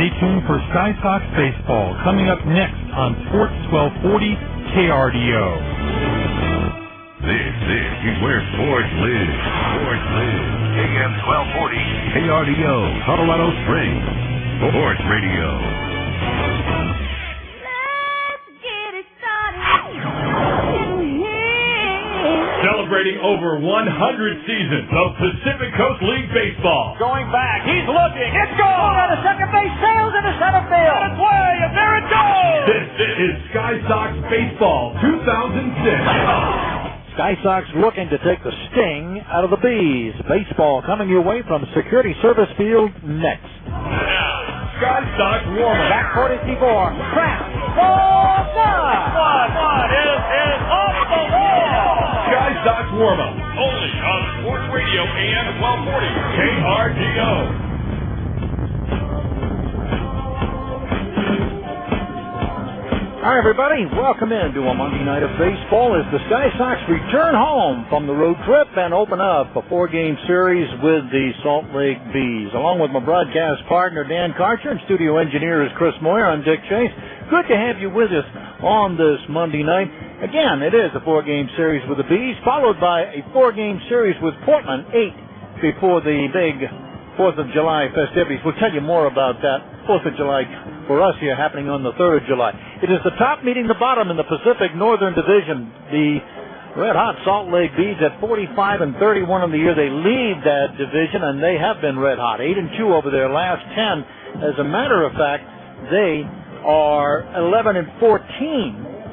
Stay tuned for Sky Sox baseball coming up next on Sports 1240 KRDO. This is where sports lives. Sports lives. AM 1240 KRDO, Colorado Springs. Sports Radio. Celebrating over 100 seasons of Pacific Coast League baseball. Going back, he's looking, it's gone! At a second base, sails into center field. On its way, and there it goes! This is Sky Sox Baseball 2006. Sky Sox looking to take the sting out of the Bees. Baseball coming your way from Security Service Field next. Sky Sox warm-up. Back 44, crap, ball, one is off the wall! Sky Sox warm-up. Only on Sports Radio AM 1240 KRDO. Hi, everybody. Welcome into a Monday night of baseball as the Sky Sox return home from the road trip and open up a 4-game series with the Salt Lake Bees. Along with my broadcast partner, Dan Karcher, and studio engineer is Chris Moyer. I'm Dick Chase. Good to have you with us on this Monday night. Again, it is a 4-game series with the Bees, followed by a 4-game series with Portland, 8 before the big 4th of July festivities. We'll tell you more about that 4th of July for us here happening on the 3rd of July. It is the top meeting the bottom in the Pacific Northern Division. The red-hot Salt Lake Bees at 45-31 in the year. They lead that division, and they have been red-hot, 8-2 over their last 10. As a matter of fact, they are 11-14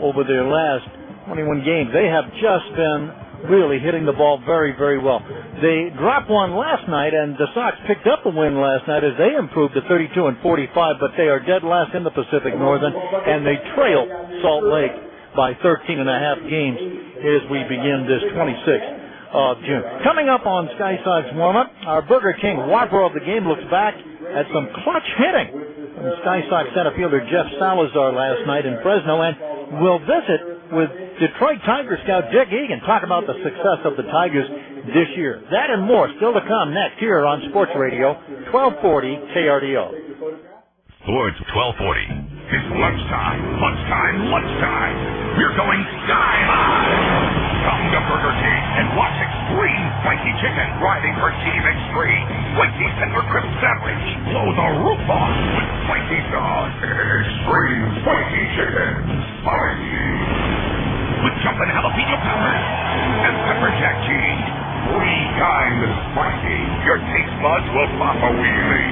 over their last 21 games. They have just been really hitting the ball very, very well. They dropped one last night, and the Sox picked up a win last night as they improved to 32-45, but they are dead last in the Pacific Northern, and they trail Salt Lake by 13.5 games as we begin this 26th of June. Coming up on Sky Sox warm-up, our Burger King Whopper of the game looks back at some clutch hitting from Sky Sox center fielder Jeff Salazar last night in Fresno, and we'll visit with Detroit Tiger scout Dick Egan, talk about the success of the Tigers this year. That and more still to come next here on Sports Radio 1240 KRDO. Sports 1240. It's lunchtime. We're going sky high. Come to Burger King and watch Extreme Spicy Chicken riding for Team Extreme. Spicy Tender Crisp Sandwich. Blow the roof off with spicy sauce. Extreme Spicy Chicken. Spicy. With jumpin' jalapeno peppers and pepper jack cheese. 3 kinds of spicy. Your taste buds will pop a wheelie.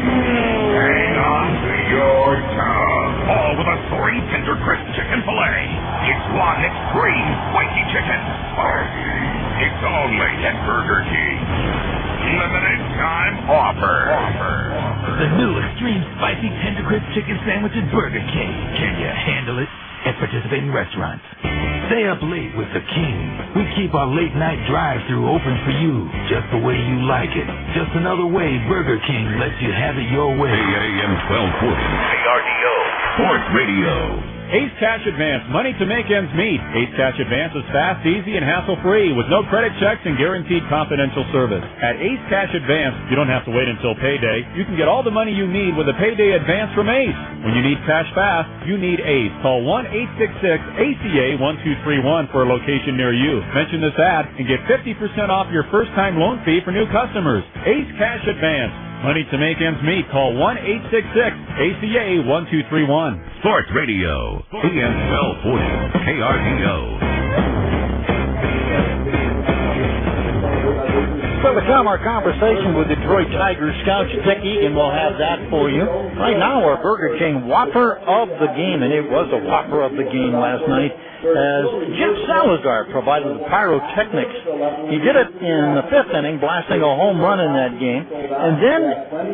Hang on to your tongue. All with a soaring tender crisp chicken filet. It's one Extreme Spicy Chicken. Spicy. It's only at Burger King. Limited time offer. The new Extreme Spicy Tender Crisp Chicken Sandwich at Burger King. Can you handle it? At participating restaurants. Stay up late with the King. We keep our late night drive-thru open for you, just the way you like it. Just another way Burger King lets you have it your way. AM 1240 KRDO Sports Radio. Ace Cash Advance, money to make ends meet. Ace Cash Advance is fast, easy, and hassle-free with no credit checks and guaranteed confidential service. At Ace Cash Advance, you don't have to wait until payday. You can get all the money you need with a payday advance from Ace. When you need cash fast, you need Ace. Call 1-866-ACA-1231 for a location near you. Mention this ad and get 50% off your first-time loan fee for new customers. Ace Cash Advance. Money to make ends meet. Call 1-866-ACA-1231. Sports Radio, AM 1240 KRDO. Still to come, our conversation with Detroit Tigers scout Dick Egan. We'll have that for you. Right now, our Burger King Whopper of the game, and it was a Whopper of the game last night, as Jeff Salazar provided the pyrotechnics. He did it in the 5th inning, blasting a home run in that game, and then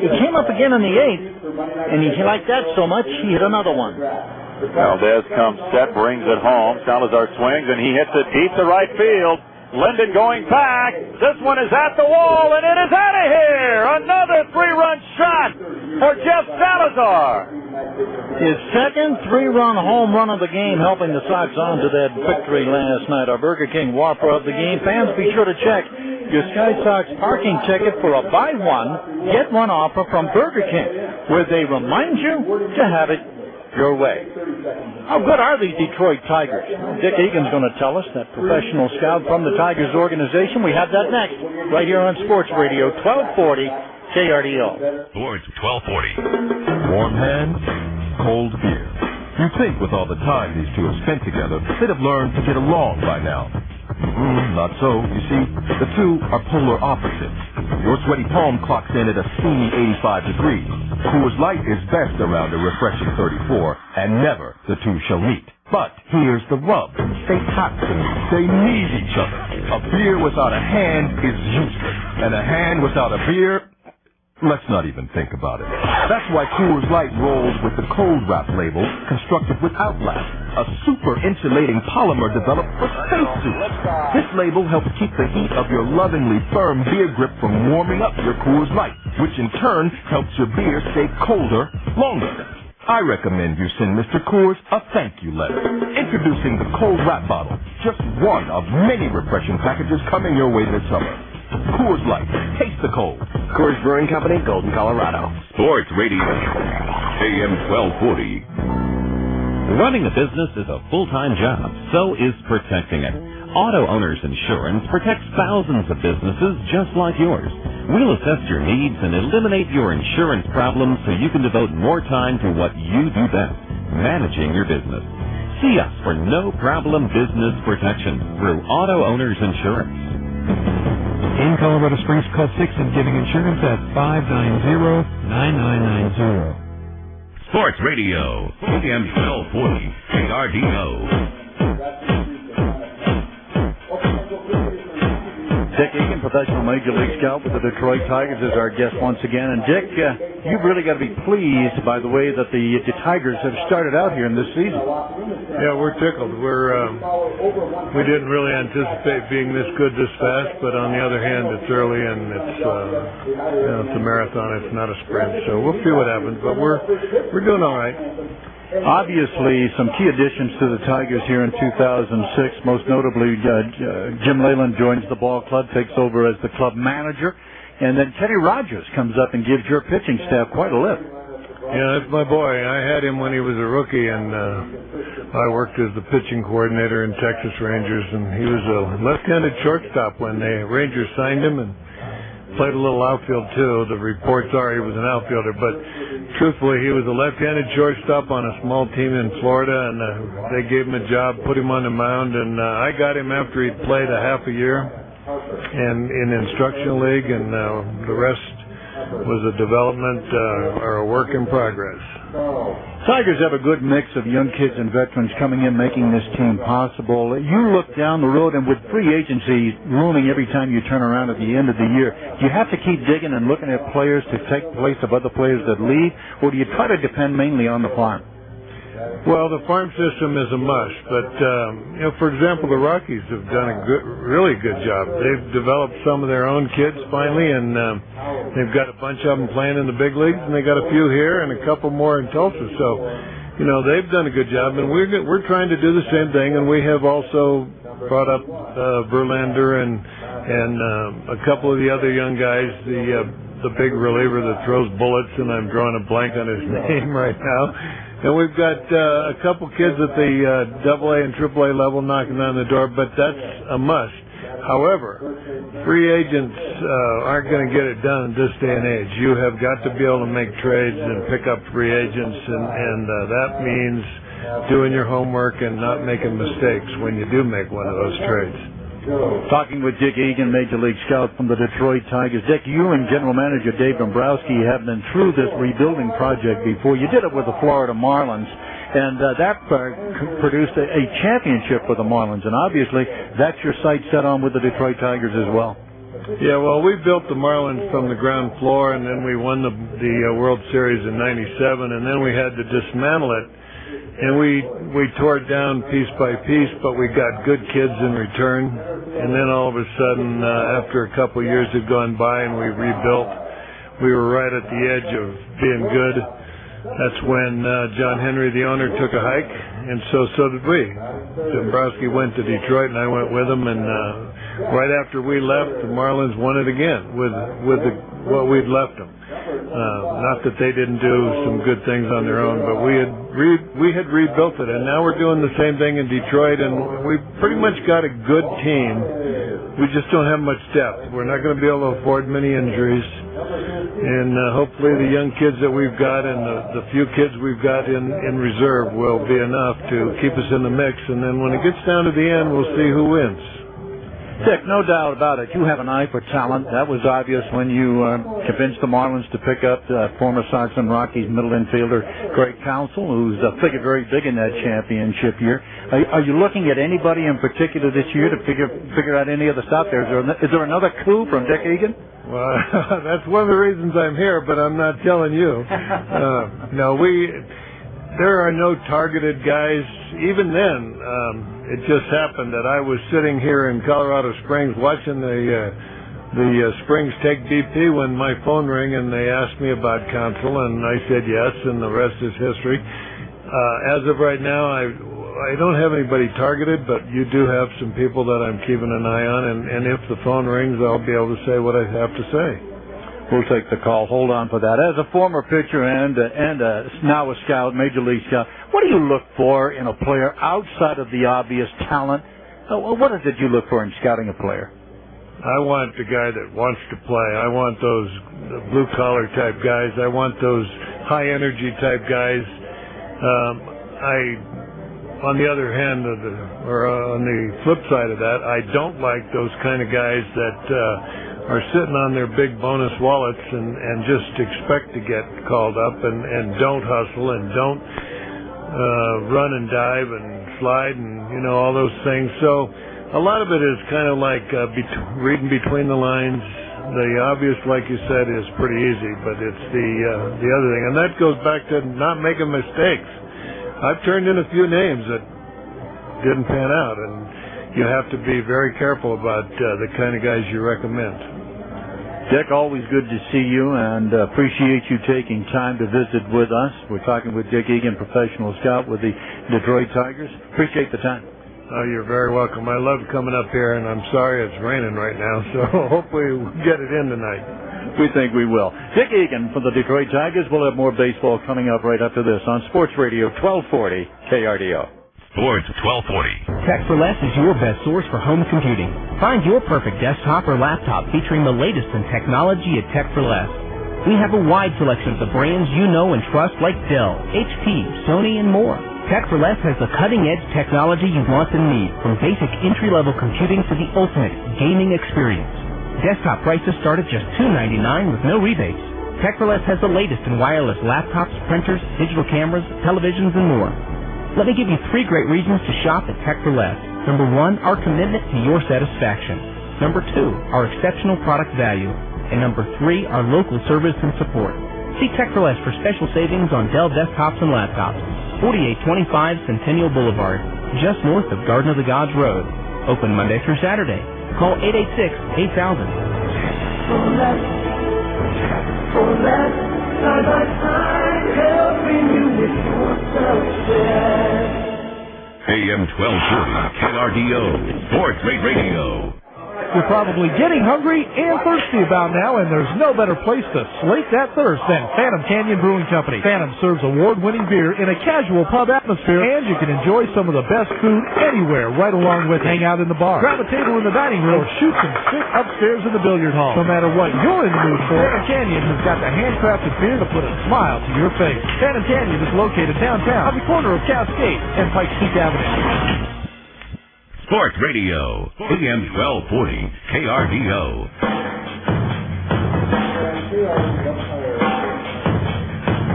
he came up again in the 8th, and he liked that so much, he hit another one. Valdez comes set, brings it home. Salazar swings, and he hits it deep to right field. Linden going back. This one is at the wall, and it is out of here. Another 3-run shot for Jeff Salazar. His second 3-run home run of the game, helping the Sox on to that victory last night. Our Burger King Whopper of the game. Fans, be sure to check your Sky Sox parking ticket for a buy one, get one offer from Burger King, where they remind you to have it your way. How good are these Detroit Tigers? Dick Egan's going to tell us, that professional scout from the Tigers organization. We have that next, right here on Sports Radio 1240 KRDO. Sports 1240. Warm hands, cold beer. You'd think with all the time these two have spent together, they'd have learned to get along by now. Not so. You see, the two are polar opposites. Your sweaty palm clocks in at a steamy 85 degrees. Coors Light is best around a refreshing 34, and never the two shall meet. But here's the rub. They have to. They need each other. A beer without a hand is useless, and a hand without a beer, let's not even think about it. That's why Coors Light rolls with the Cold Wrap label, constructed with Outlast, a super insulating polymer developed for spacesuits. This label helps keep the heat of your lovingly firm beer grip from warming up your Coors Light, which in turn helps your beer stay colder longer. I recommend you send Mr. Coors a thank you letter. Introducing the Cold Wrap bottle, just one of many refreshing packages coming your way this summer. Coors Light, taste the cold. Coors Brewing Company, Golden, Colorado. Sports Radio, AM 1240. Running a business is a full-time job, so is protecting it. Auto Owners Insurance protects thousands of businesses just like yours. We'll assess your needs and eliminate your insurance problems so you can devote more time to what you do best, managing your business. See us for no-problem business protection through Auto Owners Insurance. In Colorado Springs, call 6 and Giving Insurance at 590-9990. Sports Radio, AM 1240, KRDO. Dick Egan, professional Major League scout with the Detroit Tigers, is our guest once again. And Dick, you've really got to be pleased by the way that the Tigers have started out here in this season. Yeah, we're tickled. We didn't really anticipate being this good this fast, but on the other hand, it's early and it's a marathon. It's not a sprint, so we'll see what happens. But we're doing all right. Obviously, some key additions to the Tigers here in 2006. Most notably, Jim Leyland joins the ball club, takes over as the club manager, and then Teddy Rogers comes up and gives your pitching staff quite a lift. Yeah, that's my boy. I had him when he was a rookie, and I worked as the pitching coordinator in Texas Rangers, and he was a left-handed shortstop when the Rangers signed him, and played a little outfield too. The reports are he was an outfielder, but truthfully, he was a left-handed shortstop on a small team in Florida, and they gave him a job, put him on the mound, and I got him after he'd played a half a year and in instructional league, and the rest was a development or a work in progress. Tigers have a good mix of young kids and veterans coming in, making this team possible. You look down the road, and with free agency looming every time you turn around at the end of the year, do you have to keep digging and looking at players to take place of other players that leave, or do you try to depend mainly on the farm? Well, the farm system is a must, but for example, the Rockies have done a really good job. They've developed some of their own kids finally, and they've got a bunch of them playing in the big leagues, and they got a few here and a couple more in Tulsa. So, they've done a good job, and we're trying to do the same thing. And we have also brought up Verlander and a couple of the other young guys. The big reliever that throws bullets, and I'm drawing a blank on his name right now. And we've got a couple kids at the AA and AAA level knocking on the door, but that's a must. However, free agents aren't going to get it done in this day and age. You have got to be able to make trades and pick up free agents, and that means doing your homework and not making mistakes when you do make one of those trades. Talking with Dick Egan, Major League scout from the Detroit Tigers. Dick, you and General Manager Dave Dombrowski have been through this rebuilding project before. You did it with the Florida Marlins, and that produced a championship for the Marlins, and obviously that's your sights set on with the Detroit Tigers as well. Yeah, well, we built the Marlins from the ground floor, and then we won the World Series in '97, and then we had to dismantle it. And we tore it down piece by piece, but we got good kids in return. And then all of a sudden, after a couple of years had gone by and we rebuilt, we were right at the edge of being good. that's when John Henry, the owner, took a hike, and so did we. Dombrowski went to Detroit, and I went with him, and right after we left, the Marlins won it again with what we'd left them. Not that they didn't do some good things on their own, but we had rebuilt it, and now we're doing the same thing in Detroit, and we've pretty much got a good team. We just don't have much depth. We're not going to be able to afford many injuries, and hopefully the young kids that we've got and the few kids we've got in reserve will be enough to keep us in the mix, and then when it gets down to the end, we'll see who wins. Dick, no doubt about it. You have an eye for talent. That was obvious when you convinced the Marlins to pick up former Sox and Rockies middle infielder Greg Counsell, who's figured very big in that championship year. Are you looking at anybody in particular this year to figure out any of the stuff? Is there another coup from Dick Egan? Well, that's one of the reasons I'm here, but I'm not telling you. No, there are no targeted guys. Even then, it just happened that I was sitting here in Colorado Springs watching the Springs Take BP when my phone rang and they asked me about Counsell, and I said yes, and the rest is history. As of right now, I don't have anybody targeted, but you do have some people that I'm keeping an eye on, and if the phone rings, I'll be able to say what I have to say. We'll take the call. Hold on for that. As a former pitcher and now a scout, Major League scout, what do you look for in a player outside of the obvious talent? What is it you look for in scouting a player? I want the guy that wants to play. I want those blue-collar type guys. I want those high-energy type guys. On the other hand, on the flip side of that, I don't like those kind of guys that are sitting on their big bonus wallets and just expect to get called up and don't hustle and don't run and dive and slide and all those things. So a lot of it is kind of like reading between the lines. The obvious, like you said, is pretty easy, but it's the other thing, and that goes back to not making mistakes. I've turned in a few names that didn't pan out, and you have to be very careful about the kind of guys you recommend. Dick, always good to see you, and appreciate you taking time to visit with us. We're talking with Dick Egan, professional scout with the Detroit Tigers. Appreciate the time. Oh, you're very welcome. I love coming up here, and I'm sorry it's raining right now, so hopefully we'll get it in tonight. We think we will. Dick Egan from the Detroit Tigers. We'll have more baseball coming up right after this on Sports Radio 1240 KRDO. Sports 1240. Tech for Less is your best source for home computing. Find your perfect desktop or laptop featuring the latest in technology at Tech for Less. We have a wide selection of the brands you know and trust like Dell, HP, Sony, and more. Tech for Less has the cutting-edge technology you want and need, from basic entry-level computing to the ultimate gaming experience. Desktop prices start at just $299 with no rebates. Tech for Less has the latest in wireless laptops, printers, digital cameras, televisions, and more. Let me give you 3 great reasons to shop at Tech for Less. Number 1, our commitment to your satisfaction. Number 2, our exceptional product value. And number 3, our local service and support. See Tech for Less for special savings on Dell desktops and laptops. 4825 Centennial Boulevard, just north of Garden of the Gods Road. Open Monday through Saturday. Call 886-8000. Side by side, helping you with your success. AM 1240 KRDO, Sports Rate Radio. You're probably getting hungry and thirsty about now, and there's no better place to slake that thirst than Phantom Canyon Brewing Company. Phantom serves award-winning beer in a casual pub atmosphere, and you can enjoy some of the best food anywhere right along with hang out in the bar. Grab a table in the dining room or shoot some stick upstairs in the billiard hall. No matter what you're in the mood for, Phantom Canyon has got the handcrafted beer to put a smile to your face. Phantom Canyon is located downtown on the corner of Cascade and Pikes Peak Avenue. Sports Radio, AM 1240, KRDO.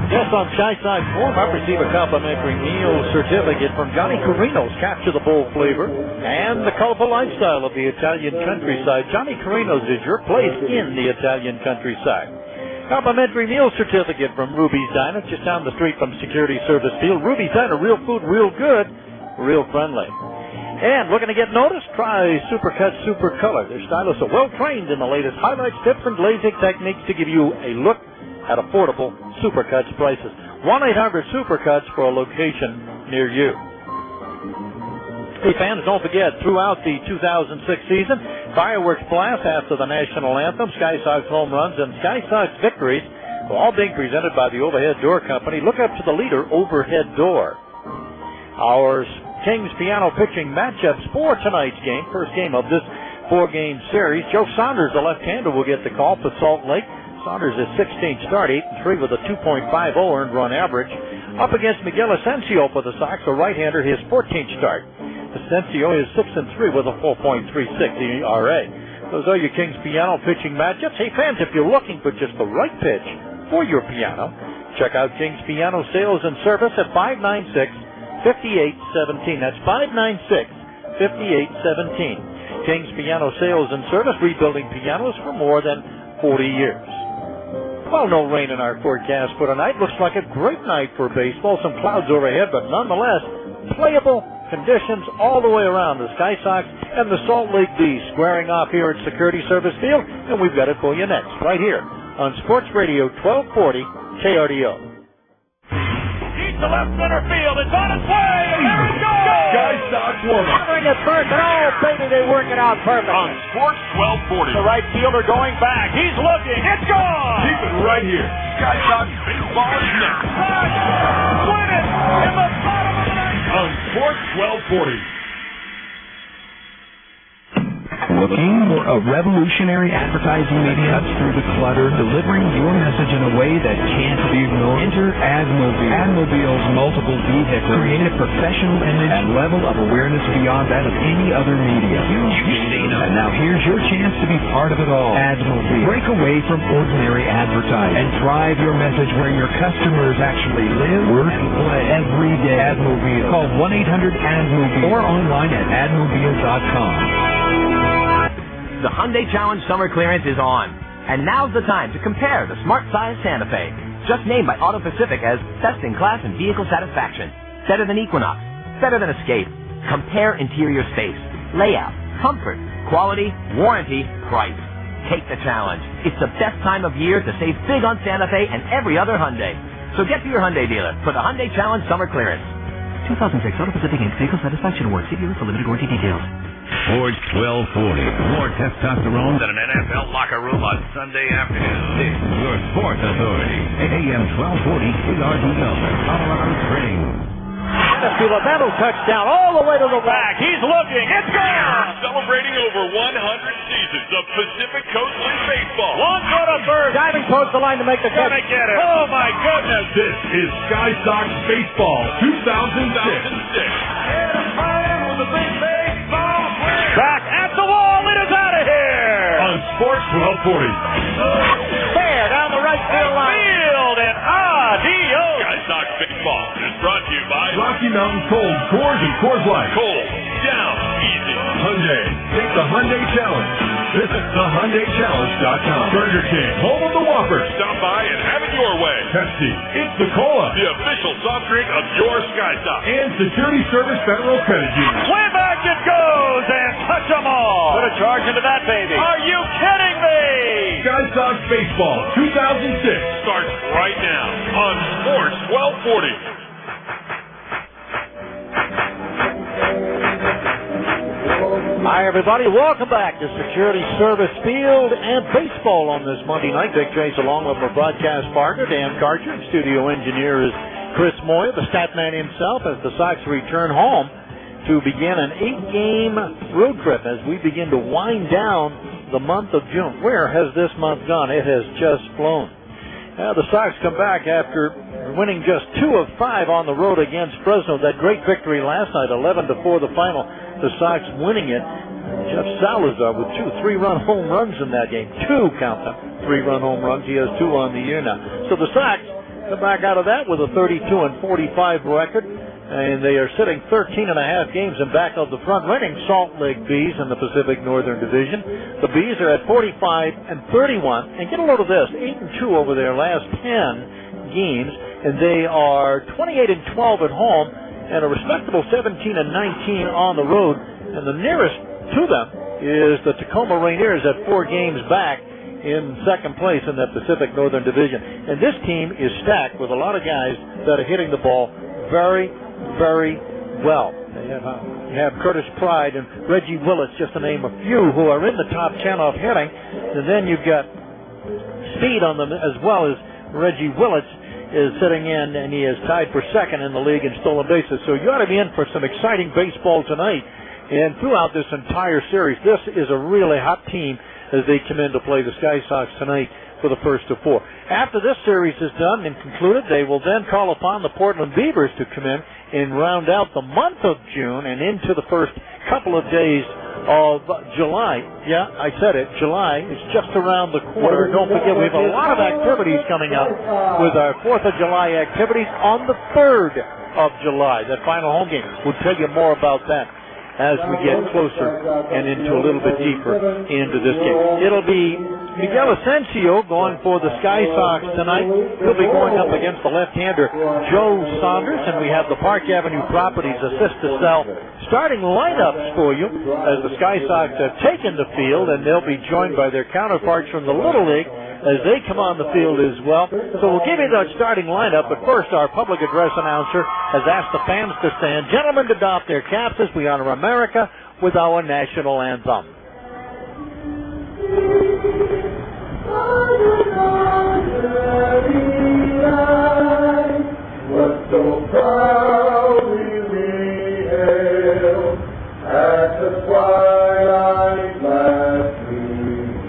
Yes, on Skyside Form, I receive a complimentary meal certificate from Johnny Carino's Capture the Bowl flavor and the colorful lifestyle of the Italian countryside. Johnny Carino's is your place in the Italian countryside. Complimentary meal certificate from Ruby's Diner, just down the street from Security Service Field. Ruby's Diner, real food, real good, real friendly. And looking to get noticed? Try Supercut Super Color. Their stylists are well trained in the latest highlights, tips, and glazing techniques to give you a look at affordable Supercuts prices. 1-800-SUPERCUTS for a location near you. Hey, fans, don't forget, throughout the 2006 season, fireworks blast after the national anthem, Sky Sox home runs, and Sky Sox victories were all being presented by the Overhead Door Company. Look up to the leader, Overhead Door. Our Kings piano pitching matchups for tonight's game, first game of this 4-game series. Joe Saunders, the left-hander, will get the call for Salt Lake. Saunders is 16th start, 8-3 with a 2.50 earned run average. Up against Miguel Asensio for the Sox, a right-hander, his 14th start. Asensio is 6-3 with a 4.36 ERA. Those are your Kings piano pitching matchups. Hey, fans, if you're looking for just the right pitch for your piano, check out Kings Piano Sales and Service at 596-5817. That's 596-5817. Kings Piano Sales and Service, rebuilding pianos for more than 40 years. Well, no rain in our forecast for tonight. Looks like a great night for baseball. Some clouds overhead, but nonetheless, playable conditions all the way around. The Sky Sox and the Salt Lake Bees squaring off here at Security Service Field, and we've got it for you next, right here on Sports Radio 1240 KRDO. Deep to left center field. It's on its way, and there it goes! Sky Sox warm-up. Covering it first, and oh, baby, they work it out perfect. On Sports 1240. The right fielder going back. He's looking. It's gone! Keep it right here. Sky Sox baseball is next. Win it in the bottom of the ninth. On Sports 1240. Looking for a revolutionary advertising medium? Cuts through the clutter, delivering your message in a way that can't be ignored. Enter Admobile. Admobile's multiple vehicles create a professional image and level of awareness beyond that of any other media. You've seen them. And now here's your chance to be part of it all. Admobile. Break away from ordinary advertising and drive your message where your customers actually live, work, and play every day. Admobile. Call 1-800-ADMOBILE or online at admobile.com. The Hyundai Challenge Summer Clearance is on. And now's the time to compare the smart size Santa Fe, just named by Auto Pacific as best in class in vehicle satisfaction. Better than Equinox. Better than Escape. Compare interior space, layout, comfort, quality, warranty, price. Take the challenge. It's the best time of year to save big on Santa Fe and every other Hyundai. So get to your Hyundai dealer for the Hyundai Challenge Summer Clearance. 2006 Auto Pacific Inc. Vehicle Satisfaction Award. See dealer for limited warranty details. Sports 1240. More testosterone than an NFL locker room on Sunday afternoon. This is your sports authority. AM 1240 KRDO, Colorado Springs. Filipano touchdown all the way to the back. He's looking. It's gone. Celebrating over 100 seasons of Pacific Coast League baseball. One go to third. Diving towards the line to make the catch. Gonna get it. Oh, my goodness. This is Sky Sox Baseball 2006. Back at the wall. It is out of here. On Sports 1240. Fair down the right field line. Field and adios. Sky Sox baseball is brought to you by Rocky Mountain Cold, Coors and Coors Light. Cold, down, easy. Hyundai. Take the Hyundai Challenge. Visit theHyundaiChallenge.com. Burger King, home of the Whopper. Stop by and have it your way. Pepsi, it's the cola. The official soft drink of your Sky Sox. And Security Service Federal Credit Union. Way back it goes and touch them all. Put a charge into that baby. Are you kidding me? Sky Sox Baseball 2006 starts right now on Sports 1240. Hi, everybody. Welcome back to Security Service Field and baseball on this Monday night. Vic Chase along with my broadcast partner, Dan Karcher. Studio engineer is Chris Moya, the stat man himself, as the Sox return home to begin an 8-game road trip as we begin to wind down the month of June. Where has this month gone? It has just flown. The Sox come back after winning just 2 of 5 on the road against Fresno. That great victory last night, 11-4 the final. The Sox winning it. Jeff Salazar with 2 3-run home runs in that game. 2, count them, 3-run home runs. He has 2 on the year now. So the Sox come back out of that with a 32-45 record. And they are sitting 13.5 games in back of the front-running Salt Lake Bees in the Pacific Northern Division. The Bees are at 45-31. And get a load of this, 8-2 over their last 10 games. And they are 28-12 at home and a respectable 17-19 on the road. And the nearest to them is the Tacoma Rainiers at 4 games back in second place in the Pacific Northern Division. And this team is stacked with a lot of guys that are hitting the ball very, very well. They have Curtis Pride and Reggie Willits, just to name a few, who are in the top 10 of hitting. And then you've got speed on them as well as Reggie Willits is sitting in, and he is tied for second in the league in stolen bases. So you ought to be in for some exciting baseball tonight. And throughout this entire series, this is a really hot team as they come in to play the Sky Sox tonight for the first of four. After this series is done and concluded, they will then call upon the Portland Beavers to come in and round out the month of June and into the first couple of days of July. Yeah, I said it. July is just around the corner. Don't forget, we have a lot of activities coming up with our 4th of July activities on the 3rd of July. That final home game. We'll tell you more about that as we get closer and into a little bit deeper into this game. It'll be Miguel Asensio going for the Sky Sox tonight. He'll be going up against the left-hander Joe Saunders, and we have the Park Avenue Properties assist to sell starting lineups for you as the Sky Sox have taken the field, and they'll be joined by their counterparts from the Little League as they come on the field as well. So we'll give you the starting lineup, but first our public address announcer has asked the fans to stand. Gentlemen, to doff their caps as we honor America with our national anthem. What so proudly we hailed at the twilight last week,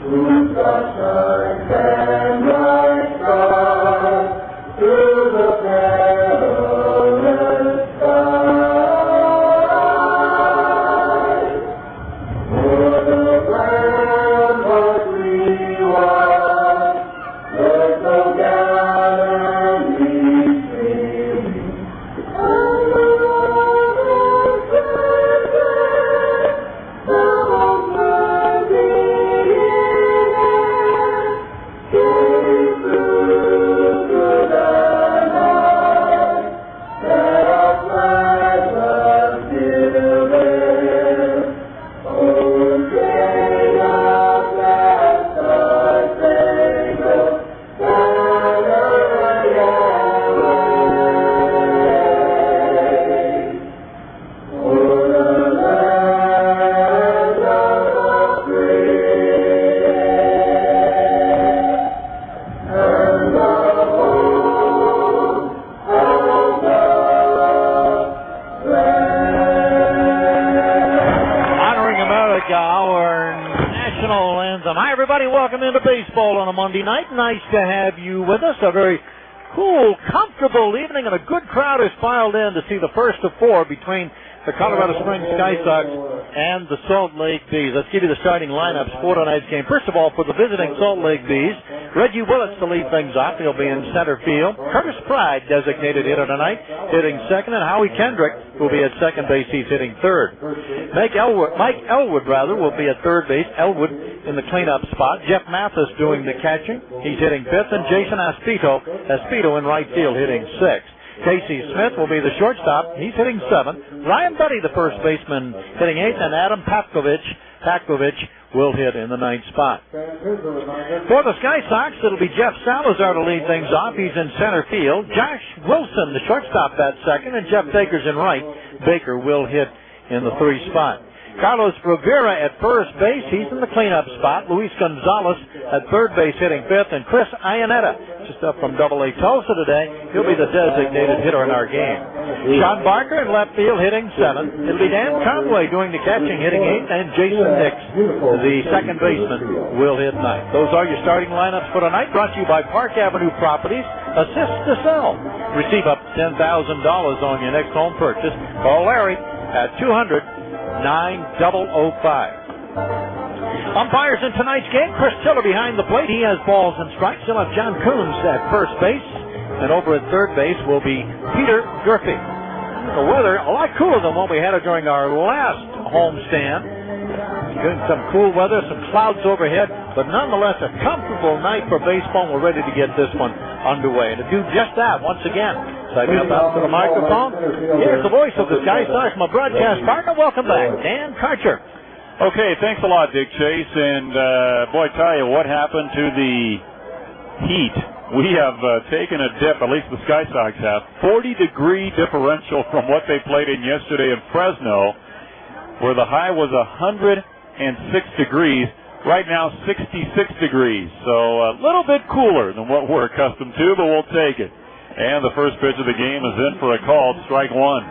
through sunshine and bright stars, through the perilous skies. For the land was we won, let no gallantry stream, and the welcome into baseball on a Monday night. Nice to have you with us. A very cool, comfortable evening, and a good crowd has filed in to see the first of four between the Colorado Springs Sky Sox and the Salt Lake Bees. Let's give you the starting lineups for tonight's game. First of all, for the visiting Salt Lake Bees, Reggie Willits to lead things off. He'll be in center field. Curtis Pride, designated hitter tonight, hitting second, and Howie Kendrick will be at second base. He's hitting third. Mike Elwood will be at third base. Elwood in the cleanup spot. Jeff Mathis doing the catching. He's hitting fifth, and Jason Aspito in right field, hitting sixth. Casey Smith will be the shortstop. He's hitting seventh. Ryan Buddy, the first baseman, hitting eighth, and Adam Patkovich will hit in the ninth spot. For the Sky Sox, it'll be Jeff Salazar to lead things off. He's in center field. Josh Wilson, the shortstop, at second, and Jeff Baker's in right. Baker will hit in the three spot. Carlos Rivera at first base. He's in the cleanup spot. Luis Gonzalez at third base hitting fifth. And Chris Ionetta, just up from AA Tulsa today, he'll be the designated hitter in our game. Sean Barker in left field hitting seventh. It'll be Dan Conway doing the catching, hitting eighth. And Jason Nix, the second baseman, will hit ninth. Those are your starting lineups for tonight, brought to you by Park Avenue Properties. Assist to sell. Receive up to $10,000 on your next home purchase. Call Larry at 200-9005. Umpires in tonight's game, Chris Tiller behind the plate. He has balls and strikes. He'll have John Coombs at first base. And over at third base will be Peter Durfee. The weather a lot cooler than what we had during our last homestand. Good, some cool weather, some clouds overhead, but nonetheless a comfortable night for baseball. We're ready to get this one underway. And to do just that, once again, so I jump out to the microphone. Here's the voice of the Sky Sox, my broadcast partner. Welcome back, Dan Karcher. Okay, thanks a lot, Dick Chase. And, boy, tell you what happened to the Heat. We have taken a dip, at least the Sky Sox have. 40-degree differential from what they played in yesterday in Fresno, where the high was 106 degrees. Right now, 66 degrees. So a little bit cooler than what we're accustomed to, but we'll take it. And the first pitch of the game is in for a call, strike one.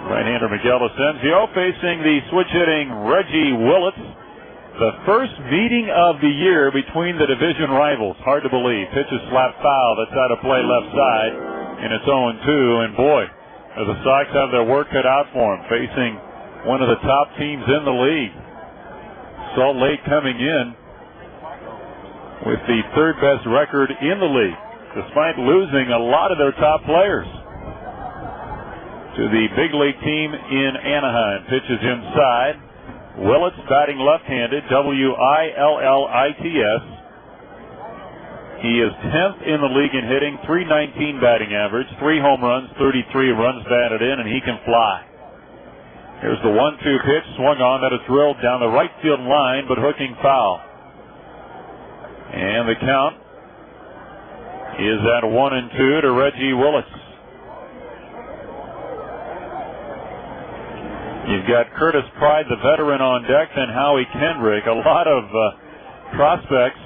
Right-hander Miguel Asensio facing the switch-hitting Reggie Willits. The first meeting of the year between the division rivals. Hard to believe. Pitch is slapped foul. That's out of play left side. And it's 0-2. And boy, the Sox have their work cut out for them, facing one of the top teams in the league. Salt Lake coming in with the third best record in the league, despite losing a lot of their top players to the big league team in Anaheim. Pitches inside. Willits batting left-handed, Willits. He is 10th in the league in hitting, .319 batting average, 3 home runs, 33 runs batted in, and he can fly. Here's the 1-2 pitch, swung on, that is drilled down the right field line, but hooking foul. And the count is at 1-2 to Reggie Willits. You've got Curtis Pride, the veteran, on deck, and Howie Kendrick. A lot of prospects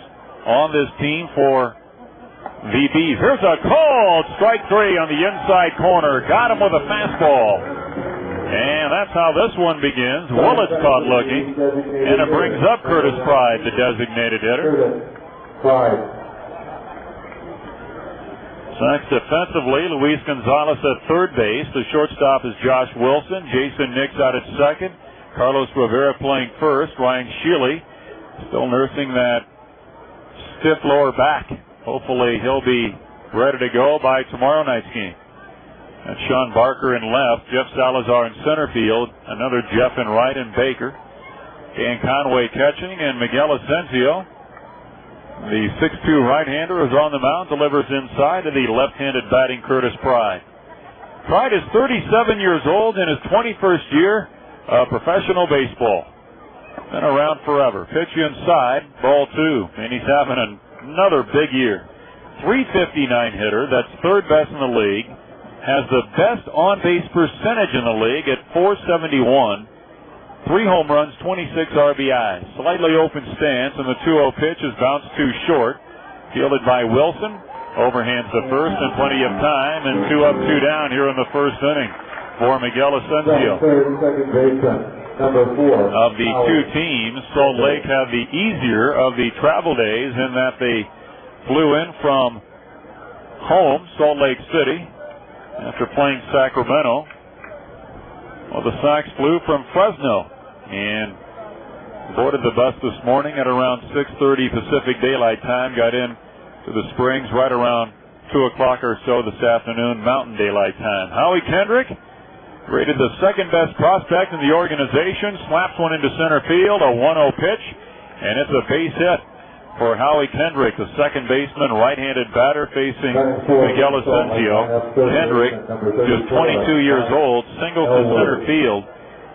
on this team for the Bees. Here's a call, strike three on the inside corner. Got him with a fastball. And that's how this one begins. Willits caught looking, and it brings up Curtis Pride, the designated hitter. Sox defensively, Luis Gonzalez at third base. The shortstop is Josh Wilson. Jason Nix out at second. Carlos Rivera playing first. Ryan Shealy still nursing that stiff lower back. Hopefully he'll be ready to go by tomorrow night's game. That's Sean Barker in left. Jeff Salazar in center field. Another Jeff in right, and Baker. Dan Conway catching, and Miguel Asensio, the 6'2 right-hander, is on the mound, delivers inside to the left-handed batting Curtis Pride. Pride is 37 years old in his 21st year of professional baseball. Been around forever. Pitch inside, ball two, and he's having another big year. .359 hitter, that's third best in the league. Has the best on-base percentage in the league at .471. 3 home runs, 26 RBIs. Slightly open stance, and the 2-0 pitch is bounced too short. Fielded by Wilson. Overhands the first, and plenty of time, and 2 up, 2 down here in the first inning for Miguel Asensio. Of the two teams, Salt Lake had the easier of the travel days in that they flew in from home, Salt Lake City, after playing Sacramento. Well, the Sox flew from Fresno and boarded the bus this morning at around 6:30 Pacific Daylight Time. Got in to the Springs right around 2 o'clock or so this afternoon, Mountain Daylight Time. Howie Kendrick, rated the second best prospect in the organization, slaps one into center field, a 1-0 pitch, and it's a base hit for Howie Kendrick, the second baseman, right-handed batter facing Miguel Asensio. Kendrick, just 22 years old, singles to center field,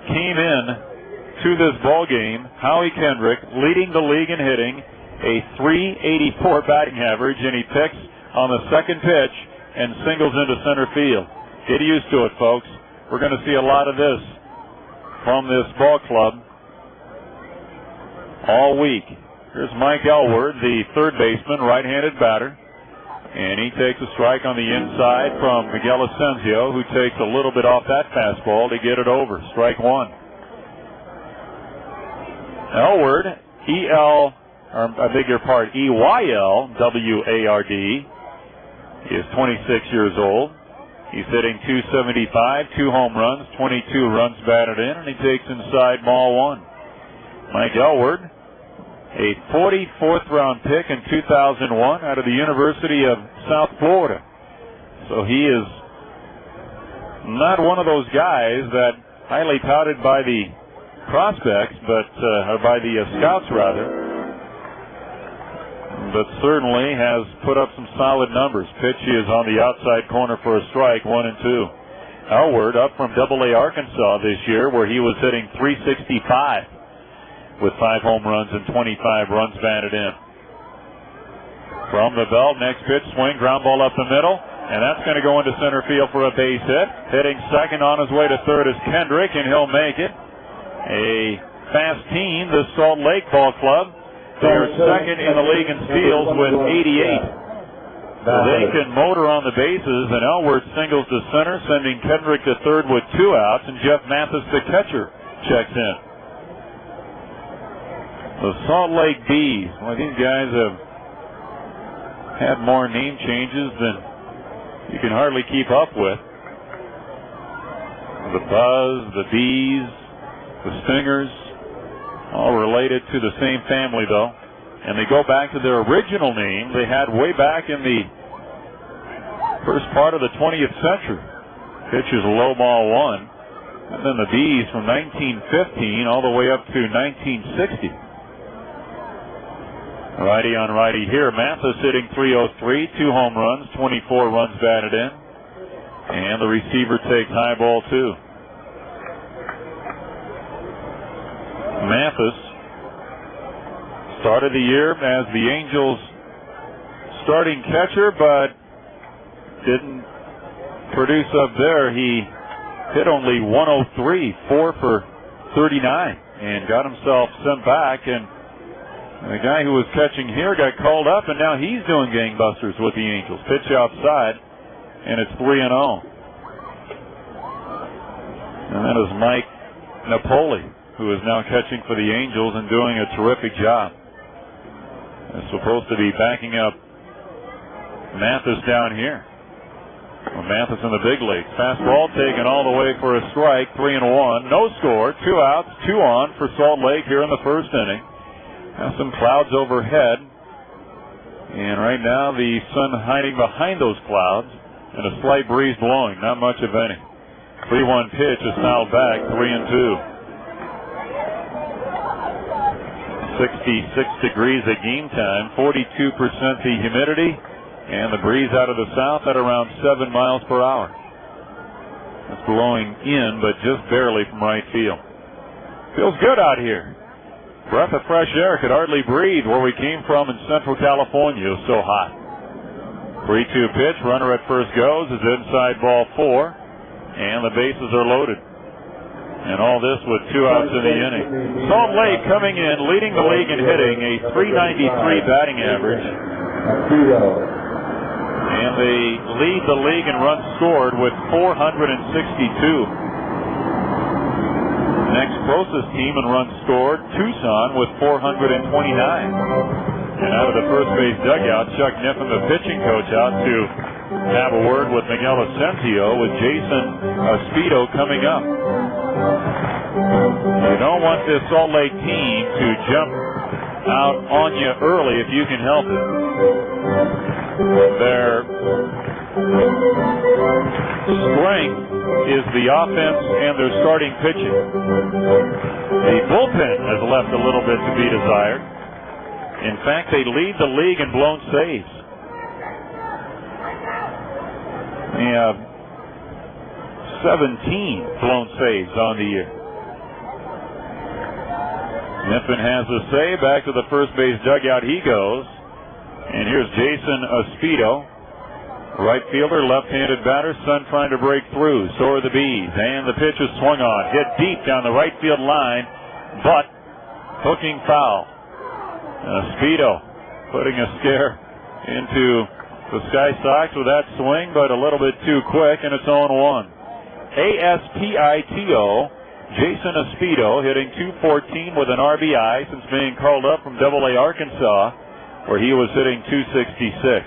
came in to this ball game. Howie Kendrick leading the league in hitting, a .384 batting average, and he picks on the second pitch and singles into center field. Get used to it, folks. We're going to see a lot of this from this ball club all week. Here's Mike Elward, the third baseman, right-handed batter. And he takes a strike on the inside from Miguel Asensio, who takes a little bit off that fastball to get it over. Strike one. Elward, EYLWARD, is 26 years old. He's hitting .275, 2 home runs, 22 runs batted in, and he takes inside ball one. Mike Elward, a 44th round pick in 2001 out of the University of South Florida. So he is not one of those guys that highly touted by the prospects, but or by the scouts rather, but certainly has put up some solid numbers. Pitch is on the outside corner for a strike, 1-2. Elward up from AA Arkansas this year, where he was hitting .365 with 5 home runs and 25 runs batted in. From the belt, next pitch, swing, ground ball up the middle, and that's going to go into center field for a base hit. Hitting second on his way to third is Kendrick, and he'll make it. A fast team, the Salt Lake Ball Club. They're second in the league in steals with 88. They can motor on the bases, and Elward singles to center, sending Kendrick to third with 2 outs, and Jeff Mathis, the catcher, checks in. The Salt Lake Bees, well, these guys have had more name changes than you can hardly keep up with. The Buzz, the Bees, the Stingers, all related to the same family, though. And they go back to their original name they had way back in the first part of the 20th century. Pitch is low ball 1. And then the Bees from 1915 all the way up to 1960. Righty on righty here. Mathis hitting .303, 2 home runs, 24 runs batted in. And the receiver takes high ball 2. Mathis started the year as the Angels' starting catcher, but didn't produce up there. He hit only 103, 4 for 39, and got himself sent back. And the guy who was catching here got called up, and now he's doing gangbusters with the Angels. Pitch outside, and it's 3-0. And that is Mike Napoli, who is now catching for the Angels and doing a terrific job. Is supposed to be backing up Mathis down here. Well, Mathis in the big league. Fastball taken all the way for a strike. 3-1. No score. 2 outs. 2 on for Salt Lake here in the first inning. Have some clouds overhead. And right now the sun hiding behind those clouds and a slight breeze blowing. Not much of any. 3-1 pitch is fouled back. 3-2. 66 degrees at game time, 42% the humidity, and the breeze out of the south at around 7 miles per hour. It's blowing in, but just barely from right field. Feels good out here. Breath of fresh air, could hardly breathe where we came from in Central California. It was so hot. 3-2 pitch, runner at first goes, is inside ball 4, and the bases are loaded. And all this with 2 outs in the inning. Salt Lake coming in, leading the league in hitting, a .393 batting average. And they lead the league in runs scored with 462. Next closest team in runs scored, Tucson, with 429. And out of the first base dugout, Chuck Niffen, the pitching coach, out to have a word with Miguel Asensio, with Jason Speedo coming up. You don't want this Salt Lake team to jump out on you early if you can help it. Their strength is the offense and their starting pitching. The bullpen has left a little bit to be desired. In fact, they lead the league in blown saves. They have 17 blown saves on the year. Niffen has a save. Back to the first base dugout he goes. And here's Jason Speedo. Right fielder, left-handed batter. Sun trying to break through. So are the Bees. And the pitch is swung on. Hit deep down the right field line. But hooking foul. Speedo putting a scare into the Sky Sox with that swing, but a little bit too quick, and it's 0-1. ASPITO, Jason Speedo hitting .214 with an RBI since being called up from AA Arkansas, where he was hitting .266.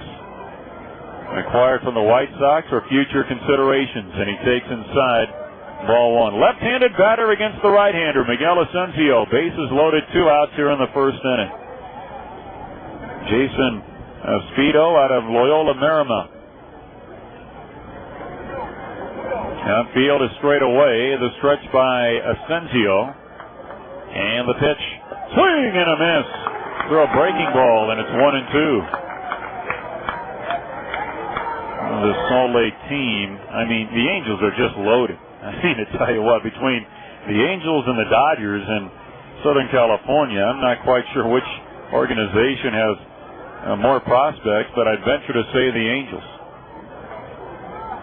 Acquired from the White Sox for future considerations, and he takes inside ball 1. Left-handed batter against the right-hander, Miguel Asensio. Bases loaded, 2 outs here in the first inning. Jason Speedo out of Loyola Marymount. Outfield is straight away. The stretch by Asensio. And the pitch. Swing and a miss. Throw a breaking ball, and it's 1-2. the Salt Lake team, I mean, the Angels are just loaded. I mean, to tell you what, between the Angels and the Dodgers in Southern California, I'm not quite sure which organization has more prospects, but I'd venture to say the Angels.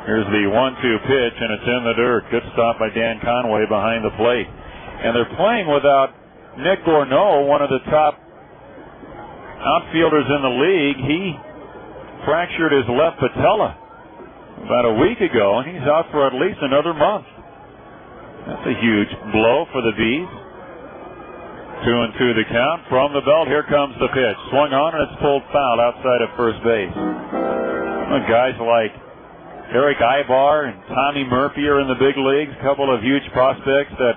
Here's the 1-2 pitch, and it's in the dirt. Good stop by Dan Conway behind the plate. And they're playing without Nick Gourneau, one of the top outfielders in the league. He fractured his left patella about a week ago, and he's out for at least another month. That's a huge blow for the Bees. 2-2 the count. From the belt, here comes the pitch. Swung on, and it's pulled foul outside of first base. Guys like Eric Ibar and Tommy Murphy are in the big leagues. A couple of huge prospects that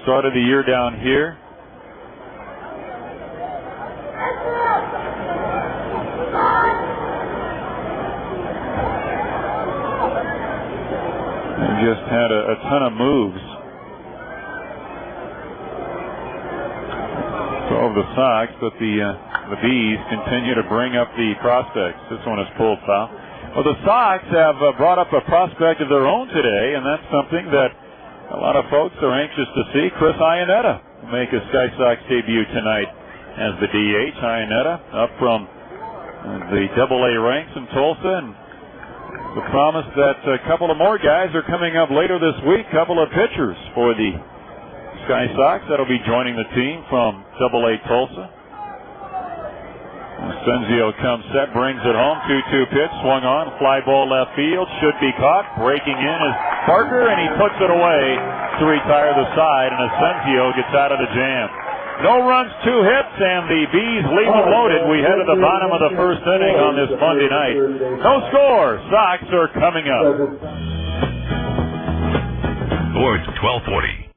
started the year down here. They just had a ton of moves. So the Sox, but the Bees continue to bring up the prospects. This one is pulled foul. Well, the Sox have brought up a prospect of their own today, and that's something that a lot of folks are anxious to see. Chris Iannetta make a Sky Sox debut tonight as the DH. Iannetta up from the AA ranks in Tulsa, and the promise that a couple of more guys are coming up later this week. Couple of pitchers for the Sky Sox that'll be joining the team from AA Tulsa. Asensio comes set, brings it home. 2-2 pitch, swung on, fly ball left field, should be caught. Breaking in is Parker, and he puts it away to retire the side, and Asensio gets out of the jam. No runs, 2 hits, and the Bees leave them loaded. We head to the bottom of the first inning on this Monday night. No score. Sox are coming up. Sports 1240.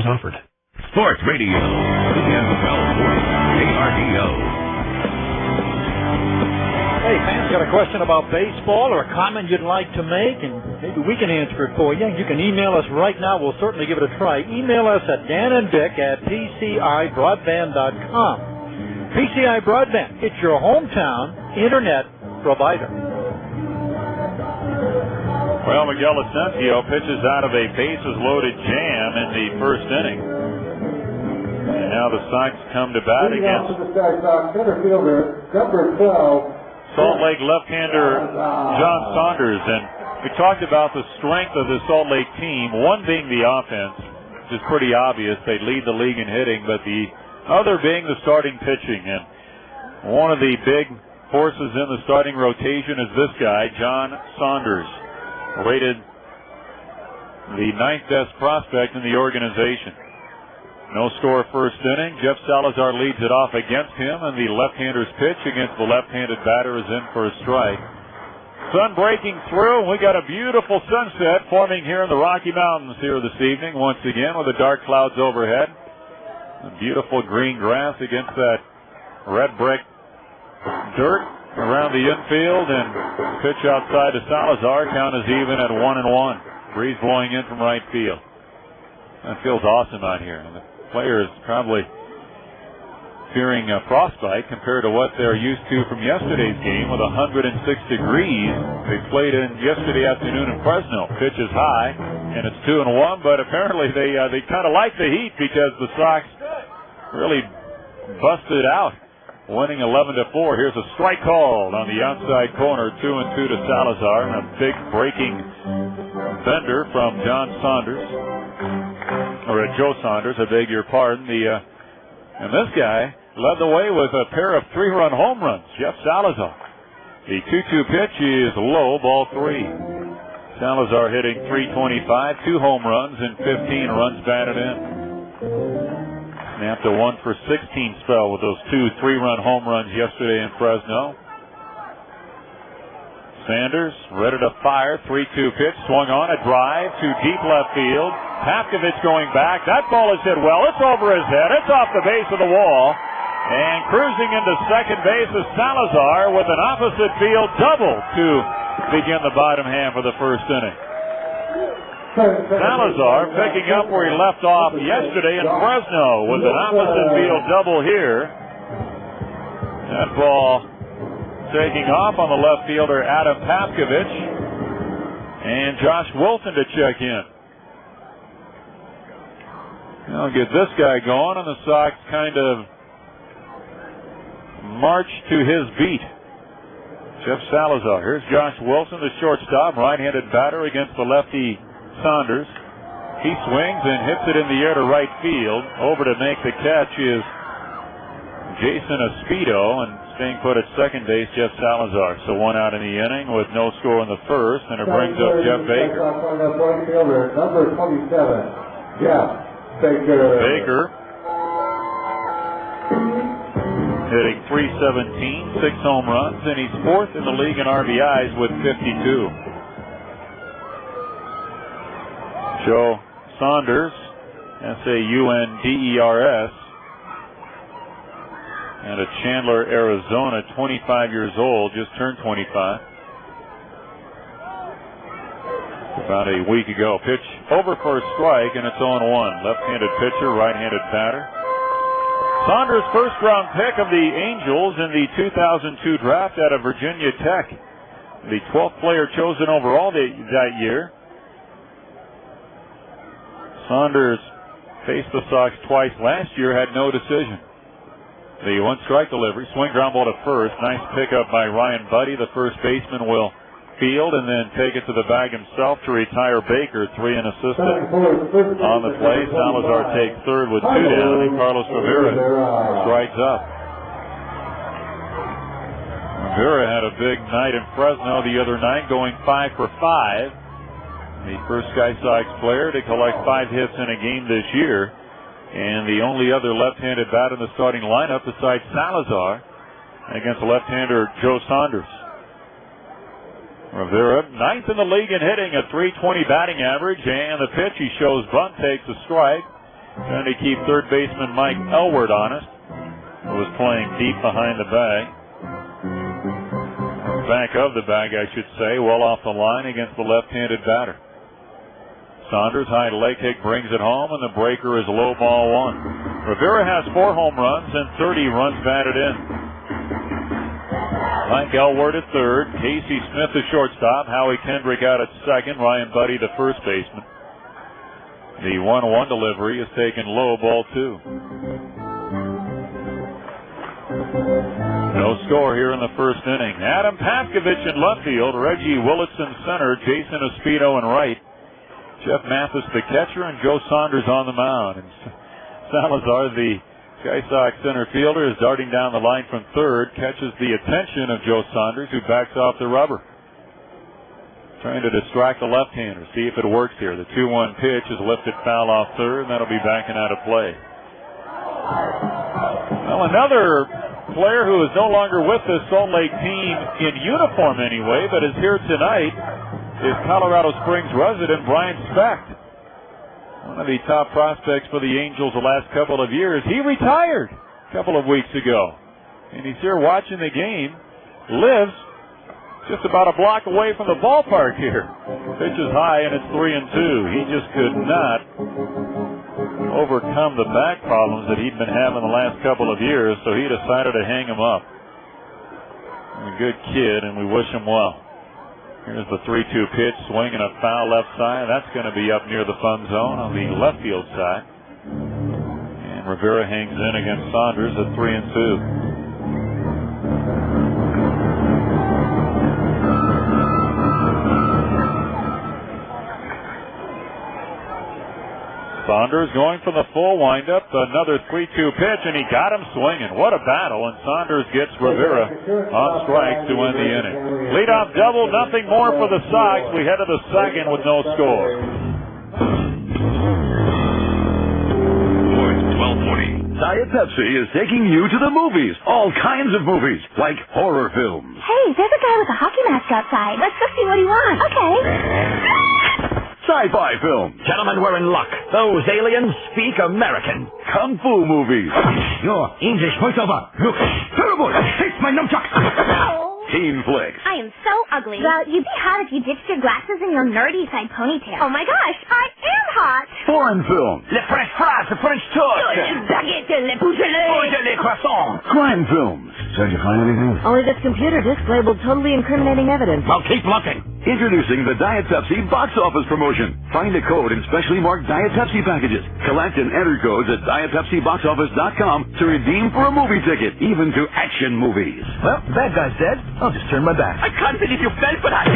Offered. Sports Radio, AM 1240, KRDO. Hey, fans, got a question about baseball or a comment you'd like to make, and maybe we can answer it for you. You can email us right now. We'll certainly give it a try. Email us at dananddick@pcibroadband.com. PCI Broadband, it's your hometown internet provider. Well, Miguel Asensio pitches out of a bases-loaded jam in the first inning. And now the Sox come to bat against center fielder, number 12. Salt Lake left-hander John Saunders. And we talked about the strength of the Salt Lake team, one being the offense, which is pretty obvious. They lead the league in hitting, but the other being the starting pitching. And one of the big forces in the starting rotation is this guy, John Saunders. Rated the 9th best prospect in the organization. No score first inning. Jeff Salazar leads it off against him, and the left-hander's pitch against the left-handed batter is in for a strike. Sun breaking through. We got a beautiful sunset forming here in the Rocky Mountains here this evening, once again with the dark clouds overhead. A beautiful green grass against that red brick dirt around the infield, and pitch outside to Salazar. Count is even at 1-1. Breeze blowing in from right field. That feels awesome out here. And the player is probably fearing frostbite compared to what they're used to from yesterday's game with 106 degrees. They played in yesterday afternoon in Fresno. Pitch is high, and it's 2-1, but apparently they kind of like the heat because the Sox really busted out, winning 11-4. Here's a strike called on the outside corner, 2-2 to Salazar, and a big breaking bender from John Saunders, or Joe Saunders, I beg your pardon. And this guy led the way with a pair of 3-run home runs, Jeff Salazar. The 2-2 pitch is low, ball 3. Salazar hitting .325, 2 home runs and 15 runs batted in. Snapped a 1-for-16 spell with those 2 3-run home runs yesterday in Fresno. Sanders ready to fire, 3-2 pitch, swung on, a drive to deep left field. Pavkovich going back. That ball is hit well. It's over his head. It's off the base of the wall. And cruising into second base is Salazar with an opposite field double to begin the bottom half of the first inning. Salazar picking up where he left off yesterday in Fresno with an opposite field double here. That ball taking off on the left fielder Adam Pavkovich, and Josh Wilson to check in. I'll get this guy going, and the Sox kind of march to his beat. Jeff Salazar. Here's Josh Wilson, the shortstop, right-handed batter against the lefty Saunders. He swings and hits it in the air to right field. Over to make the catch is Jason Espedo, and staying put at second base, Jeff Salazar. So 1 out in the inning with no score in the first, and it brings up Jeff Baker. Number 27, Jeff Baker. Baker hitting .317, 6 home runs, and he's 4th in the league in RBIs with 52. Joe Saunders, Saunders, and of Chandler, Arizona, 25 years old, just turned 25. About a week ago. Pitch over for a strike, and it's 0-1. Left-handed pitcher, right-handed batter. Saunders, first-round pick of the Angels in the 2002 draft out of Virginia Tech. The 12th player chosen overall that year. Saunders faced the Sox twice last year, had no decision. The 1-strike delivery, swing ground ball to first. Nice pickup by Ryan Buddy. The first baseman will field and then take it to the bag himself to retire Baker, 3 and assistant. On the play, Salazar takes third with 2 down, and Carlos Rivera strikes up. Rivera had a big night in Fresno the other night, going 5 for 5. The first Sky Sox player to collect 5 hits in a game this year, and the only other left-handed bat in the starting lineup besides Salazar against the left-hander Joe Saunders. Rivera, 9th in the league in hitting, a .320 batting average, and the pitch he shows bunt, takes a strike. Trying to keep third baseman Mike Elward honest, who was playing deep behind the bag. Back of the bag, I should say, well off the line against the left-handed batter. Saunders, high leg kick, brings it home, and the breaker is low, ball 1. Rivera has 4 home runs and 30 runs batted in. Mike Elward at third, Casey Smith the shortstop, Howie Kendrick out at second, Ryan Buddy the first baseman. The 1-1 delivery is taken low, ball 2. No score here in the first inning. Adam Pavkovich in left field, Reggie Willitson center, Jason Espedo in right. Jeff Mathis the catcher, and Joe Saunders on the mound. And Salazar, the Sky Sox center fielder, is darting down the line from third, catches the attention of Joe Saunders, who backs off the rubber. Trying to distract the left-hander, see if it works here. The 2-1 pitch is lifted foul off third, and that'll be backing out of play. Well, another player who is no longer with the Salt Lake team in uniform anyway, but is here tonight, is Colorado Springs resident Brian Specht. One of the top prospects for the Angels the last couple of years. He retired a couple of weeks ago, and he's here watching the game. Lives just about a block away from the ballpark here. Pitch is high, and it's 3-2. He just could not overcome the back problems that he'd been having the last couple of years, so he decided to hang him up. A good kid, and we wish him well. Here's the 3-2 pitch, swing and a foul left side. That's going to be up near the fun zone on the left field side. And Rivera hangs in against Saunders at 3-2. Saunders going for the full windup, another 3-2 pitch, and he got him swinging. What a battle, and Saunders gets Rivera on strike to end the inning. Leadoff double, nothing more for the Sox. We head to the second with no score. Sports 1240. Diet Pepsi is taking you to the movies. All kinds of movies, like horror films. Hey, there's a guy with a hockey mask outside. Let's go see what he wants. Okay. Sci-fi films. Gentlemen, we're in luck. Those aliens speak American. Kung Fu movies. Your English voiceover looks terrible. Take my nunchucks. Teen flicks. I am so ugly. Well, you'd be hot if you ditched your glasses and your nerdy side ponytail. Oh my gosh, I am hot. Foreign films. Le French fries, the French toast. Le baguette, le poulet. Le croissant. Crime films. Did you find anything? Only this computer disc labeled totally incriminating evidence. Well, keep looking. Introducing the Diet Pepsi box office promotion. Find a code in specially marked Diet Pepsi packages. Collect and enter codes at DietPepsiBoxOffice.com to redeem for a movie ticket, even to action movies. Well, the bad guy's dead. I'll just turn my back. I can't believe you fell for that.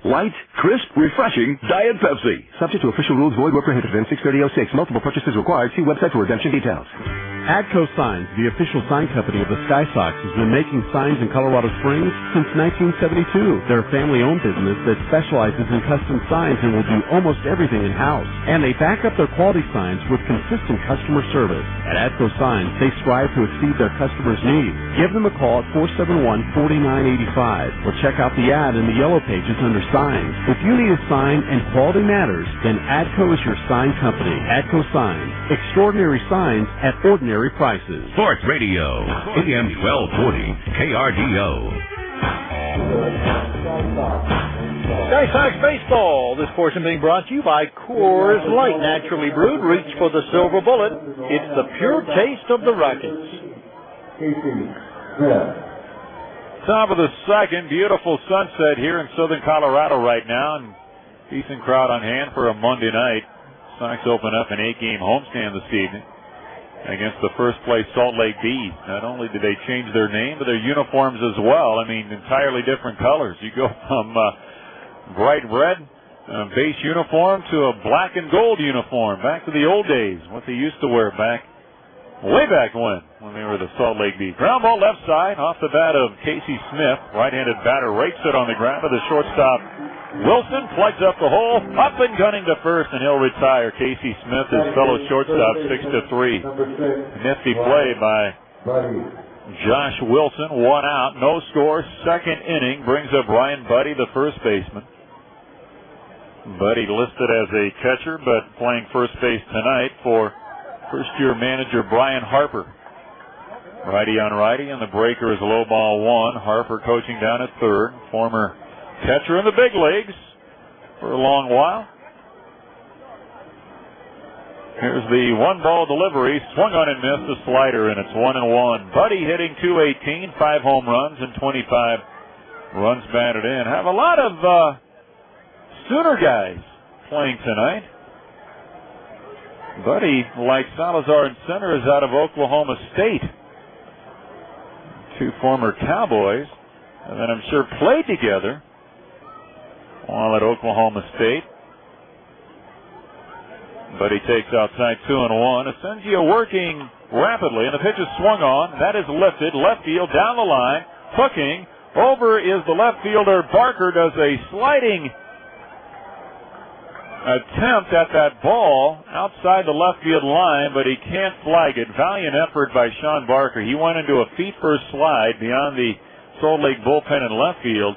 Light, crisp, refreshing Diet Pepsi. Subject to official rules, void where prohibited. N63006. Multiple purchases required. See website for redemption details. ADCO Signs, the official sign company of the Sky Sox, has been making signs in Colorado Springs since 1972. They're a family-owned business that specializes in custom signs and will do almost everything in-house. And they back up their quality signs with consistent customer service. At ADCO Signs, they strive to exceed their customers' needs. Give them a call at 471-4985 or check out the ad in the yellow pages under signs. If you need a sign and quality matters, then ADCO is your sign company. ADCO Signs. Extraordinary signs at ordinary prices. Sports Radio, AM 1240, KRDO. Sky Sox baseball. This portion being brought to you by Coors Light, naturally brewed. Reach for the silver bullet. It's the pure taste of the Rockets. Top of the second, beautiful sunset here in southern Colorado right now, and decent crowd on hand for a Monday night. Sox open up an 8-game homestand this evening against the first-place Salt Lake Bees. Not only did they change their name, but their uniforms as well. I mean, entirely different colors. You go from bright red base uniform to a black and gold uniform. Back to the old days, what they used to wear way back when they were the Salt Lake Bees. Ground ball left side, off the bat of Casey Smith. Right-handed batter rakes it on the ground to the shortstop. Wilson plugs up the hole, up and gunning to first, and he'll retire. Casey Smith, his fellow shortstop, 6-3. Nifty play by Josh Wilson. 1 out, no score. Second inning brings up Ryan Buddy, the first baseman. Buddy listed as a catcher, but playing first base tonight for first-year manager Brian Harper. Righty on righty, and the breaker is low ball 1. Harper coaching down at third. Former catcher in the big leagues for a long while. Here's the 1-ball delivery. Swung on and missed the slider, and it's 1-1. Buddy hitting .218, 5 home runs and 25 runs batted in. Have a lot of Sooner guys playing tonight. Buddy, like Salazar in center, is out of Oklahoma State. 2 former Cowboys, and then I'm sure played together while at Oklahoma State. But he takes outside 2-1. Asensio working rapidly, and the pitch is swung on. That is lifted. Left field down the line. Hooking. Over is the left fielder. Barker does a sliding attempt at that ball outside the left field line, but he can't flag it. Valiant effort by Sean Barker. He went into a feet-first slide beyond the Salt Lake bullpen in left field,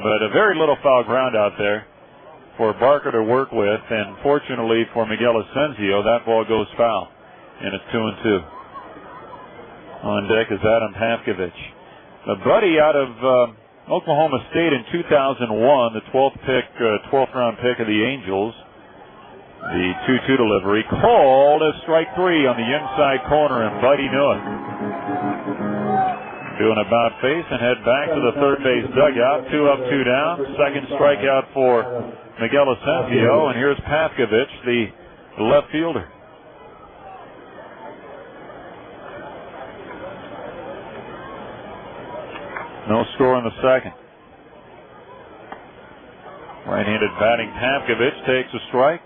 but a very little foul ground out there for Barker to work with, and fortunately for Miguel Asensio, that ball goes foul, and it's 2-2. On deck is Adam Pavkovich. Buddy out of Oklahoma State in 2001, the 12th round pick of the Angels. The 2-2 delivery called as strike 3 on the inside corner, and Buddy knew it. Doing about face and head back to the third base dugout. 2 up, 2 down. Second strikeout for Miguel Asensio, and here's Pavkovich, the left fielder. No score in the second. Right-handed batting Pavkovich takes a strike.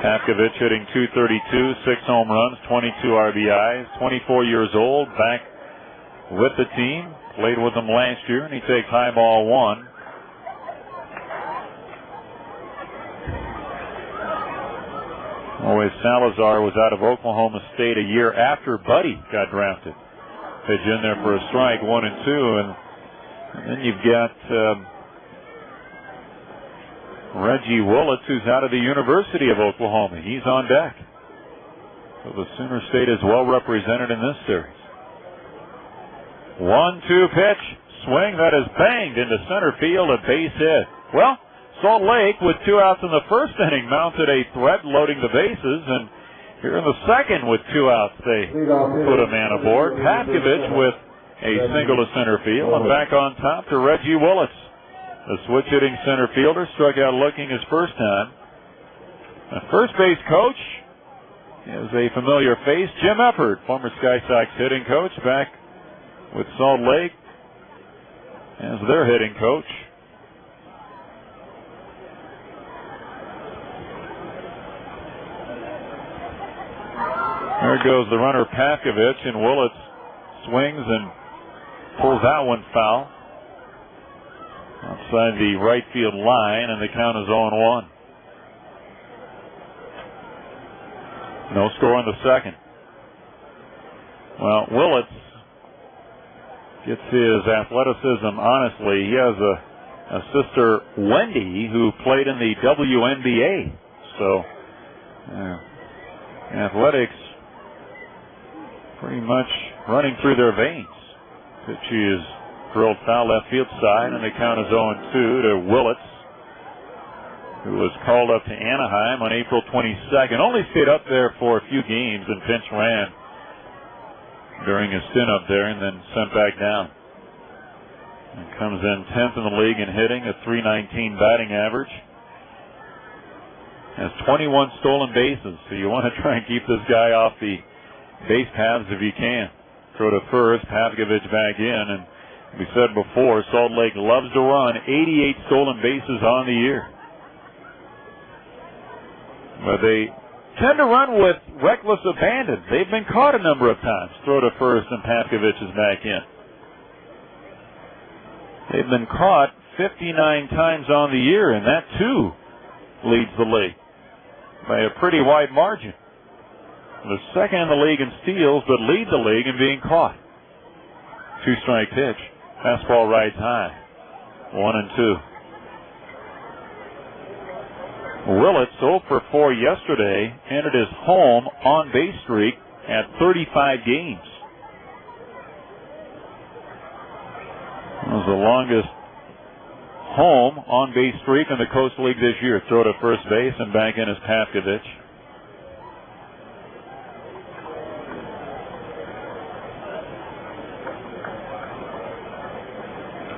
Pavkovich hitting .232, 6 home runs, 22 RBIs, 24 years old, back with the team. Played with them last year, and he takes high ball 1. Always Salazar was out of Oklahoma State a year after Buddy got drafted. Pitch in there for a strike, 1 and 2, and then you've got Reggie Willits, who's out of the University of Oklahoma. He's on deck. So the Sooner State is well represented in this series. 1-2 pitch, swing that is banged into center field, a base hit. Well, Salt Lake, with 2 outs in the first inning, mounted a threat loading the bases, and here in the second with 2 outs, they put a man aboard. Pavkovich with a single to center field, and back on top to Reggie Willits. The switch-hitting center fielder struck out looking his first time. The first base coach is a familiar face, Jim Eppert, former Sky Sox hitting coach, back with Salt Lake as their hitting coach. There goes the runner Pavkovich, and Willits swings and pulls that one foul outside the right field line, and the count is 0-1. No score in the second. Well, Willits gets his athleticism, honestly. He has a sister, Wendy, who played in the WNBA. So, athletics pretty much running through their veins. Pitch is drilled foul left field side, and the count is 0-2 to Willits, who was called up to Anaheim on April 22nd. Only stayed up there for a few games and pinch ran during his stint up there, and then sent back down. And comes in 10th in the league in hitting, a .319 batting average. Has 21 stolen bases, so you want to try and keep this guy off the base paths if you can. Throw to first, Pavkovich back in, and we said before, Salt Lake loves to run. 88 stolen bases on the year. But they tend to run with reckless abandon. They've been caught a number of times. Throw to first, and Pavkovich is back in. They've been caught 59 times on the year, and that too leads the league by a pretty wide margin. The second in the league in steals, but lead the league in being caught. 2-strike pitch. Fastball rides high. 1-2. Willits 0 for 4 yesterday, ended his home on base streak at 35 games. It was the longest home on base streak in the Coast League this year. Throw to first base, and back in is Pavkovich.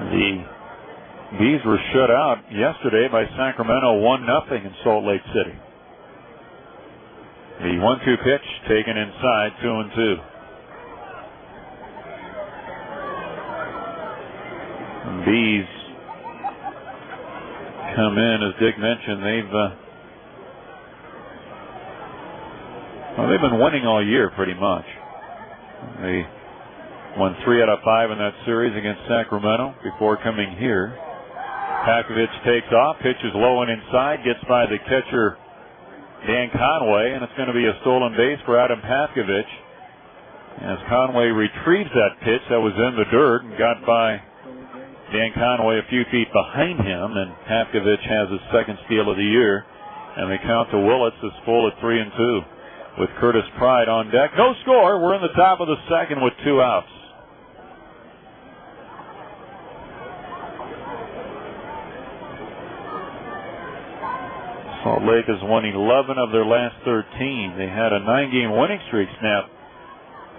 The Bees were shut out yesterday by Sacramento 1-0 in Salt Lake City. The 1-2 pitch taken inside, 2-2. Bees come in, as Dick mentioned, they've been winning all year pretty much. They won 3 out of 5 in that series against Sacramento before coming here. Pavkovich takes off, pitches low and inside, gets by the catcher Dan Conway, and it's going to be a stolen base for Adam Pavkovich as Conway retrieves that pitch that was in the dirt and got by Dan Conway a few feet behind him, and Pavkovich has his second steal of the year, and the count to Willits is full at 3-2. with Curtis Pride on deck. No score. We're in the top of the second with 2 outs. Salt Lake has won 11 of their last 13. They had a 9-game winning streak snap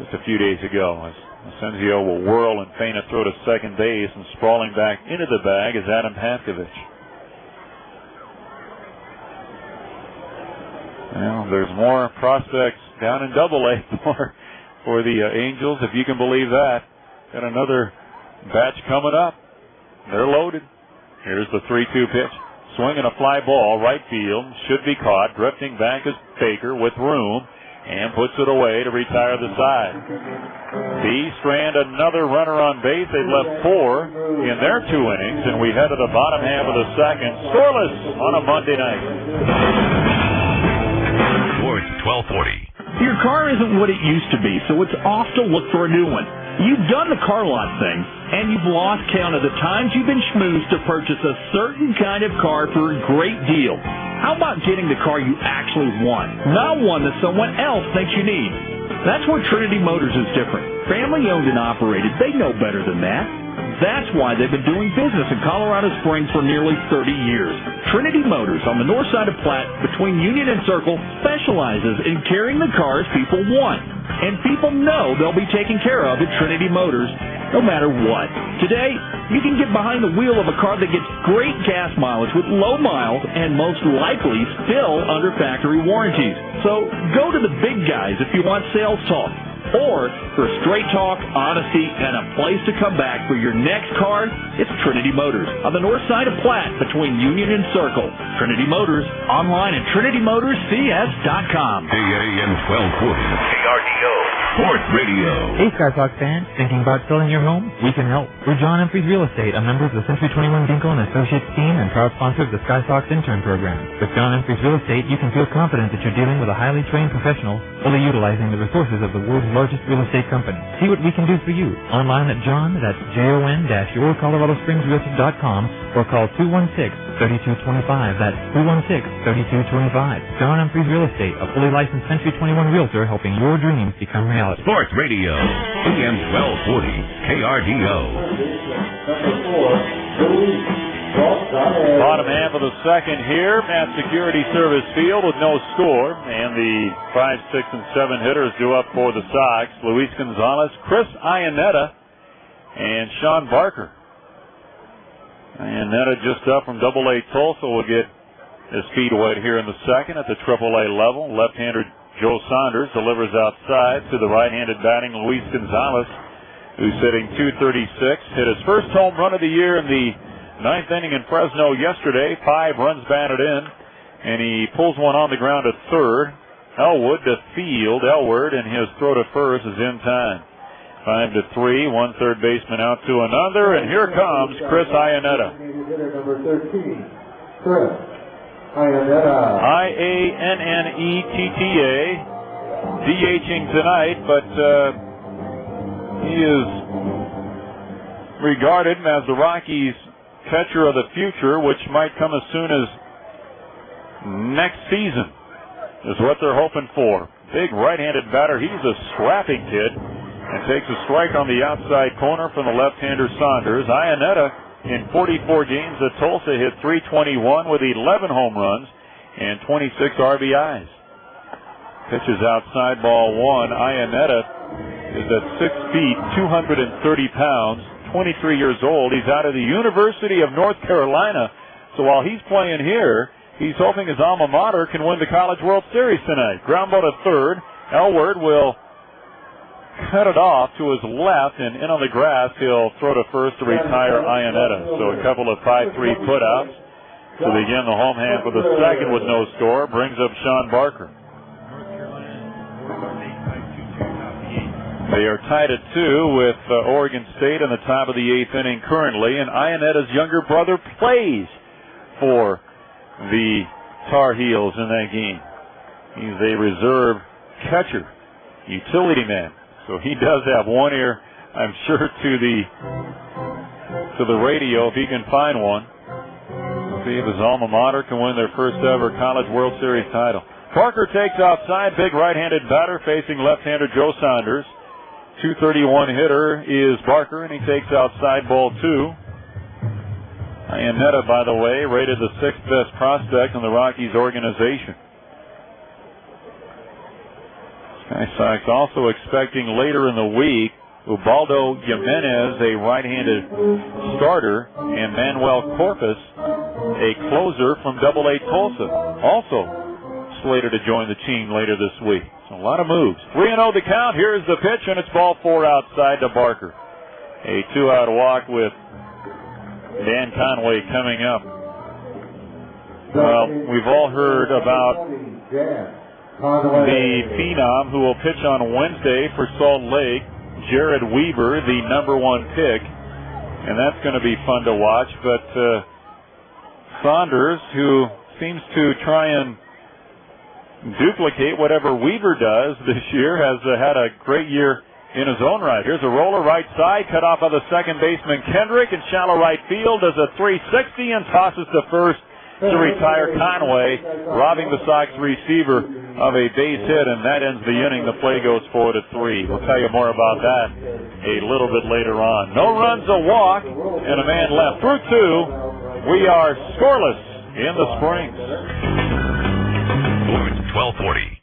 just a few days ago. As Asensio will whirl and feint a throw to second base, and sprawling back into the bag is Adam Patkovich. Well, there's more prospects down in Double-A for the Angels, if you can believe that. Got another batch coming up. They're loaded. Here's the 3-2 pitch. Swinging a fly ball, right field, should be caught. Drifting back is Baker with room, and puts it away to retire the side. B strand another runner on base. They've left 4 in their 2 innings, and we head to the bottom half of the second. Scoreless on a Monday night. Sports 1240. Your car isn't what it used to be, so it's off to look for a new one. You've done the car lot thing, and you've lost count of the times you've been schmoozed to purchase a certain kind of car for a great deal. How about getting the car you actually want, not one that someone else thinks you need? That's where Trinity Motors is different. Family owned and operated, they know better than that. That's why they've been doing business in Colorado Springs for nearly 30 years. Trinity Motors on the north side of Platte between Union and Circle specializes in carrying the cars people want. And people know they'll be taken care of at Trinity Motors no matter what. Today, you can get behind the wheel of a car that gets great gas mileage with low miles and most likely still under factory warranties. So go to the big guys if you want sales talk. Or for straight talk, honesty, and a place to come back for your next car, it's Trinity Motors on the north side of Platte between Union and Circle. Trinity Motors, online at TrinityMotorsCS.com. AM 1240. KRDO. Sports Radio. Hey, Sky Sox fans, thinking about selling your home? We can help. We're John Humphreys Real Estate, a member of the Century 21 Ginkle and Associates team and proud sponsor of the Sky Sox intern program. With John Humphreys Real Estate, you can feel confident that you're dealing with a highly trained professional, fully utilizing the resources of the world's largest real estate company. See what we can do for you. Online at John, that's JON-YourColoradoSpringsRealty.com, or call 216-3225. That's 216-3225. John Humphreys Real Estate, a fully licensed Century 21 realtor helping your dreams become reality. Sports Radio, AM 1240, KRDO. Bottom half of the second here at Security Service Field with no score, and the 5, 6, and 7 hitters due up for the Sox. Luis Gonzalez, Chris Iannetta, and Sean Barker. Iannetta just up from Double-A Tulsa will get his feet wet here in the second at the Triple-A level. Left-hander Joe Saunders delivers outside to the right-handed batting Luis Gonzalez, who's hitting .236. Hit his first home run of the year in the 9th inning in Fresno yesterday. 5 runs batted in, and he pulls one on the ground at third. Elwood to field. Elward, and his throw to first is in time. 5-3. One third baseman out to another, and here comes Chris Iannetta. Number 13, Chris Iannetta. Iannetta. DHing tonight, but he is regarded as the Rockies' catcher of the future, which might come as soon as next season, is what they're hoping for. Big right-handed batter. He's a scrapping kid and takes a strike on the outside corner from the left-hander Saunders. Iannetta in 44 games at Tulsa hit .321 with 11 home runs and 26 RBIs. Pitches outside, ball one. Iannetta is at 6 feet, 230 pounds, 23 years old. He's out of the University of North Carolina. So while he's playing here, he's hoping his alma mater can win the College World Series tonight. Ground ball to third. Elward will cut it off to his left, and in on the grass, he'll throw to first to retire Iannetta. So a couple of 5-3 putouts to begin the home half of the second with no score. Brings up Sean Barker. They are tied at 2 with Oregon State in the top of the 8th inning currently, and Iannetta's younger brother plays for the Tar Heels in that game. He's a reserve catcher, utility man. So he does have one ear, I'm sure, to the radio if he can find one. See if his alma mater can win their first ever College World Series title. Parker takes outside, big right-handed batter facing left-hander Joe Saunders. 231 hitter is Barker, and he takes outside ball 2. Iannetta, by the way, rated the 6th best prospect in the Rockies organization. Sky Sox also expecting later in the week Ubaldo Jimenez, a right-handed starter, and Manuel Corpus, a closer from Double-A Tulsa, also slated to join the team later this week. So a lot of moves. 3-0 the count. Here's the pitch, and it's ball 4 outside to Barker. A 2-out walk with Dan Conway coming up. Well, we've all heard about the phenom who will pitch on Wednesday for Salt Lake, Jared Weaver, the number 1 pick, and that's going to be fun to watch. But Saunders, who seems to try and duplicate whatever Weaver does this year, has had a great year in his own right. Here's a roller right side, cut off by the second baseman Kendrick in shallow right field, does a 360 and tosses to first to retire Conway, robbing the Sox receiver of a base hit, and that ends the inning. The play goes 4-3. We'll tell you more about that a little bit later on. No runs, a walk, and a man left. Through 2, we are scoreless in the Springs. Sports 1240.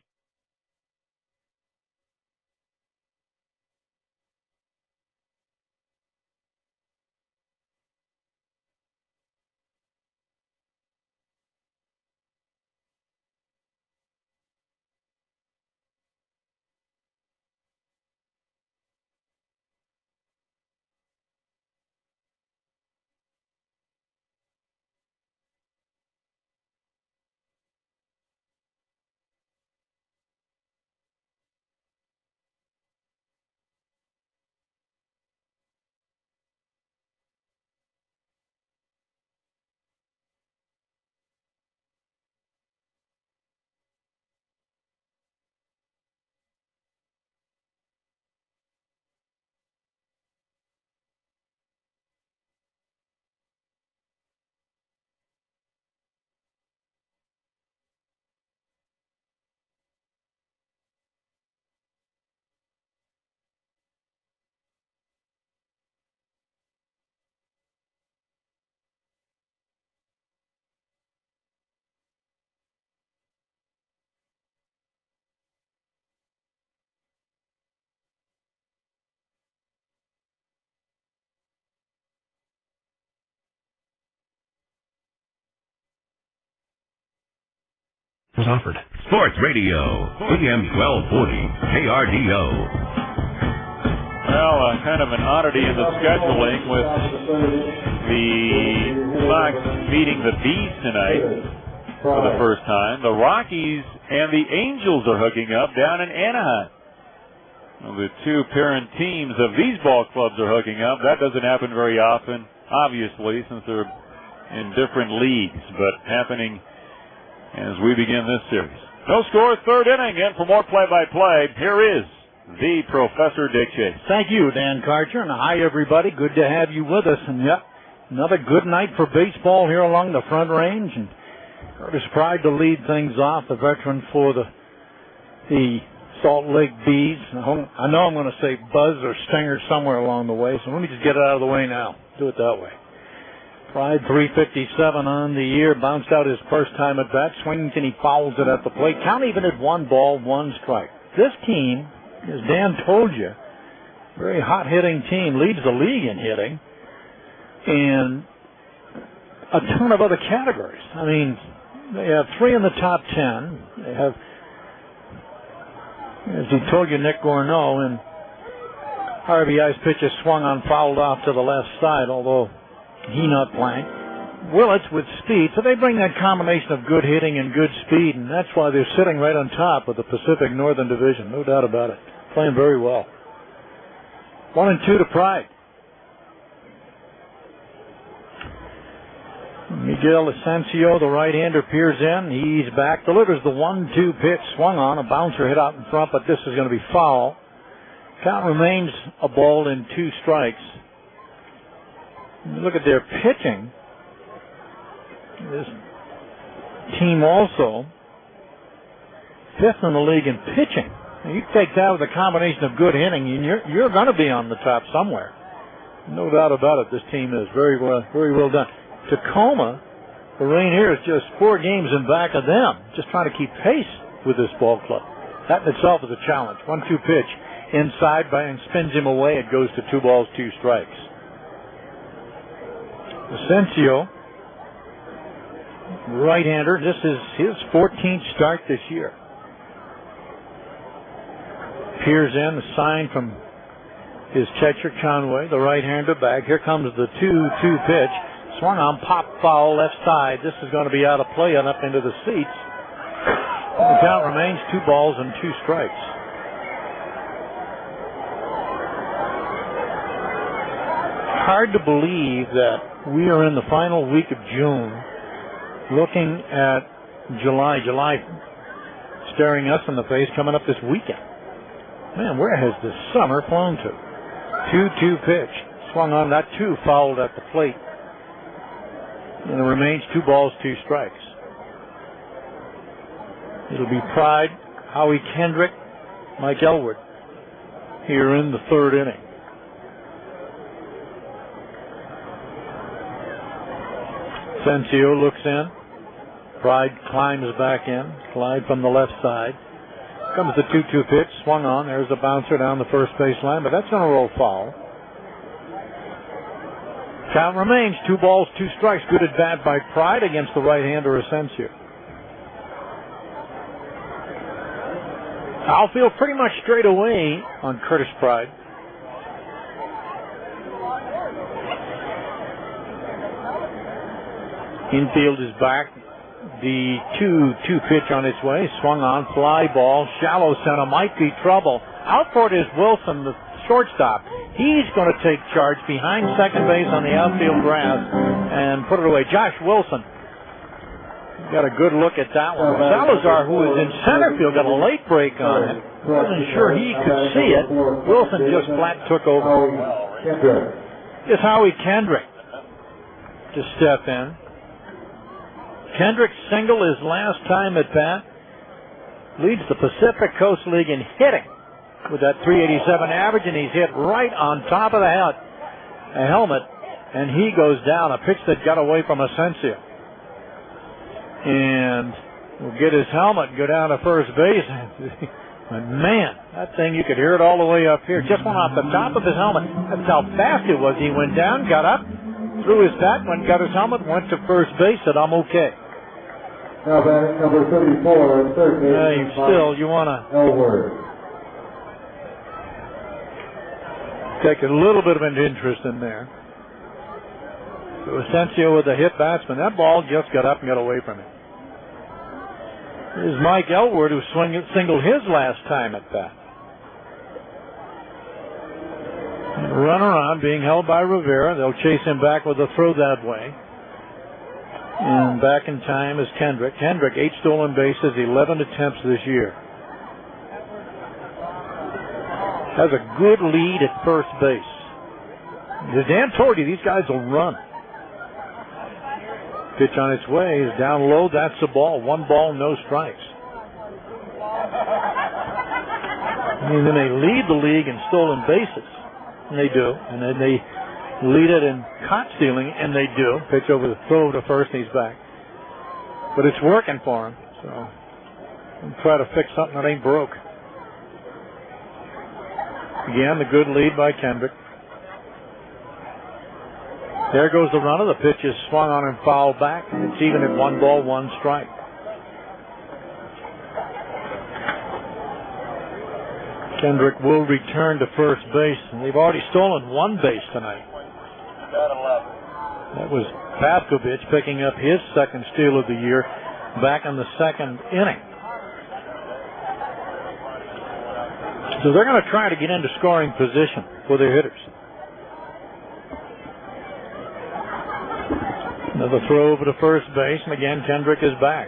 Was offered. Sports Radio, AM 1240, KRDO. Well, kind of an oddity in the scheduling with the Sox beating the Bees tonight for the first time. The Rockies and the Angels are hooking up down in Anaheim. Well, the two parent teams of these ball clubs are hooking up. That doesn't happen very often, obviously, since they're in different leagues, but happening as we begin this series. No score, 3rd inning, and for more play-by-play, here is the Professor Dick Chase. Thank you, Dan Karcher, and hi, everybody. Good to have you with us. And yep, another good night for baseball here along the Front Range. And Curtis Pride to lead things off, the veteran for the Salt Lake Bees. I know I'm going to say Buzz or Stinger somewhere along the way, so let me just get it out of the way now. Do it that way. Pride 357 on the year, bounced out his first time at bat, swings and he fouls it at the plate. Count even at 1 ball, 1 strike. This team, as Dan told you, very hot-hitting team, leads the league in hitting, and a ton of other categories. I mean, they have 3 in the top 10. They have, as he told you, Nick Gorneau, and RBI's pitches swung on, fouled off to the left side, although he not playing. Willits with speed, so they bring that combination of good hitting and good speed, and that's why they're sitting right on top of the Pacific Northern Division, no doubt about it. Playing very well. 1-2 to Pride. Miguel Asensio, the right-hander, peers in. He's back, delivers the 1-2 pitch, swung on, a bouncer hit out in front, but this is going to be foul. Count remains a ball and 2 strikes. Look at their pitching. This team also 5th in the league in pitching. And you take that with a combination of good hitting, and you're going to be on the top somewhere. No doubt about it. This team is very well done. Tacoma, the Rainiers, just 4 games in back of them, just trying to keep pace with this ball club. That in itself is a challenge. 1-2 pitch inside, and spins him away. It goes to 2 balls, 2 strikes. Asensio, right-hander. This is his 14th start this year. Peers in, the sign from his catcher, Conway, the right-hander back. Here comes the 2-2 pitch. Swung on, pop foul, left side. This is going to be out of play and up into the seats. The count remains 2 balls and 2 strikes. Hard to believe that we are in the final week of June, looking at July staring us in the face coming up this weekend. Man, where has the summer flown to? 2-2 pitch. Swung on, that 2 fouled at the plate. And it remains 2 balls, 2 strikes. It'll be Pride, Howie Kendrick, Mike Elwood here in the 3rd inning. Asensio looks in. Pride climbs back in. Clyde from the left side. Comes the 2-2 pitch. Swung on. There's a bouncer down the first baseline, but that's going to roll foul. Count remains 2 balls, 2 strikes. Good at bat by Pride against the right-hander Asensio. Outfield pretty much straight away on Curtis Pride. Infield is back. The 2-2 pitch on its way. Swung on, fly ball, shallow center, might be trouble. Out for it is Wilson, the shortstop. He's going to take charge behind second base on the outfield grass and put it away. Josh Wilson got a good look at that one. Salazar, who is in center field, got a late break on it. Wasn't sure he could see it. Wilson just flat took over. It's Howie Kendrick to step in. Kendrick single his last time at bat. Leads the Pacific Coast League in hitting with that .387 average, and he's hit right on top of the helmet, and he goes down. A pitch that got away from Asensio. And will get his helmet and go down to first base. And man, that thing, you could hear it all the way up here. Just went off the top of his helmet. That's how fast it was. He went down, got up, threw his bat, got his helmet, went to first base, said, I'm okay. Now batting number 34, third base. You want to take a little bit of an interest in there. So Asensio with a hit batsman. That ball just got up and got away from him. Here's Mike Elwood, who singled his last time at bat. Runner on, being held by Rivera. They'll chase him back with a throw that way. And back in time is Kendrick. Kendrick, 8 stolen bases, 11 attempts this year. Has a good lead at first base. Dan told you these guys will run. Pitch on its way is down low. That's the ball. 1 ball, no strikes. And then they lead the league in stolen bases. And they do. And then they lead it in caught stealing, and they do. Pitch over the throw to first, and he's back. But it's working for him. So I'll try to fix something that ain't broke. Again, the good lead by Kendrick. There goes the runner. The pitch is swung on and fouled back. And it's even at 1 ball, 1 strike. Kendrick will return to first base, and they've already stolen 1 base tonight. That was Pavkovich picking up his second steal of the year back in the 2nd inning. So they're going to try to get into scoring position for their hitters. Another throw over to first base, and again Kendrick is back.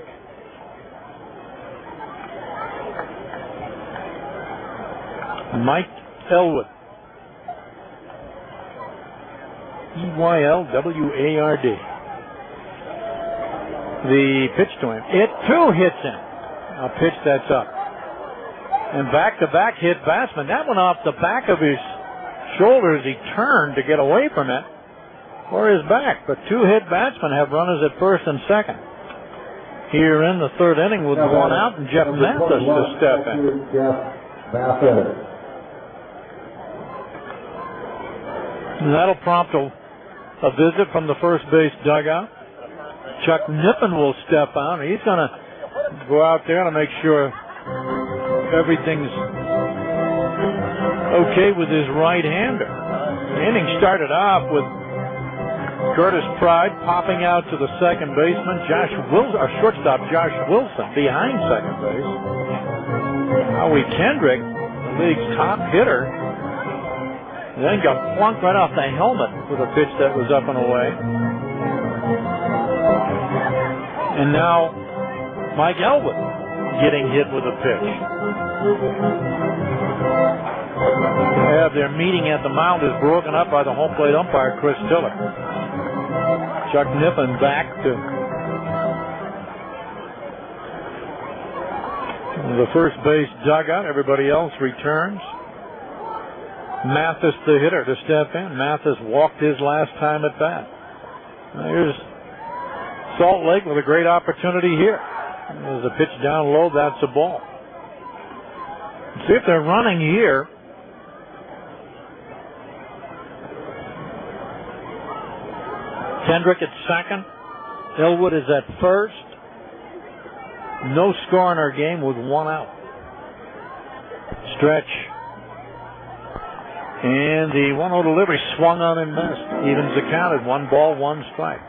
Mike Elwood. Eylward. The pitch to him. It too hits him. A pitch that's up. And back-to-back hit batsman. That went off the back of his shoulder as he turned to get away from it, or his back. But two hit batsmen have runners at first and second. Here in the third inning with one out, and Jeff Mathis to step in. And that'll prompt a visit from the first base dugout. Chuck Nippen will step out. He's going to go out there to make sure everything's okay with his right-hander. The inning started off with Curtis Pride popping out to the second baseman, shortstop Josh Wilson behind second base. Howie Kendrick, the league's top hitter, then got plunked right off the helmet with a pitch that was up and away. And now Mike Elwood getting hit with a pitch. They have their meeting at the mound is broken up by the home plate umpire, Chris Tiller. Chuck Nippen back to the first base dugout. Everybody else returns. Mathis, the hitter, to step in. Mathis walked his last time at bat. Now here's Salt Lake with a great opportunity here. There's a pitch down low. That's a ball. See if they're running here. Kendrick at second. Elwood is at first. No score in our game with one out. Stretch. And the 1-0 delivery swung on and missed. Evens the count at 1 ball, 1 strike.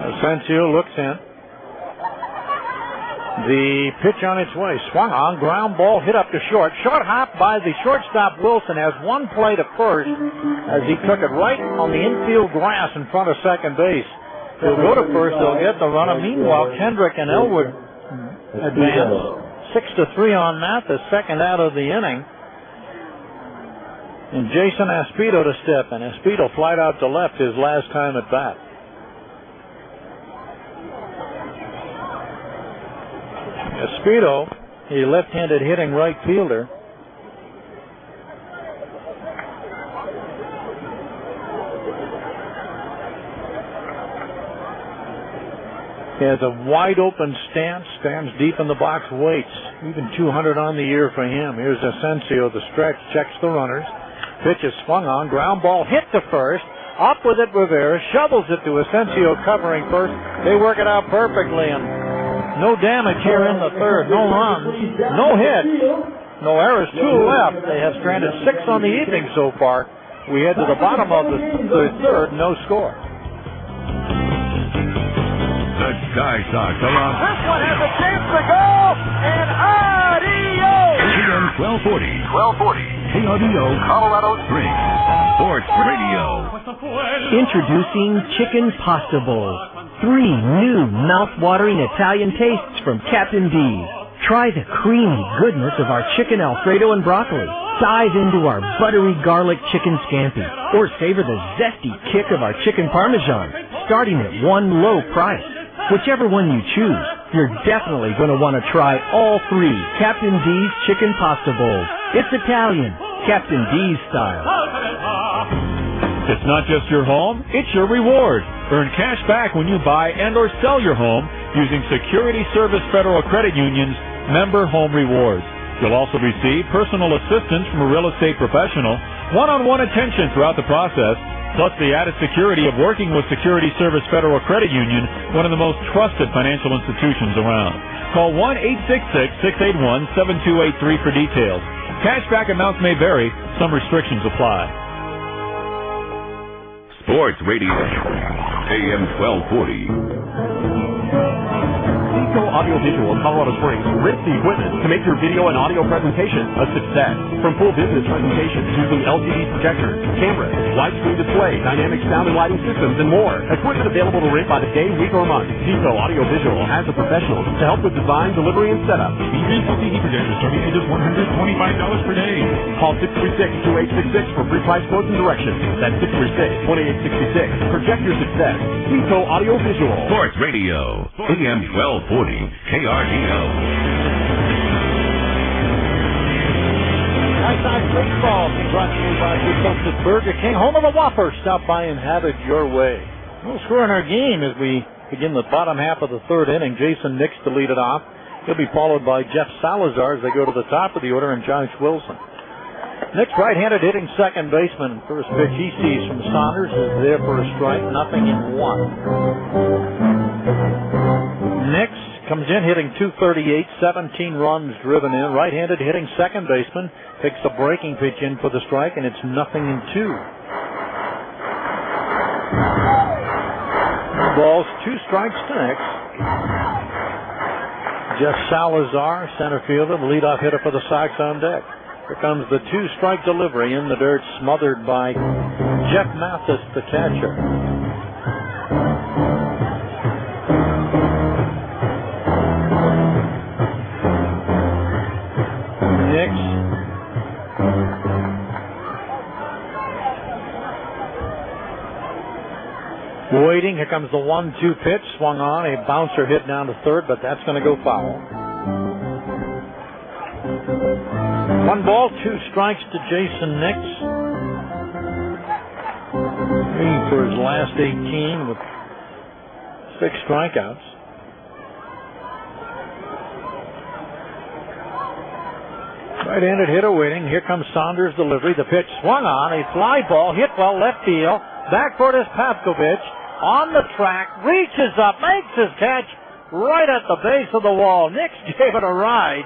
Asensio looks in. The pitch on its way. Swung on. Ground ball hit up to short. Short hop by the shortstop Wilson. Has one play to first as he took it right on the infield grass in front of second base. He'll go to first. They'll get the runner. Meanwhile, Kendrick and Elwood advance 6-3 on Mathis. Second out of the inning. And Jason Aspito to step in. Aspito flied out to left his last time at bat. Aspito, a left-handed hitting right fielder, he has a wide open stance, stands deep in the box, waits. Even 200 on the year for him. Here's Asensio, the stretch, checks the runners. Pitch is swung on, ground ball hit to first. Up with it, Rivera shovels it to Asensio covering first. They work it out perfectly, and no damage here in the third. No runs, no hits, no errors, 2 left. They have stranded 6 on the evening so far. We head to the bottom of the third, no score. The Sky Sox are on. This one has a chance to go, and adios! AM 1240. KRDO, Colorado Springs. Sports Radio. Introducing Chicken Pasta Bowl. 3 new mouth-watering Italian tastes from Captain D's. Try the creamy goodness of our chicken Alfredo and broccoli. Dive into our buttery garlic chicken scampi. Or savor the zesty kick of our chicken parmesan, starting at one low price. Whichever one you choose, you're definitely going to want to try all 3 Captain D's Chicken Pasta Bowls. It's Italian, Captain D's style. It's not just your home, it's your reward. Earn cash back when you buy and or sell your home using Security Service Federal Credit Union's Member Home Rewards. You'll also receive personal assistance from a real estate professional, one-on-one attention throughout the process, plus the added security of working with Security Service Federal Credit Union, one of the most trusted financial institutions around. Call 1-866-681-7283 for details. Cashback amounts may vary. Some restrictions apply. Sports Radio, AM 1240. Seco Audio Visual in Colorado Springs rents the equipment to make your video and audio presentation a success. From full business presentations using LCD projectors, cameras, widescreen display, dynamic sound and lighting systems, and more. Equipment available to rent by the day, week, or month. Vico Audio Visual has the professionals to help with design, delivery, and setup. LCD projectors starting at just $125 per day. Call 636-2866 for free price quotes and directions. That's 636-2866. Project your success. Vico Audio Visual. Sports Radio, AM 1240, KRDO. Nice baseball brought to you by Good Hostess Burger King, home of the Whopper. Stop by and have it your way. No score in our game as we begin the bottom half of the third inning. Jason Nix to lead it off. He'll be followed by Jeff Salazar as they go to the top of the order, and Josh Wilson. Nix, right-handed, hitting second baseman. First pitch he sees from Saunders is there for a strike, nothing in one. Nix comes in hitting .238, 17 runs driven in. Right-handed, hitting second baseman. Takes a breaking pitch in for the strike, and it's nothing in two. Balls, 2 strikes to Nix. Jeff Salazar, center fielder, the leadoff hitter for the Sox on deck. Here comes the 2-strike delivery in the dirt, smothered by Jeff Mathis, the catcher. Nix. Waiting, here comes the 1-2 pitch, swung on, a bouncer hit down to third, but that's going to go foul. 1 ball, 2 strikes to Jason Nix. 3 for his last 18 with 6 strikeouts. Right-handed hitter waiting. Here comes Saunders' delivery. The pitch swung on, a fly ball, hit well left field. Backcourt is Pavkovich. On the track, reaches up, makes his catch right at the base of the wall. Nix gave it a ride,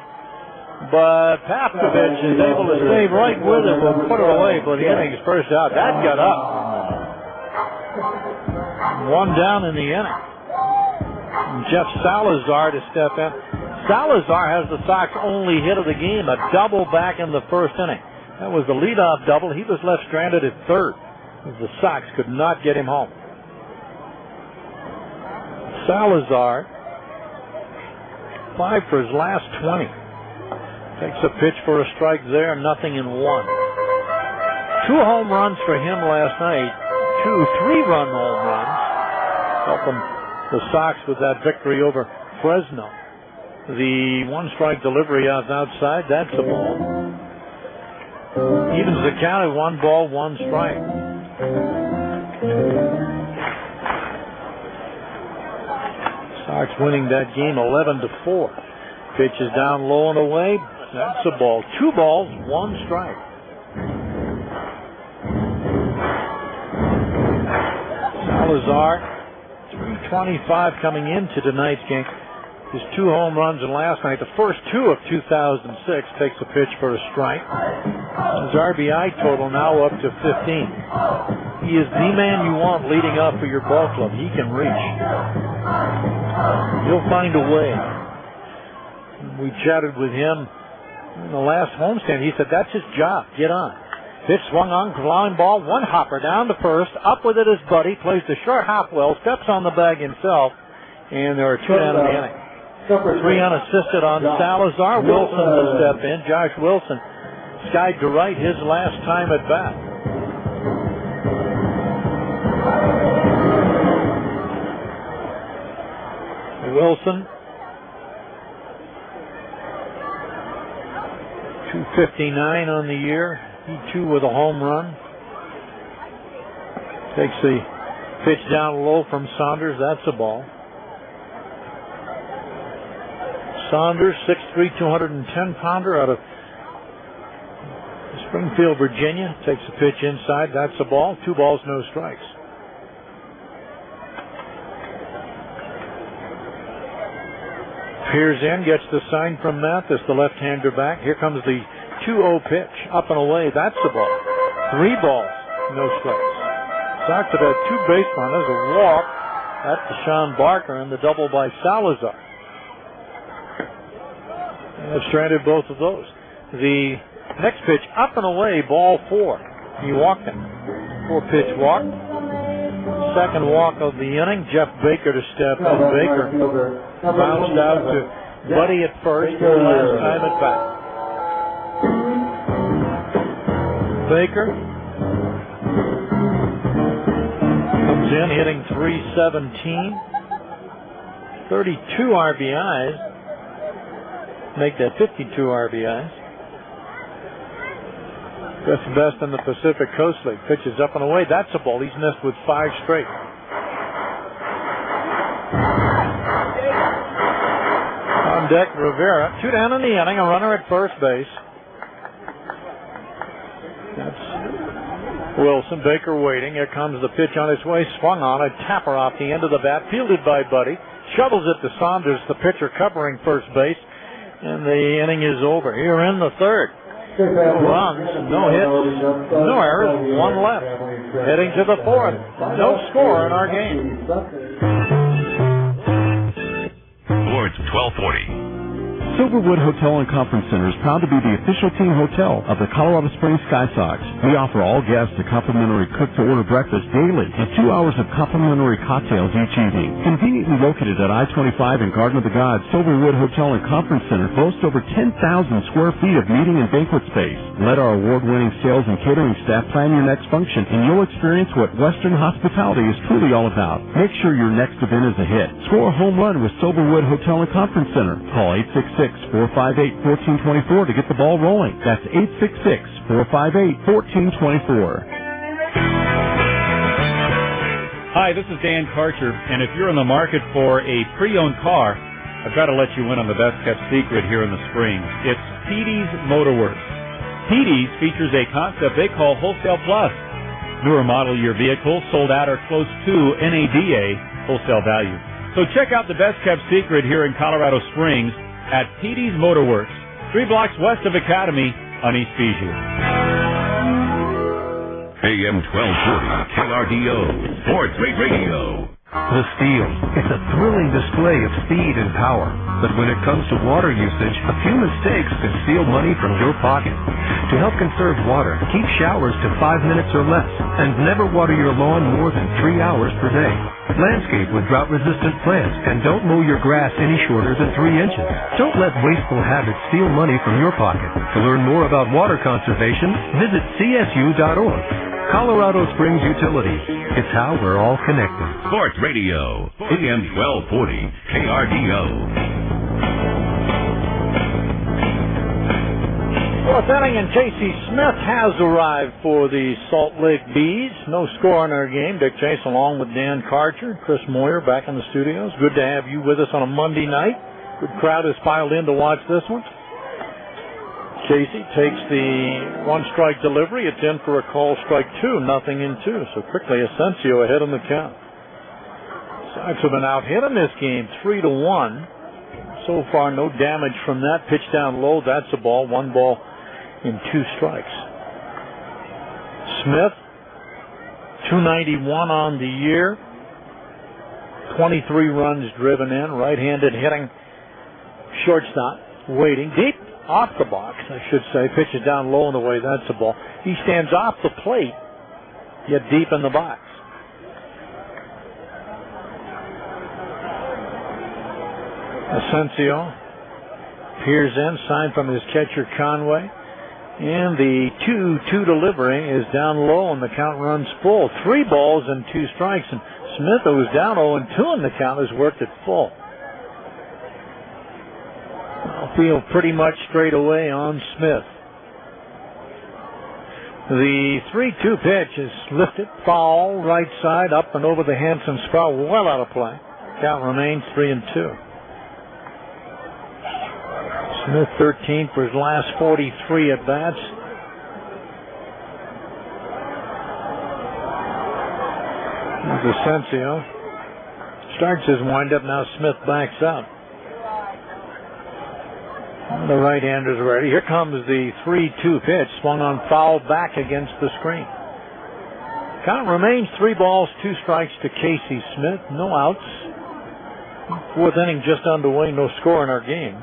but Pavkovich is able to stay right with it and put it away for the inning's first out. That got up. 1 down in the inning. Jeff Salazar to step in. Salazar has the Sox only hit of the game, a double back in the first inning. That was the leadoff double. He was left stranded at third as the Sox could not get him home. Salazar, 5 for his last 20. Takes a pitch for a strike there, nothing in 1. 2 home runs for him last night. 2 3-run home runs. Helping the Sox with that victory over Fresno. The 1-strike delivery outside, that's a ball. Evens the count at 1 ball, 1 strike. Sox winning that game 11-4. Pitch is down low and away. That's a ball. 2 balls, 1 strike. Salazar, 325 coming into tonight's game. His 2 home runs in last night, the first 2 of 2006, takes a pitch for a strike. His RBI total now up to 15. He is the man you want leading up for your ball club. He can reach. He'll find a way. We chatted with him in the last homestand. He said that's his job. Get on. Pitch swung on, flying ball, 1 hopper down to first. Up with it his buddy, plays the short hop well, steps on the bag himself, and there are 2 down in the inning. 3 unassisted on Salazar. Wilson to step in. Josh Wilson skied to right his last time at bat. Wilson, 259 on the year. He too with a home run. Takes the pitch down low from Saunders. That's a ball. Saunders, 6'3", 210-pounder out of Springfield, Virginia. Takes a pitch inside. That's a ball. 2 balls, no strikes. Peers in, gets the sign from Mathis, the left-hander back. Here comes the 2-0 pitch. Up and away. That's the ball. 3 balls, no strikes. Sox have had 2 base runners, a walk. That's Deshaun Barker and the double by Salazar. Have stranded both of those. The next pitch, up and away, ball 4. He walked him. 4-pitch walk. Second walk of the inning. Jeff Baker to step in. Baker bounced out to Buddy at first for the last time at bat. Baker comes in hitting .317. 32 RBIs. Make that 52 RBIs. Best in the Pacific Coast League. Pitches up and away. That's a ball. He's missed with 5 straight. On deck, Rivera. 2 down in the inning. A runner at first base. That's Wilson. Baker waiting. Here comes the pitch on its way. Swung on. A tapper off the end of the bat. Fielded by Buddy. Shovels it to Saunders, the pitcher covering first base. And the inning is over. Here in the third. No runs, no hits, no errors, 1 left. Heading to the fourth. No score in our game. Sports 1240. Silverwood Hotel and Conference Center is proud to be the official team hotel of the Colorado Springs Sky Sox. We offer all guests a complimentary cook-to-order breakfast daily and 2 hours of complimentary cocktails each evening. Conveniently located at I-25 and Garden of the Gods, Silverwood Hotel and Conference Center boasts over 10,000 square feet of meeting and banquet space. Let our award-winning sales and catering staff plan your next function, and you'll experience what Western hospitality is truly all about. Make sure your next event is a hit. Score a home run with Silverwood Hotel and Conference Center. Call 866-458-1424 to get the ball rolling. That's 866-458-1424. Hi, this is Dan Karcher, and if you're in the market for a pre-owned car, I've got to let you in on the best-kept secret here in the Springs. It's Petey's Motorworks. Petey's features a concept they call Wholesale Plus. Newer model year vehicles sold at or close to NADA wholesale value. So check out the best-kept secret here in Colorado Springs at Petey's Motorworks, 3 blocks west of Academy on East Bijou. AM 1240, KRDO, Sports Radio. The Steel. It's a thrilling display of speed and power. But when it comes to water usage, a few mistakes could steal money from your pocket. To help conserve water, keep showers to 5 minutes or less, and never water your lawn more than 3 hours per day. Landscape with drought-resistant plants, and don't mow your grass any shorter than 3 inches. Don't let wasteful habits steal money from your pocket. To learn more about water conservation, visit csu.org. Colorado Springs Utilities. It's how we're all connected. Sports Radio, AM 1240, KRDO. Fourth inning, and J.C. Smith has arrived for the Salt Lake Bees. No score in our game. Dick Chase along with Dan Karcher, Chris Moyer back in the studios. Good to have you with us on a Monday night. Good crowd has filed in to watch this one. Casey takes the 1-strike delivery. It's in for a call, strike 2, nothing in 2. So quickly Asensio ahead on the count. Sox have been out hit in this game 3-1. So far, no damage from that. Pitch down low. That's a ball. 1 ball in 2 strikes. Smith, 291 on the year. 23 runs driven in. Right-handed hitting shortstop. Waiting deep. Off the box, I should say. Pitches down low in the way. That's a ball. He stands off the plate, yet deep in the box. Asensio peers in, sign from his catcher Conway. And the 2-2 delivery is down low, and the count runs full. 3 balls and 2 strikes. And Smith, who was down 0-2 in the count, has worked it full. Feel pretty much straight away on Smith. The 3-2 pitch is lifted, foul, right side, up and over the Hanson Sprout, well out of play. Count remains 3-2. Smith 13 for his last 43 at bats. There's Asensio. Starts his windup, now Smith backs up. The right-hander's ready. Here comes the 3-2 pitch, swung on foul back against the screen. Count remains 3 balls, 2 strikes to Casey Smith. No outs. Fourth inning just underway, no score in our game.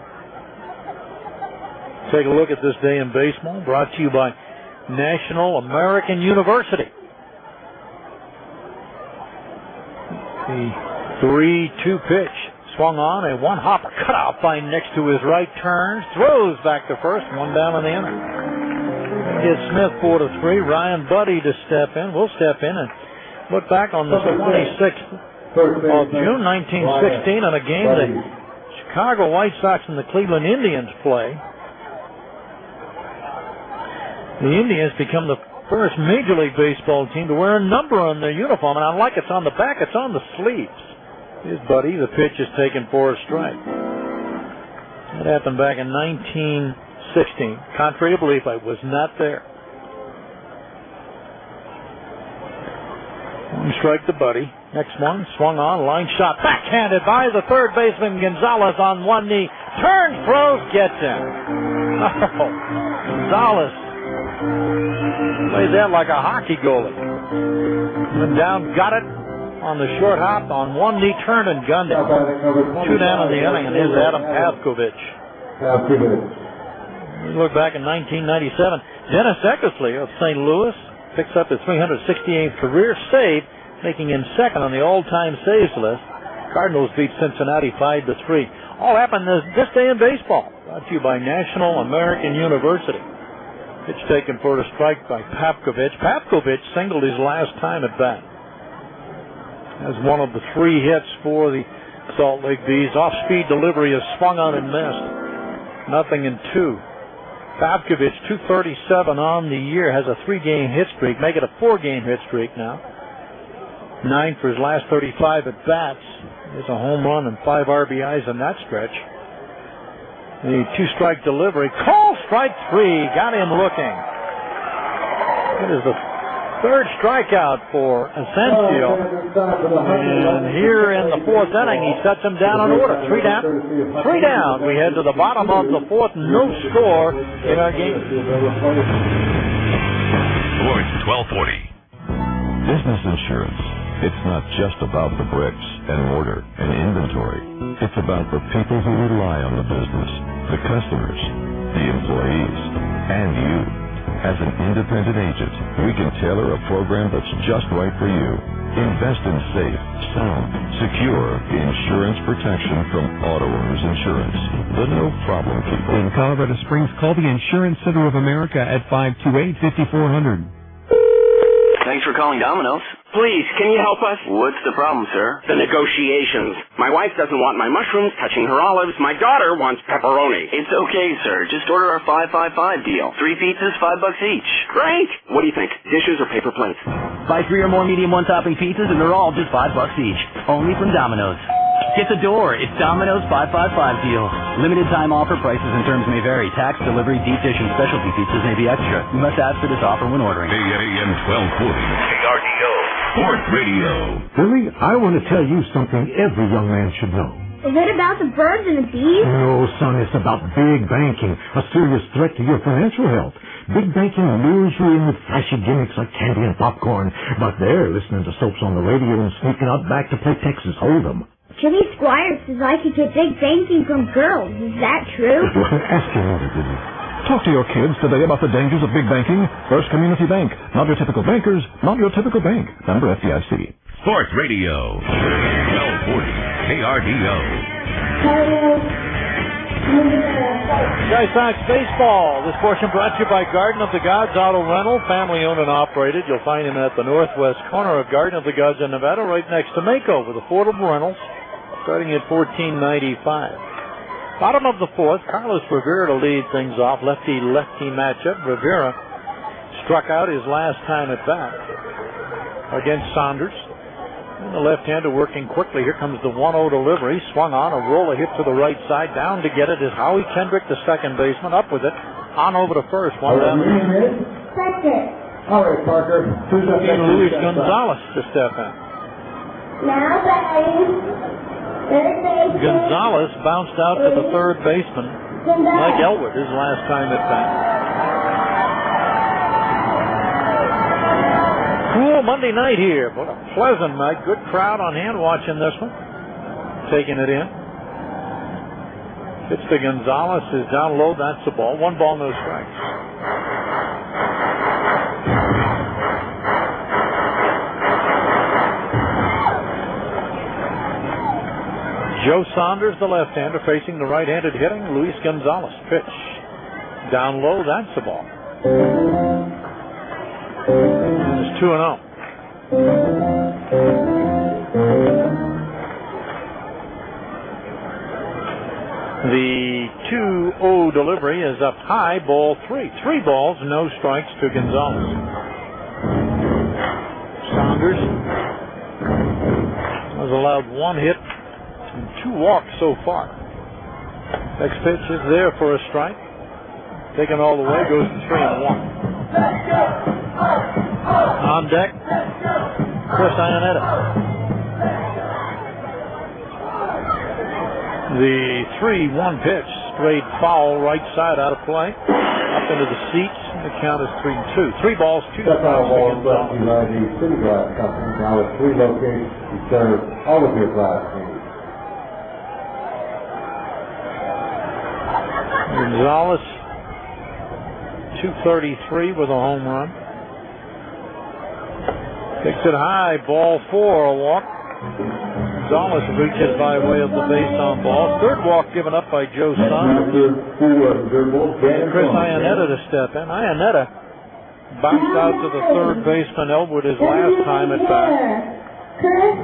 Take a look at this day in baseball, brought to you by National American University. The 3-2 pitch swung on, a one-hopper cut out by next to his right, turns, throws back to first, one down in the inning. Get Smith 4-3. Ryan Buddy to step in. We'll step in and look back on the 26th of June, 1916, on a game that Chicago White Sox and the Cleveland Indians play. The Indians become the first Major League Baseball team to wear a number on their uniform, and unlike it's on the back, it's on the sleeves. Here's Buddy. The pitch is taken for a strike. That happened back in 1916. Contrary to belief, I was not there. One strike to Buddy. Next one, swung on, line shot, backhanded by the third baseman Gonzalez on one knee. Turns, throws, gets in. Oh, Gonzalez played that like a hockey goalie. Went down, got it on the short hop, on one knee, turned and gunned it. Two down in the inning, and here's Adam Pavkovich. We look back in 1997. Dennis Eckersley of St. Louis picks up his 368th career save, making him second on the all-time saves list. Cardinals beat Cincinnati 5-3. All happened this day in baseball. Brought to you by National American University. Pitch taken for a strike by Pavkovich. Pavkovich singled his last time at bat. As one of the three hits for the Salt Lake Bees. Off-speed delivery is swung on and missed. 0-2. Pavkovich, 237 on the year, has a 3-game hit streak. Make it a 4-game hit streak now. 9 for his last 35 at bats. There's a home run and 5 RBIs in that stretch. The 2-strike delivery. Call strike 3. Got him looking. It is the third strikeout for Asensio. And here in the fourth inning, he sets him down in order. 3 down. 3 down. We head to the bottom of the fourth. No score in our game. Sports 1240. Business insurance. It's not just about the bricks and mortar and inventory. It's about the people who rely on the business, the customers, the employees, and you. As an independent agent, we can tailor a program that's just right for you. Invest in safe, sound, secure insurance protection from Auto Owners Insurance. The no-problem people. In Colorado Springs, call the Insurance Center of America at 528-5400. Thanks for calling Domino's. Please, can you help us? What's the problem, sir? The negotiations. My wife doesn't want my mushrooms touching her olives. My daughter wants pepperoni. It's okay, sir. Just order our 555 deal. 3 pizzas, $5 each. Great! What do you think? Dishes or paper plates? Buy 3 or more medium one-topping pizzas, and they're all just $5 each. Only from Domino's. Get the door. It's Domino's 555 deal. Limited time offer. Prices and terms may vary. Tax, delivery, deep dish, and specialty pizzas may be extra. You must ask for this offer when ordering. AM 1240. KRDO. Sports Radio. Billy, I want to tell you something every young man should know. Is it about the birds and the bees? No, son, it's about big banking, a serious threat to your financial health. Big banking lures you in with flashy gimmicks like candy and popcorn, but they're listening to soaps on the radio and sneaking out back to play Texas Hold'em. Jimmy Squire says I could get big banking from girls. Is that true? Ask your mother, Billy. Talk to your kids today about the dangers of big banking. First Community Bank. Not your typical bankers, not your typical bank. Member FDIC. Sports Radio. 1240. KRDO. Sky Sox baseball. This portion brought to you by Garden of the Gods Auto Rental, family owned and operated. You'll find him at the northwest corner of Garden of the Gods in Nevada, right next to Mako, with affordable rentals starting at $14.95. Bottom of the fourth, Carlos Rivera to lead things off. Lefty-lefty matchup. Rivera struck out his last time at bat against Saunders. And the left-hander working quickly. Here comes the 1-0 delivery. Swung on. A roller hit to the right side. Down to get it is Howie Kendrick, the second baseman. Up with it. On over to first. One down. Second. All right, Parker. Who's up next? Luis Gonzalez to step in. Now batting. Gonzalez bounced out to the third baseman. Mike Elwood, his last time at bat. Cool Monday night here. What a pleasant night. Good crowd on hand watching this one. Taking it in. Pitch to Gonzalez is down low. That's the ball. 1 ball, no strikes. Joe Saunders, the left-hander, facing the right-handed hitting Luis Gonzalez. Pitch down low. That's the ball. It's 2-0. The 2-0 delivery is up high, ball 3. 3 balls, no strikes to Gonzalez. Saunders has allowed 1 hit and 2 walks so far. Next pitch is there for a strike. Taken all the way, goes to 3-1. On deck, Chris Iannetta. The 3-1 pitch, straight foul, right side out of play, up into the seats. The count is 3-2. 3 balls, 2 strikes. That's ball brought to you by the City Glass Company. Now with 3 locations to serve all of your glass needs. Gonzalez, 233 with a home run. Takes it high, ball 4, a walk. Gonzalez reaches by way of the base on ball. 3rd walk given up by Joe Saunders. Chris Iannetta to step in. Iannetta bounced out to the 3rd baseman Elwood his last time at bat.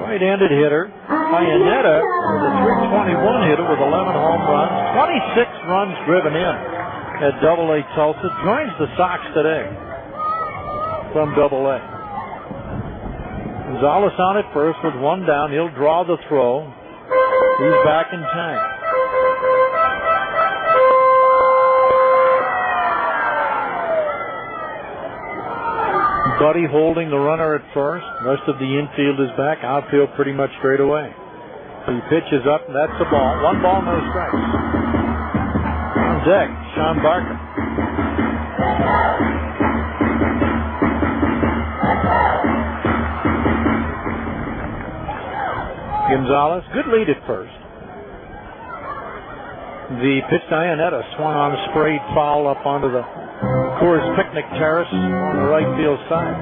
Right-handed hitter. Iannetta, the 321 hitter with 11 home runs, 26 runs driven in at Double-A Tulsa. Joins the Sox today from Double-A. Gonzalez on at first with 1 down. He'll draw the throw. He's back in time. Buddy holding the runner at first. Rest of the infield is back. Outfield pretty much straight away. He pitches up, and that's the ball. 1 ball, no strikes. On deck, Sean Barker. Gonzalez, good lead at first. The pitch to Iannetta swung on a sprayed foul up onto the Coors Picnic Terrace on the right field side.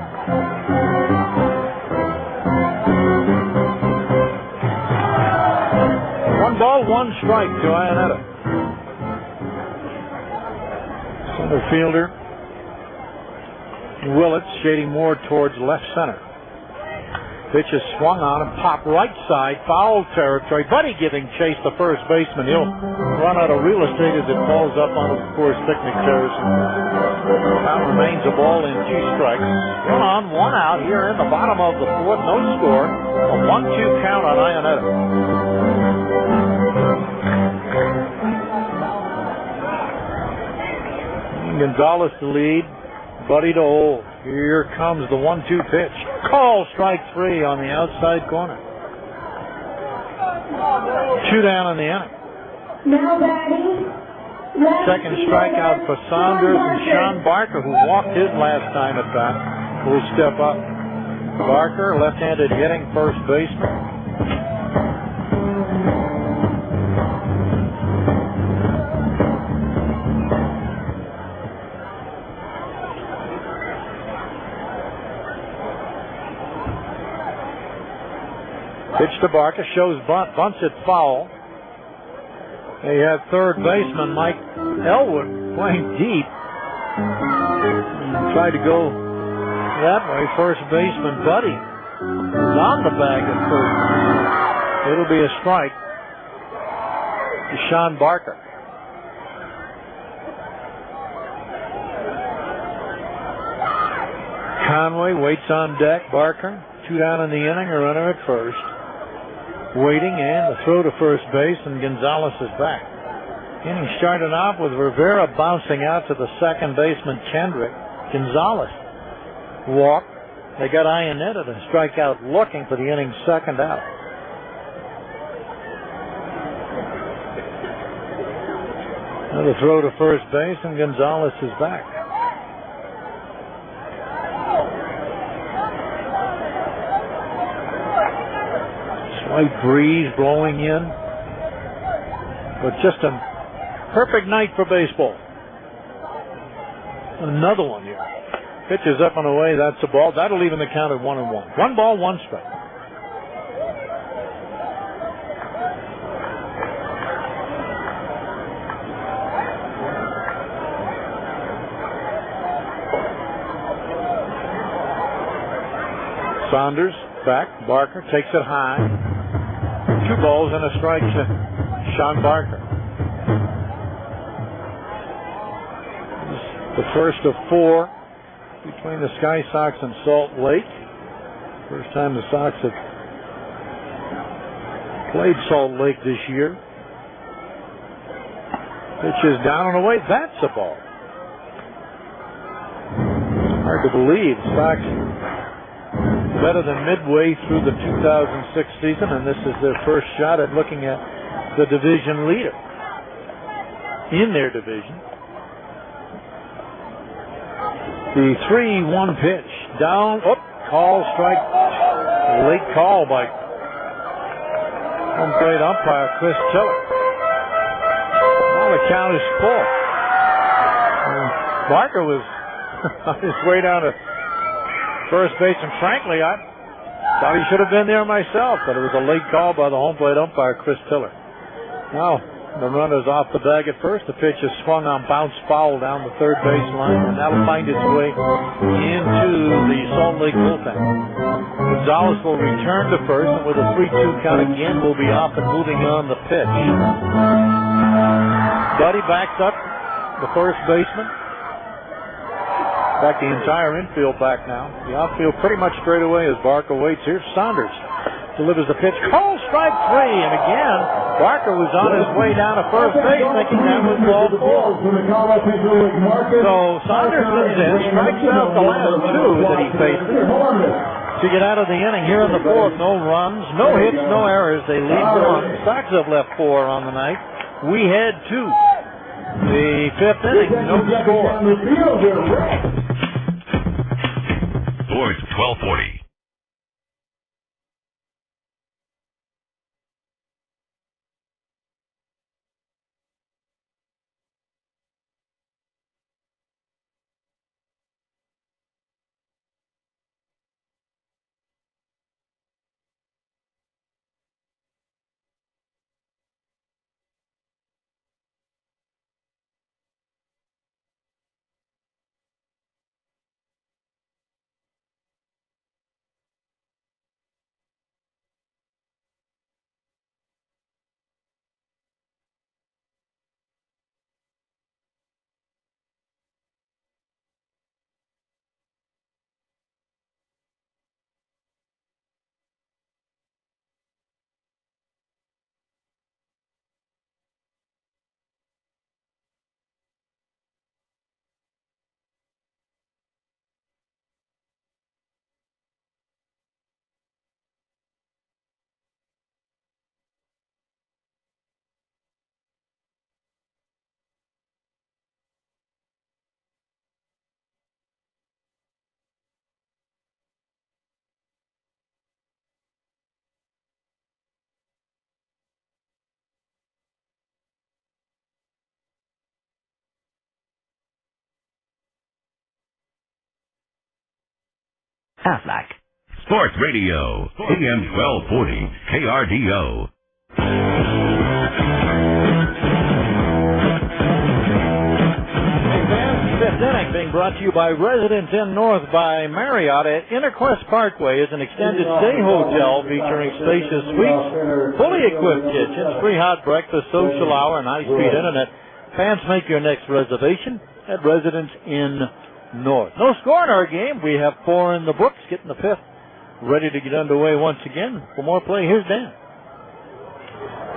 One ball, 1 strike to Iannetta. Center fielder Willits shading more towards left center. Pitch is swung on and popped right side, foul territory. Buddy giving chase to first baseman. He'll run out of real estate as it falls up onto the Coors Picnic Terrace. Count remains a ball in 2 strikes. 1 on, 1 out here in the bottom of the 4th. No score. A 1-2 count on Iannetta. Gonzalez to lead. Buddy to hold. Here comes the 1-2 pitch. Call strike 3 on the outside corner. 2 down in the inning. Now batting. 2nd strikeout for Saunders, and Sean Barker, who walked his last time at bat, will step up. Barker, left-handed hitting first baseman. Pitch to Barker, shows bunt, bunts it foul. They have 3rd baseman Mike Elwood playing deep. Tried to go that way. First baseman Buddy is on the bag at first. It'll be a strike to Sean Barker. Conway waits on deck. Barker, 2 down in the inning, a runner at first. Waiting, and the throw to first base, and Gonzalez is back. Inning started off with Rivera bouncing out to the 2nd baseman Kendrick. Gonzalez walked. They got Iannetta to strike out looking for the inning's 2nd out. Another throw to first base, and Gonzalez is back. Slight breeze blowing in, but just a Perfect night for baseball. Another one here. Pitch is up and away. That's a ball. That'll even the count at 1-1. 1 ball, 1 strike. Saunders back. Barker takes it high. 2 balls and a strike to Sean Barker. The first of 4 between the Sky Sox and Salt Lake. First time the Sox have played Salt Lake this year. Pitch is down and away. That's a ball. Hard to believe. Sox better than midway through the 2006 season, and this is their first shot at looking at the division leader in their division. The 3-1 pitch down. Call, strike. Late call by home plate umpire Chris Tiller. Now the count is 4. Barker was on his way down to first base, and frankly, I thought he should have been there myself, but it was a late call by the home plate umpire Chris Tiller. Now the runner's off the bag at first. The pitch is swung on, bounce foul down the third base line, and that'll find its way into the Salt Lake bullpen. Gonzalez will return to first, and with a 3-2 count again, will be off and moving on the pitch. Buddy backs up, the first baseman. In fact, the entire infield back now. The outfield pretty much straight away as Barker waits. Here's Saunders. Delivers the pitch. Call, strike 3. And again, Barker was on his way down to first base thinking that was ball 4. So Saunders comes in, strikes out the last 2 that he faces to get out of the inning here in the 4th. No runs, no hits, no errors. They lead 1. Sox have left 4 on the night. We had 2. The 5th inning, no score. Sports 1240. Aflac. Sports Radio, AM 1240, KRDO. Fifth inning being brought to you by Residence Inn North by Marriott at Interquest Parkway is an extended stay hotel featuring spacious suites, fully equipped kitchens, free hot breakfast, social hour, and high-speed internet. Fans, make your next reservation at Residence Inn North. No score in our game. We have 4 in the books, getting the 5th ready to get underway once again. For more play, here's Dan.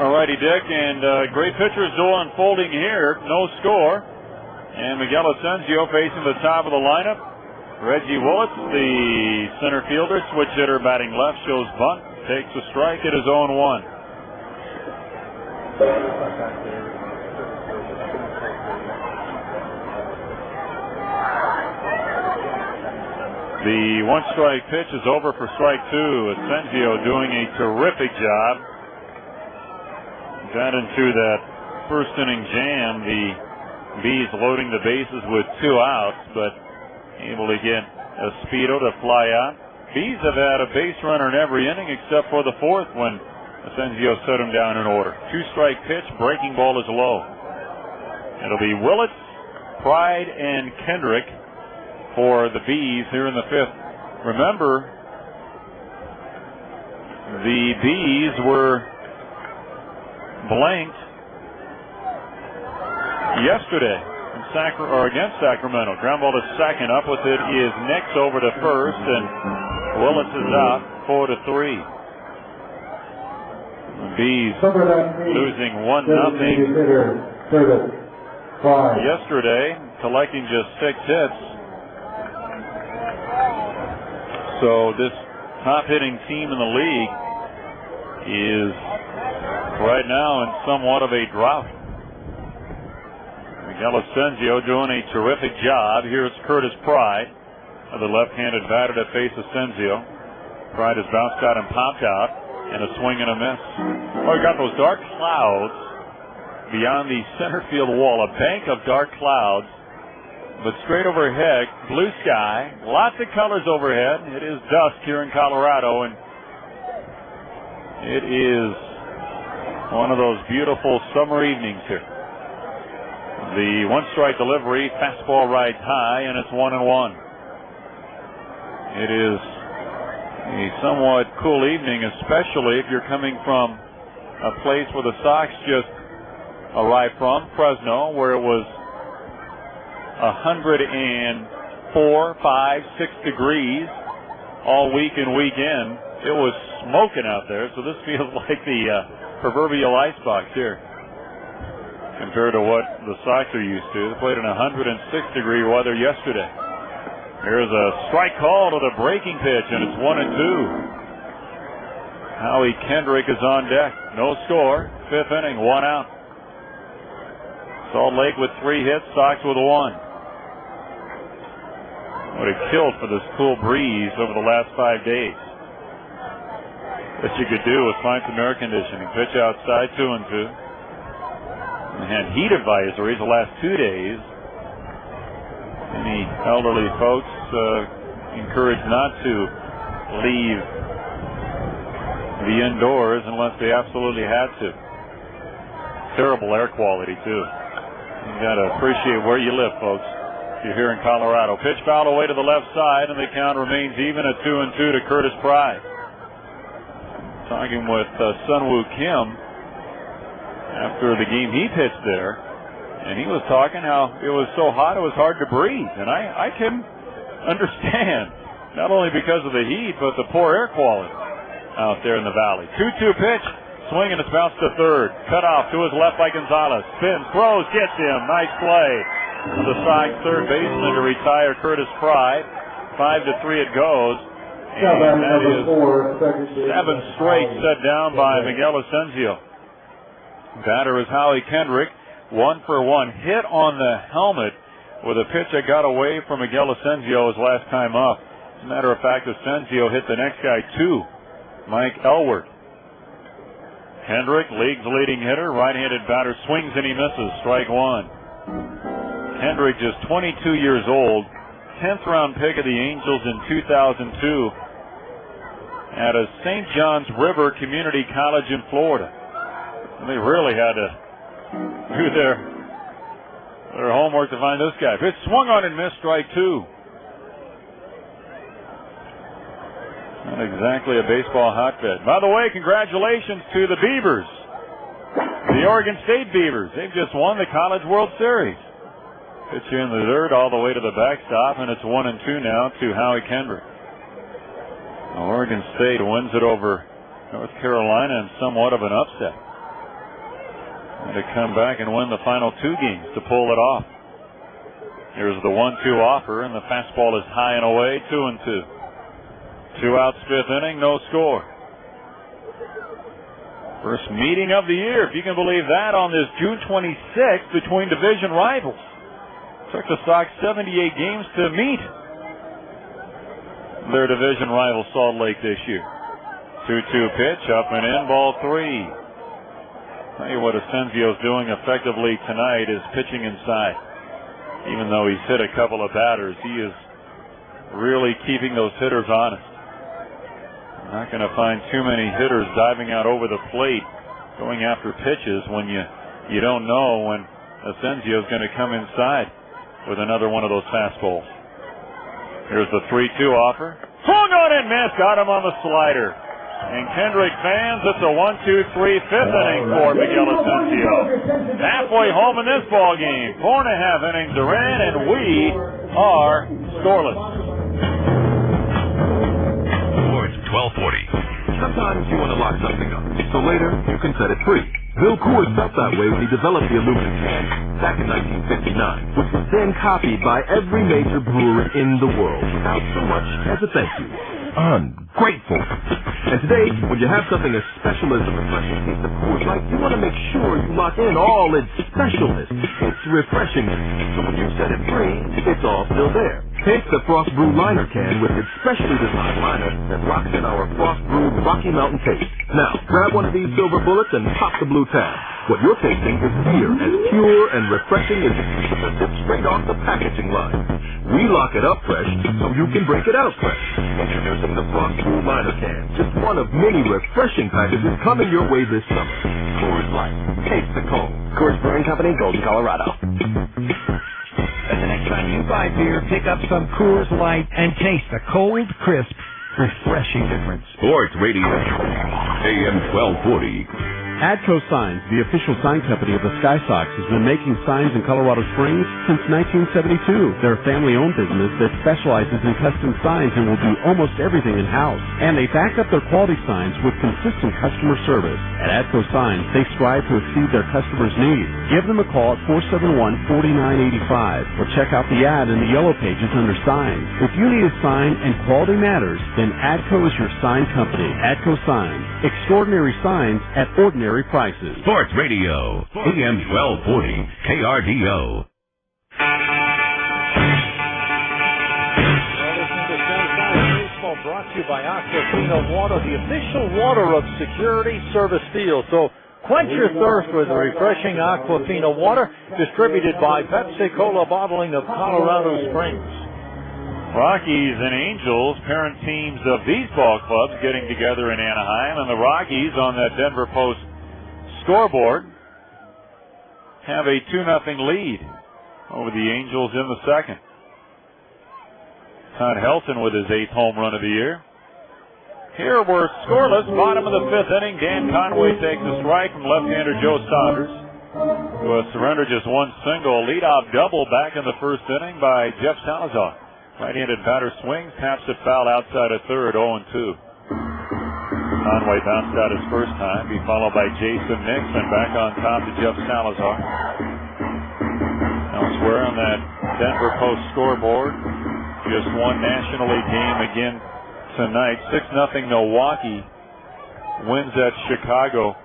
All righty, Dick, and great pitcher's duel unfolding here. No score. And Miguel Asensio facing the top of the lineup. Reggie Willits, the center fielder, switch hitter batting left, shows bunt, takes a strike at his own 1. The 1-strike pitch is over for strike 2. Asensio doing a terrific job. Got into that first inning jam. The Bees loading the bases with 2 outs, but able to get Espedo to fly out. Bees have had a base runner in every inning except for the 4th when Asensio set him down in order. 2-strike pitch, breaking ball is low. It'll be Willits, Pride, and Kendrick for the Bees here in the 5th. Remember, the Bees were blanked yesterday against Sacramento. Ground ball to second. Up with it is Nix over to first, and Willits is out 4-3. Bees losing 1-0 yesterday, collecting just 6 hits. So this top hitting team in the league is right now in somewhat of a drought. Miguel Asensio doing a terrific job. Here's Curtis Pride, the left-handed batter to face Asensio. Pride has bounced out and popped out, and a swing and a miss. Oh, we got those dark clouds beyond the center field wall, a bank of dark clouds, but straight overhead, blue sky, lots of colors overhead. It is dusk here in Colorado, and it is one of those beautiful summer evenings here. The 1-strike delivery, fastball rides high, and it's 1-1. It is a somewhat cool evening, especially if you're coming from a place where the Sox just arrived from, Fresno, where it was 104, 5, 6 degrees all week and weekend. It was smoking out there, so this feels like the proverbial icebox here compared to what the Sox are used to. They played in 106-degree weather yesterday. Here's a strike call to the breaking pitch, and it's 1-2. Howie Kendrick is on deck. No score. 5th inning, 1 out. Salt Lake with 3 hits, Sox with 1. What a kill for this cool breeze over the last 5 days. What you could do was find some air conditioning. Pitch outside, 2-2. And had heat advisories the last 2 days. Any elderly folks encouraged not to leave the indoors unless they absolutely had to. Terrible air quality, too. You got to appreciate where you live, folks. If you're here in Colorado. Pitch foul away to the left side, and the count remains even at 2-2 to Curtis Pride. Talking with Sunwoo Kim after the game he pitched there, and he was talking how it was so hot it was hard to breathe, and I can understand, not only because of the heat, but the poor air quality out there in the valley. 2-2 pitch, swing, and it's bounced to third. Cut off to his left by Gonzalez. Spins, throws, gets him. Nice play. The Sox third baseman to retire Curtis Pride. 5-3 it goes. And that is 7 straight set down by Miguel Asensio. Batter is Howie Kendrick. 1 for 1. Hit on the helmet with a pitch that got away from Miguel Asensio his last time up. As a matter of fact, Asensio hit the next guy too, Mike Elward. Kendrick, league's leading hitter, right-handed batter, swings and he misses. Strike 1. Kendrick, just 22 years old, 10th round pick of the Angels in 2002 at a St. John's River Community College in Florida. And they really had to do their homework to find this guy. Pitch swung on and missed, strike 2. Not exactly a baseball hotbed. By the way, congratulations to the Beavers. The Oregon State Beavers. They've just won the College World Series. Pitch in the dirt all the way to the backstop, and it's 1-2 now to Howie Kendrick. Oregon State wins it over North Carolina in somewhat of an upset. And to come back and win the final 2 games to pull it off. Here's the 1-2 offer, and the fastball is high and away, 2-2. 2 outs, 5th inning, no score. First meeting of the year, if you can believe that, on this June 26th between division rivals. Took the Sox 78 games to meet their division rival Salt Lake this year. 2-2 pitch, up and in, ball 3. Tell you what Ascensio's doing effectively tonight is pitching inside. Even though he's hit a couple of batters, he is really keeping those hitters honest. Not going to find too many hitters diving out over the plate, going after pitches when you don't know when Ascensio's going to come inside with another one of those fastballs. Here's the 3-2 offer. Swung on and missed. Got him on the slider. And Kendrick fans, it's a 1-2-3 fifth inning for Miguel Asensio. Halfway home in this ball game. 4.5 innings are in, and we are scoreless. Sports 1240. Sometimes you want to lock something up, so later you can set it free. Bill Coors felt that way when he developed the aluminum can back in 1959, which was then copied by every major brewery in the world without so much as a thank you. Ungrateful. And today, when you have something as special as the refreshing taste of Coors Light, you want to make sure you lock in all its specialness, its refreshingness. So when you set it free, it's all still there. Take the Frost Brew Liner can with its specially designed liner that locks in our Frost Brewed Rocky Mountain taste. Now, grab one of these silver bullets and pop the blue tab. What you're tasting is beer as pure and refreshing as it's straight off the packaging line. We lock it up fresh so you can break it out fresh. Introducing the Frost Brew Liner can, just one of many refreshing packages coming your way this summer. Coors Light, taste the cold. Coors Brewing Company, Golden, Colorado. And the next time you buy beer, pick up some Coors Light and taste the cold, crisp, refreshing difference. Sports Radio, AM 1240. ADCO Signs, the official sign company of the Sky Sox, has been making signs in Colorado Springs since 1972. They're a family-owned business that specializes in custom signs and will do almost everything in-house. And they back up their quality signs with consistent customer service. At ADCO Signs, they strive to exceed their customers' needs. Give them a call at 471-4985 or check out the ad in the yellow pages under signs. If you need a sign and quality matters, then ADCO is your sign company. ADCO Signs. Extraordinary signs at ordinary prices. Sports Radio, AM 1240, KRDO. Baseball brought to you by Aquafina Water, the official water of Security Service Field. So quench your thirst with refreshing Aquafina water, distributed by Pepsi Cola Bottling of Colorado Springs. Rockies and Angels, parent teams of these ball clubs, getting together in Anaheim, and the Rockies on that Denver Post scoreboard have a 2-0 lead over the Angels in the second. Todd Helton with his 8th home run of the year. Here we're scoreless, bottom of the 5th inning. Dan Conway takes a strike from left-hander Joe Saunders, who has surrendered just one single. Leadoff double back in the first inning by Jeff Salazar. Right-handed batter swings, taps it foul outside of third, 0-2. Conway bounced out his first time, be followed by Jason Nixon back on top to Jeff Salazar. Elsewhere on that Denver Post scoreboard, just one National League game again tonight. 6-0 Milwaukee wins at Chicago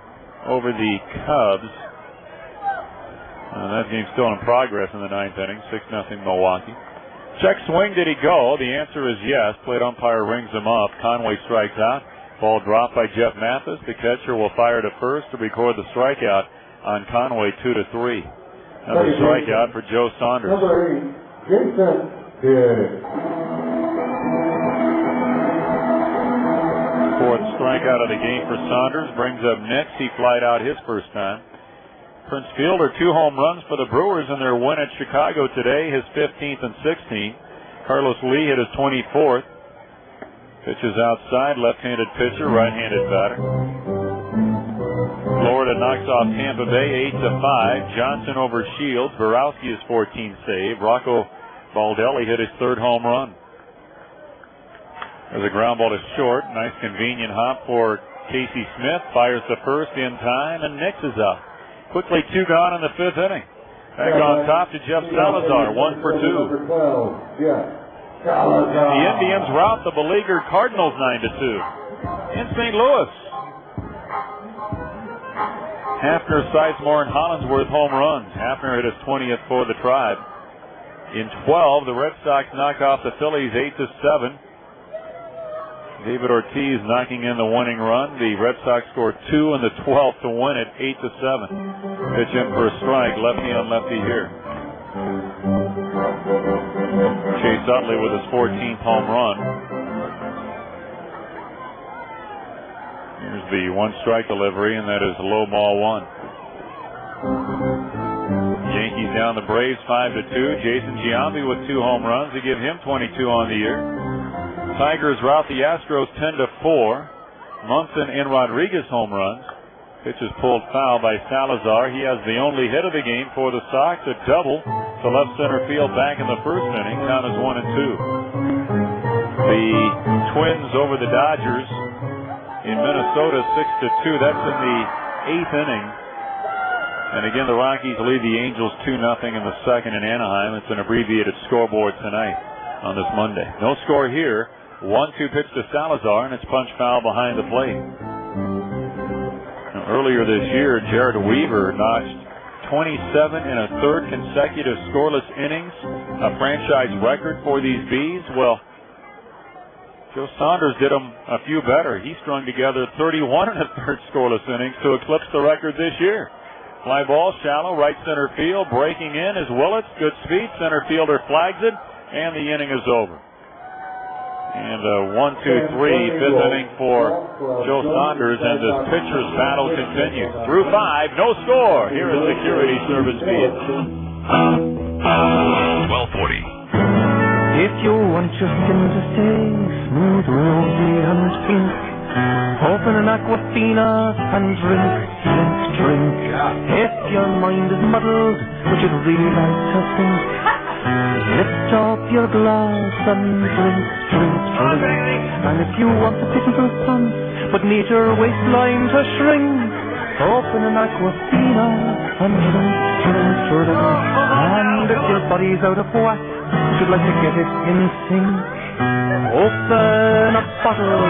over the Cubs. That game's still in progress in the 9th inning. 6-0 Milwaukee. Check swing, did he go? The answer is yes. Plate umpire rings him up. Conway strikes out. Ball dropped by Jeff Mathis. The catcher will fire to first to record the strikeout on Conway, 2-3. Another strikeout for Joe Saunders. Number 8, Jason Kidd. Fourth strikeout of the game for Saunders. Brings up Nix. He flied out his first time. Prince Fielder, 2 home runs for the Brewers in their win at Chicago today, his 15th and 16th. Carlos Lee hit his 24th. Pitches outside, left-handed pitcher, right-handed batter. Florida knocks off Tampa Bay 8-5. Johnson over Shields. Borowski his 14th save. Rocco Baldelli hit his 3rd home run. There's a ground ball to short. Nice convenient hop for Casey Smith. Fires the first in time, and Nix is out. Quickly 2 gone in the 5th inning. Back on top to Jeff Salazar, 1 for 2. The Indians rout the beleaguered Cardinals 9-2 in St. Louis. Hafner, Sizemore, and Hollinsworth home runs. Hafner hit his 20th for the Tribe. In 12, the Red Sox knock off the Phillies 8-7. David Ortiz knocking in the winning run. The Red Sox score 2 in the 12th to win it 8-7. Pitch in for a strike. Lefty on lefty here. Chase Utley with his 14th home run. Here's the one strike delivery, and that is low ball 1. Yankees down the Braves 5-2. Jason Giambi with 2 home runs to give him 22 on the year. Tigers rout the Astros 10-4. Munson and Rodriguez home runs. Pitch is pulled foul by Salazar. He has the only hit of the game for the Sox, a double to left center field back in the first inning. Count is 1-2. The Twins over the Dodgers in Minnesota 6-2. That's in the 8th inning. And again, the Rockies lead the Angels 2-0 in the second in Anaheim. It's an abbreviated scoreboard tonight on this Monday. No score here. 1-2 pitch to Salazar, and it's punch foul behind the plate. Now, earlier this year, Jared Weaver notched 27 and a third consecutive scoreless innings, a franchise record for these Bees. Well, Joe Saunders did them a few better. He strung together 31 and a third scoreless innings to eclipse the record this year. Fly ball shallow, right center field. Breaking in is Willits. Good speed. Center fielder flags it, and the inning is over. And 1-2-3, 5th inning for Joe Saunders, and this pitcher's battle continues. Through 5, no score. Here is Security Service Field. 1240. If you want your skin to stay smooth, rosy, and pink, open an Aquafina and drink. If your mind is muddled, but you'd really like to think, lift up your glass and drink. And if you want a pitiful pants, but need your waistline to shrink, open an Aquafina and drink. And if your body's out of whack, you'd like to get it in sync, open a bottle,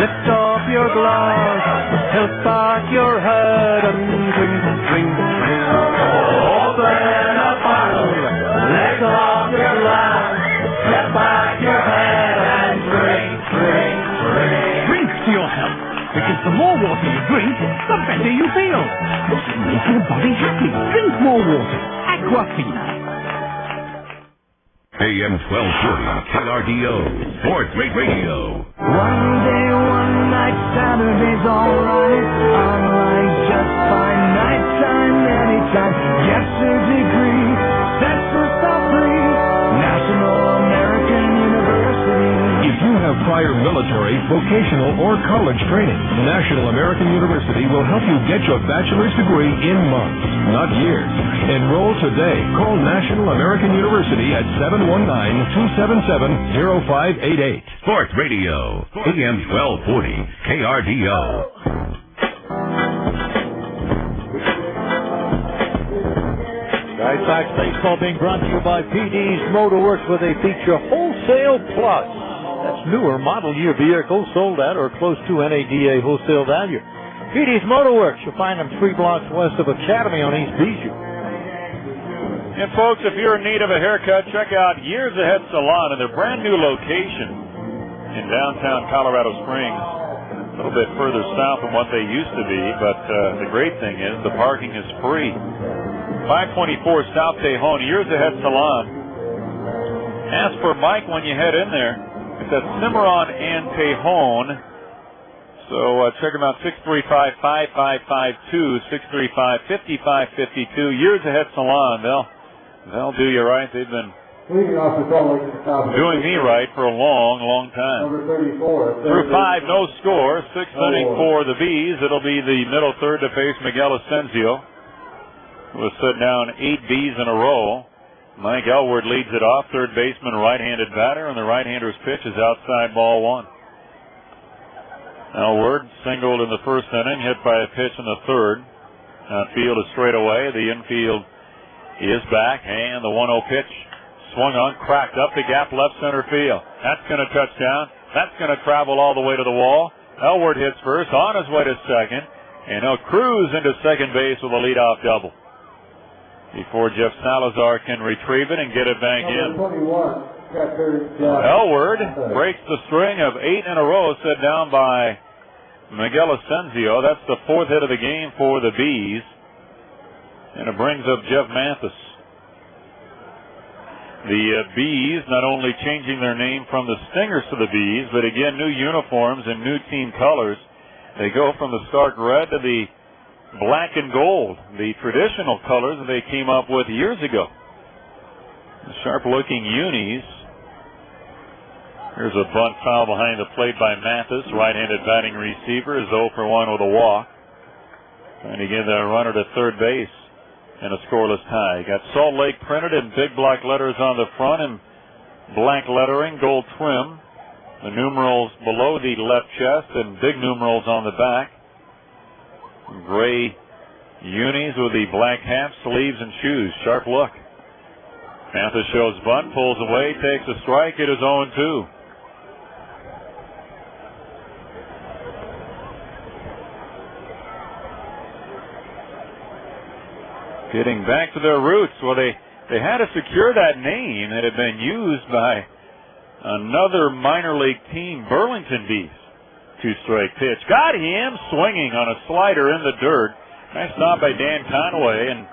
lift up your glass, tilt back your head and drink. Open a bottle, lift up your glass, tilt back your head and drink. Drink to your health, because the more water you drink, the better you feel. Make your body happy. Drink more water. Aquafina. AM 1240, KRDO, Sports Radio. One day, one night, Saturday's alright. Alright, just fine. Nighttime, anytime. Gets a degree, sets us all free. National American University. If you have prior military, vocational, or college training, National American University will help you get your bachelor's degree in months, not years. Enroll today. Call National American University at 719-277-0588. Sports Radio, AM 1240, KRDO. Sky Sox baseball being brought to you by PD's Motorworks, where they feature Wholesale Plus. That's newer model year vehicles sold at or close to NADA wholesale value. PD's Motorworks, you'll find them 3 blocks west of Academy on East Bijou. And folks, if you're in need of a haircut, check out Years Ahead Salon in their brand new location in downtown Colorado Springs. A little bit further south than what they used to be, but the great thing is the parking is free. 524 South Tejon, Years Ahead Salon. Ask for Mike when you head in there. It's at Cimarron and Tejon. So check them out, 635-5552, 635-5552. Years Ahead Salon. They'll do you right. They've been doing me right for a long, long time. Number 34. Through 5, no score. 6th inning for the Bees. It'll be the middle third to face Miguel Asensio, who has set down 8 Bees in a row. Mike Elward leads it off. Third baseman, right-handed batter, and the right-hander's pitch is outside ball 1. Elward singled in the first inning, hit by a pitch in the third. Outfield is straight away. The infield is back, and the 1-0 pitch swung on, cracked up the gap left center field. That's going to touch down. That's going to travel all the way to the wall. Elward hits first, on his way to second, and he'll cruise into second base with a leadoff double before Jeff Salazar can retrieve it and get it back in. Elward breaks the string of 8 in a row set down by Miguel Asensio. That's the 4th hit of the game for the Bees. And it brings up Jeff Mathis. The Bees not only changing their name from the Stingers to the Bees, but again, new uniforms and new team colors. They go from the stark red to the black and gold, the traditional colors that they came up with years ago. The sharp-looking unis. Here's a bunt foul behind the plate by Mathis. Right-handed batting receiver is 0 for 1 with a walk. Trying to get the runner to third base in a scoreless tie. You got Salt Lake printed in big black letters on the front and black lettering, gold trim. The numerals below the left chest and big numerals on the back. Gray unis with the black hat, sleeves, and shoes. Sharp look. Mathis shows bunt, pulls away, takes a strike. It is 0-2. Getting back to their roots. Well, they had to secure that name that had been used by another minor league team, Burlington Bees. 2-strike pitch. Got him swinging on a slider in the dirt. Nice stop by Dan Conway, and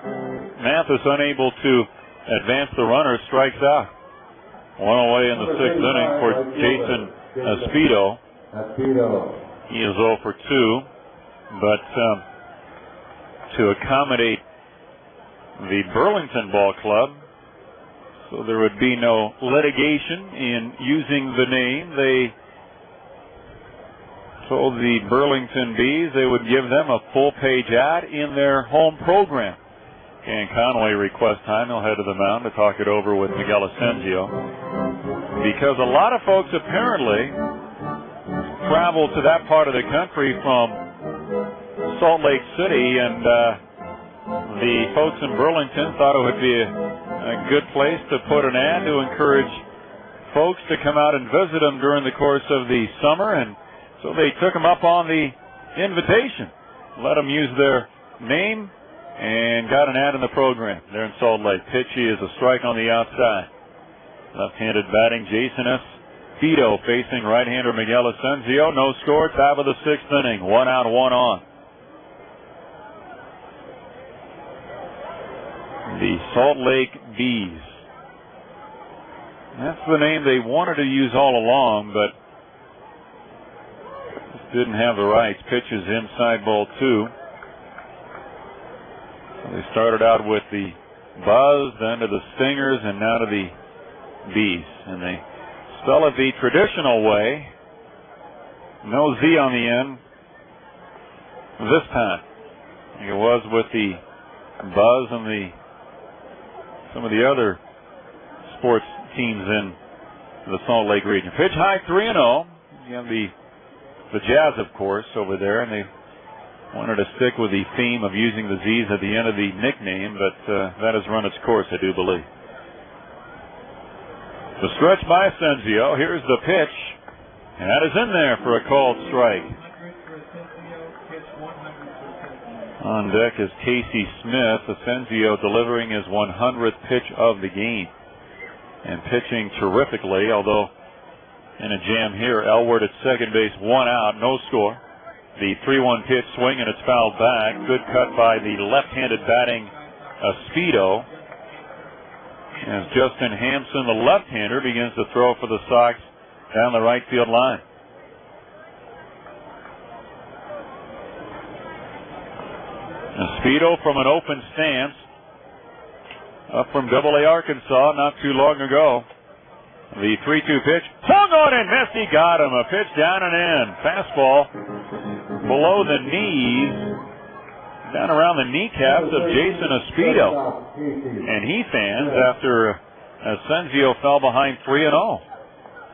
Mathis unable to advance the runner, strikes out. One away in the 6th inning for Jason Espedo. He is 0 for 2, but to accommodate the Burlington Ball Club, so there would be no litigation in using the name, they told the Burlington Bees they would give them a full-page ad in their home program. And Conway requests time. He'll head to the mound to talk it over with Miguel Asensio. Because a lot of folks apparently travel to that part of the country from Salt Lake City, and the folks in Burlington thought it would be a good place to put an ad to encourage folks to come out and visit them during the course of the summer, and so they took them up on the invitation, let them use their name, and got an ad in the program there in Salt Lake. Pitchy is a strike on the outside. Left-handed batting, Jason Espedo facing right-hander Miguel Asensio. No score, top of the 6th inning. 1 out, 1 on. The Salt Lake Bees. That's the name they wanted to use all along, but just didn't have the rights. Pitches inside ball 2. They started out with the Buzz, then to the Stingers, and now to the Bees. And they spell it the traditional way. No Z on the end this time. I think it was with the Buzz and some of the other sports teams in the Salt Lake region. Pitch high, 3-0. You have the Jazz, of course, over there, and they wanted to stick with the theme of using the Z's at the end of the nickname, but that has run its course, I do believe. The stretch by Asensio. Here's the pitch. And that is in there for a called strike. On deck is Casey Smith. Asensio delivering his 100th pitch of the game. And pitching terrifically, although in a jam here. Elward at second base, 1 out, no score. The 3-1 pitch swing, and it's fouled back. Good cut by the left-handed batting Espedo. As Justin Hampson, the left-hander, begins to throw for the Sox down the right field line. Espedo from an open stance, up from Double-A Arkansas not too long ago. The 3-2 pitch, swung on and missed. He got him. A pitch down and in. Fastball below the knees, down around the kneecaps of Jason Espedo. And he fans after Asensio fell behind 3-0.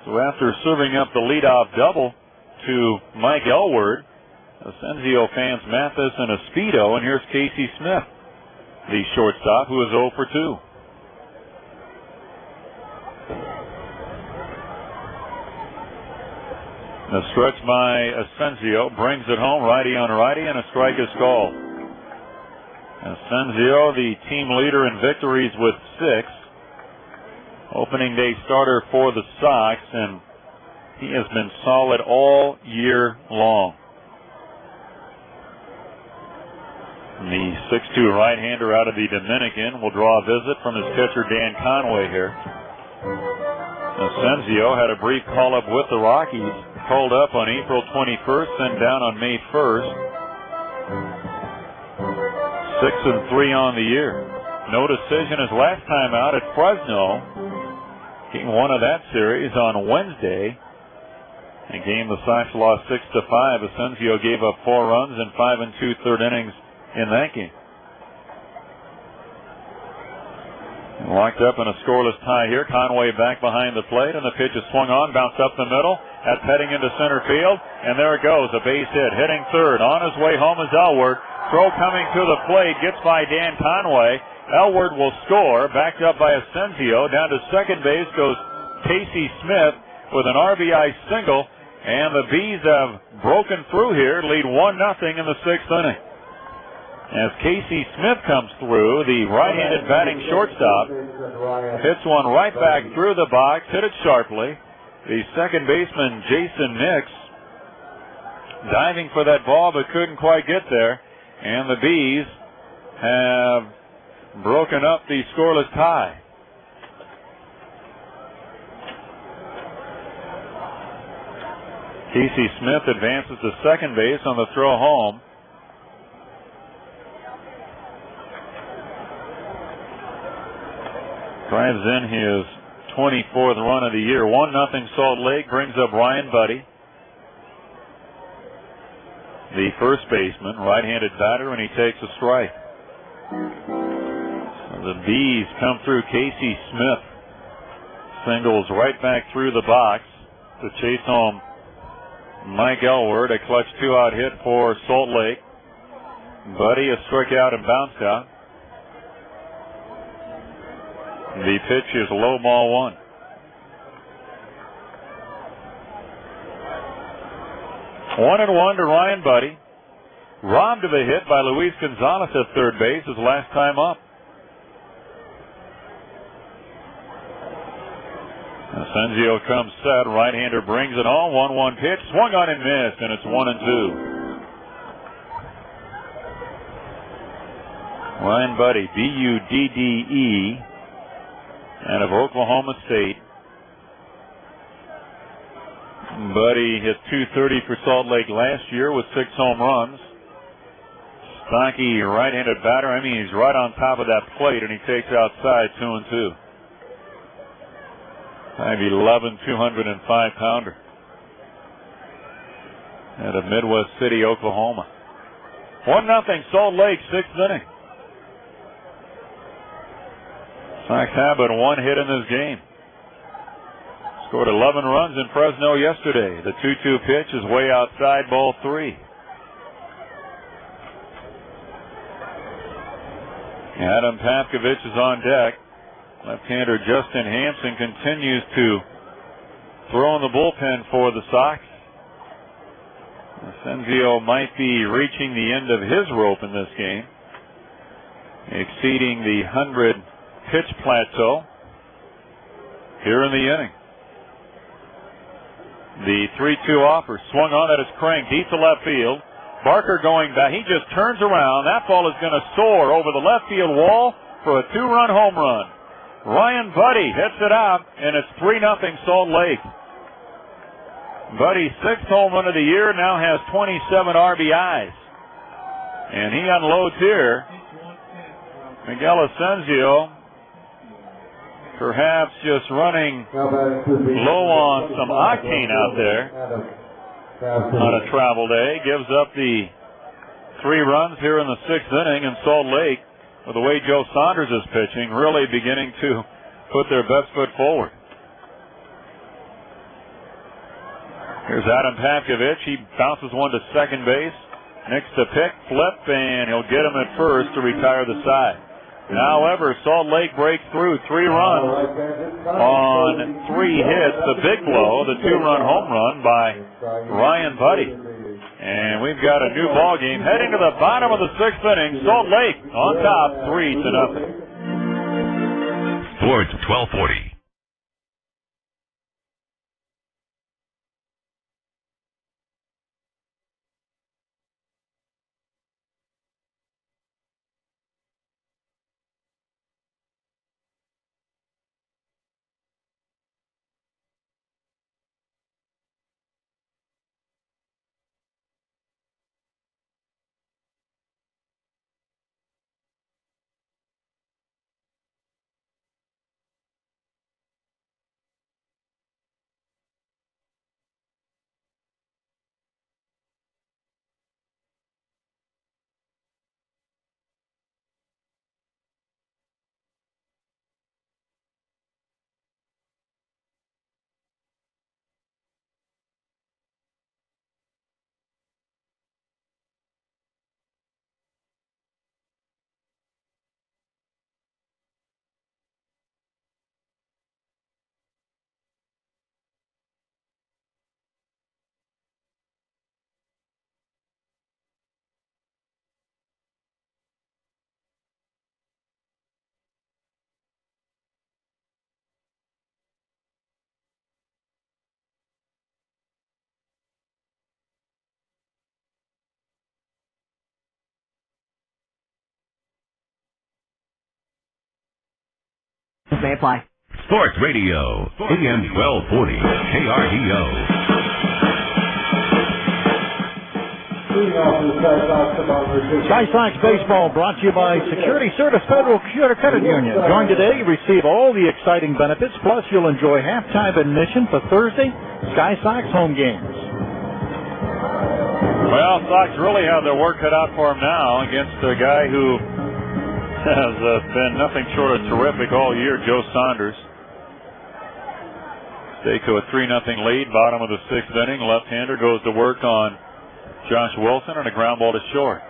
So after serving up the leadoff double to Mike Elward, Asensio fans Mathis and Espedo, and here's Casey Smith, the shortstop, who is 0 for 2. The stretch by Asensio brings it home, righty on righty, and a strike is called. Asensio, the team leader in victories with 6. Opening day starter for the Sox, and he has been solid all year long. The 6'2" right-hander out of the Dominican will draw a visit from his catcher Dan Conway here. Asensio had a brief call-up with the Rockies, called up on April 21st, then down on May 1st. 6-3 on the year. No decision his last time out at Fresno. Game 1 of that series on Wednesday. A game the Sox lost 6-5. Asensio gave up 4 runs in 5 2/3 innings in that game. Locked up in a scoreless tie here. Conway back behind the plate, and the pitch is swung on, bounced up the middle. That's heading into center field, and there it goes, a base hit. Hitting third. On his way home is Elward. Throw coming to the plate, gets by Dan Conway. Elward will score, backed up by Asensio. Down to second base goes Casey Smith with an RBI single, and the Bees have broken through here, lead 1-0 in the 6th inning. As Casey Smith comes through, the right-handed batting shortstop hits one right back through the box, hit it sharply. The second baseman, Jason Nix, diving for that ball but couldn't quite get there. And the Bees have broken up the scoreless tie. Casey Smith advances to second base on the throw home. Drives in his 24th run of the year. 1-0 Salt Lake brings up Ryan Buddy, the first baseman, right-handed batter, and he takes a strike. The Bees come through. Casey Smith singles right back through the box to chase home Mike Elward, a clutch 2-out hit for Salt Lake. Buddy is struck out and bounced out. The pitch is low, ball 1. 1-1 to Ryan Buddy. Robbed of a hit by Luis Gonzalez at third base his last time up. Asensio comes set. Right-hander brings it on. 1-1 pitch. Swung on and missed, and it's 1-2. Ryan Buddy, Budde, out of Oklahoma State. Buddy hit .230 for Salt Lake last year with 6 home runs. Stocky right-handed batter. I mean, he's right on top of that plate, and he takes outside 2-2. 5'11", 205-pounder. Out of Midwest City, Oklahoma. 1-0 Salt Lake, 6th inning. Sox have but 1 hit in this game. Scored 11 runs in Fresno yesterday. The 2-2 pitch is way outside, ball 3. Adam Pavkovich is on deck. Left-hander Justin Hampson continues to throw in the bullpen for the Sox. Asensio might be reaching the end of his rope in this game, exceeding the 100-pitch plateau here in the inning. The 3-2 offer swung on at his crank deep to left field. Barker going back. He just turns around. That ball is going to soar over the left field wall for a 2-run home run. Ryan Budde hits it out, and it's 3-0 Salt Lake. Budde's 6th home run of the year, now has 27 RBIs. And he unloads here. Miguel Asensio perhaps just running low on some octane out there on a travel day. Gives up the 3 runs here in the 6th inning, and Salt Lake, with the way Joe Saunders is pitching, really beginning to put their best foot forward. Here's Adam Pavkovich. He bounces one to second base. Nix to pick, flip, and he'll get him at first to retire the side. However, Salt Lake breaks through 3 runs on 3 hits. The big blow, the 2-run home run by Ryan Budde. And we've got a new ball game heading to the bottom of the 6th inning. Salt Lake on top, 3-0. Sports 1240. Restrictions may apply. Sports Radio, AM 1240, KRDO. Sky Sox Baseball brought to you by Security Service Federal Credit Union. Join today, receive all the exciting benefits, plus you'll enjoy halftime admission for Thursday Sky Sox home games. Well, Sox really have their work cut out for him now against a guy who has been nothing short of terrific all year, Joe Saunders. Take to a 3-0 lead, bottom of the 6th inning. Left-hander goes to work on Josh Wilson and a ground ball to short.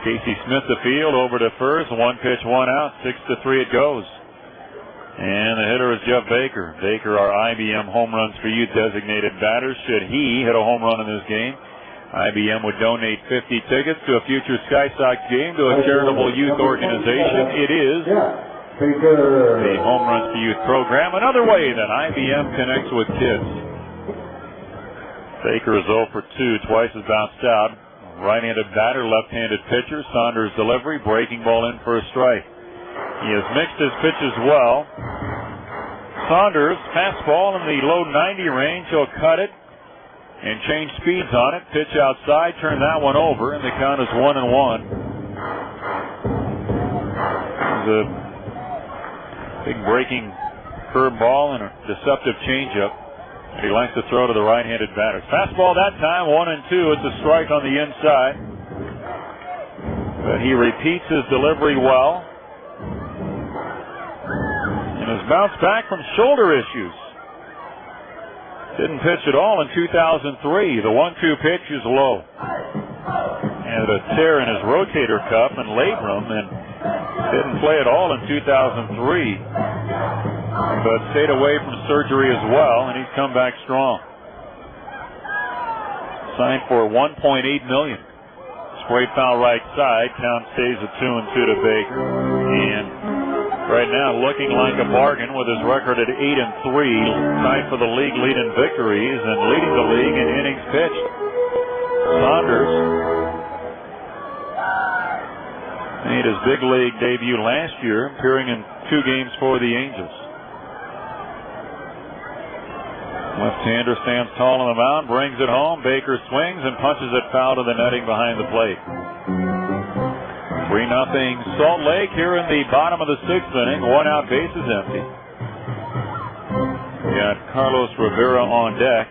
Casey Smith the field, over to first, 1 pitch, 1 out, 6-3 it goes. And the hitter is Jeff Baker. Baker, our IBM Home Runs for You designated batter. Should he hit a home run in this game, IBM would donate 50 tickets to a future Sky Sox game to a charitable youth organization. It is the Home Runs for Youth program, another way that IBM connects with kids. Baker is 0 for 2, twice has bounced out. Right-handed batter, left-handed pitcher. Saunders' delivery, breaking ball in for a strike. He has mixed his pitches well. Saunders, fastball in the low 90 range. He'll cut it and change speeds on it. Pitch outside, turn that one over, and the count is 1-1. There's a big breaking curve ball and a deceptive changeup. He likes to throw to the right-handed batter. Fastball that time, 1-2. It's a strike on the inside. But he repeats his delivery well. And has bounced back from shoulder issues. Didn't pitch at all in 2003. The 1-2 pitch is low. And a tear in his rotator cuff and labrum, and didn't play at all in 2003. But stayed away from surgery as well, and he's come back strong. Signed for $1.8 million. Straight foul right side. Count stays at 2-2 to Baker. And right now looking like a bargain with his record at 8-3. Tied for the league lead in victories and leading the league in innings pitched. Saunders made his big league debut last year, appearing in 2 games for the Angels. Left-hander stands tall on the mound, brings it home. Baker swings and punches it foul to the netting behind the plate. 3-0 Salt Lake here in the bottom of the 6th inning. 1 out, base is empty. We got Carlos Rivera on deck.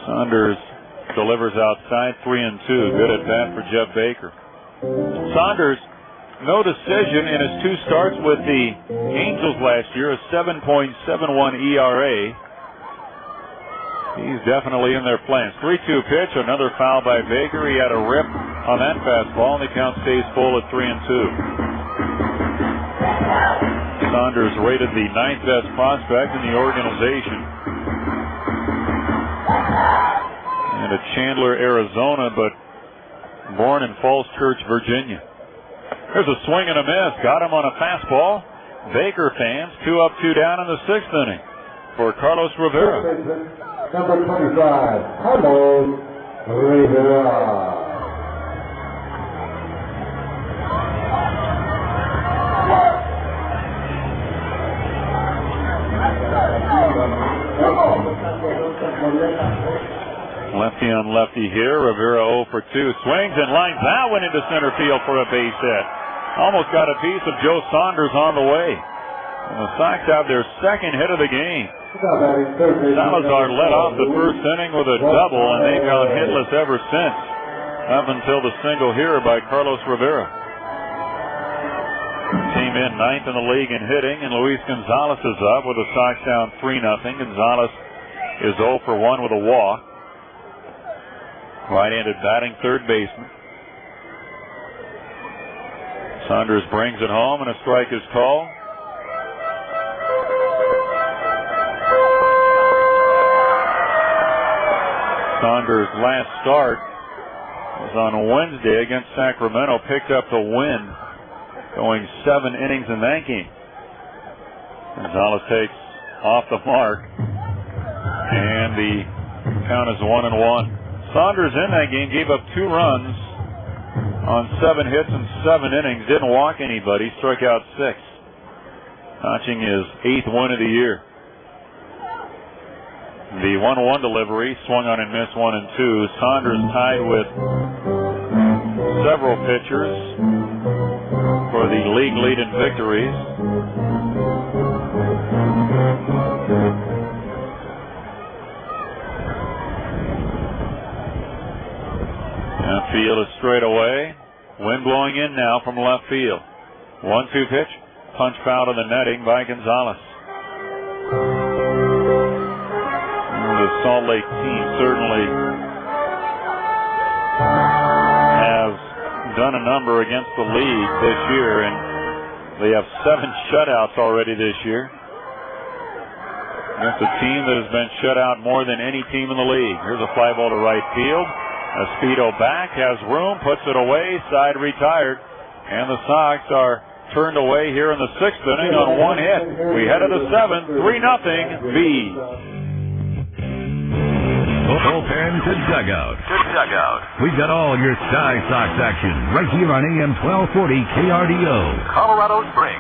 Saunders delivers outside, 3-2. Good at bat for Jeff Baker. Saunders, no decision in his 2 starts with the Angels last year, a 7.71 ERA. He's definitely in their plans. 3-2 pitch, another foul by Baker. He had a rip on that fastball, and the count stays full at 3-2. Saunders rated the 9th best prospect in the organization. And at Chandler, Arizona, but born in Falls Church, Virginia. There's a swing and a miss. Got him on a fastball. Baker fans, 2 up, 2 down in the 6th inning for Carlos Rivera. Number 25, Carlos Rivera. Lefty on lefty here. Rivera 0 for 2. Swings and lines that one into center field for a base hit. Almost got a piece of Joe Saunders on the way. And the Sox have their 2nd hit of the game. Salazar led off the 1st inning with a double, and they've gone hitless ever since, up until the single here by Carlos Rivera. Came in 9th in the league in hitting, and Luis Gonzalez is up with the Sox down 3-0. Gonzalez is 0 for 1 with a walk. Right-handed batting, third baseman. Saunders brings it home, and a strike is called. Saunders' last start was on Wednesday against Sacramento. Picked up the win, going 7 innings in that game. Gonzalez takes off the mark, and the count is 1-1. Saunders in that game gave up 2 runs on 7 hits and 7 innings. Didn't walk anybody. Struck out 6. Notching his 8th win of the year. The 1-1 delivery, swung on and missed 1 and 2. Saunders tied with several pitchers for the league lead in victories. Outfield is straight away. Wind blowing in now from left field. 1-2 pitch. Punch foul to the netting by Gonzalez. The Salt Lake team certainly has done a number against the league this year, and they have 7 shutouts already this year. Against a team that has been shut out more than any team in the league. Here's a fly ball to right field. Espedo back, has room, puts it away, side retired, and the Sox are turned away here in the 6th inning on 1 hit. We head to the 7th, 3-0 V. Bullpen to dugout. We've got all your Sky Sox action right here on AM 1240 KRDO. Colorado Springs.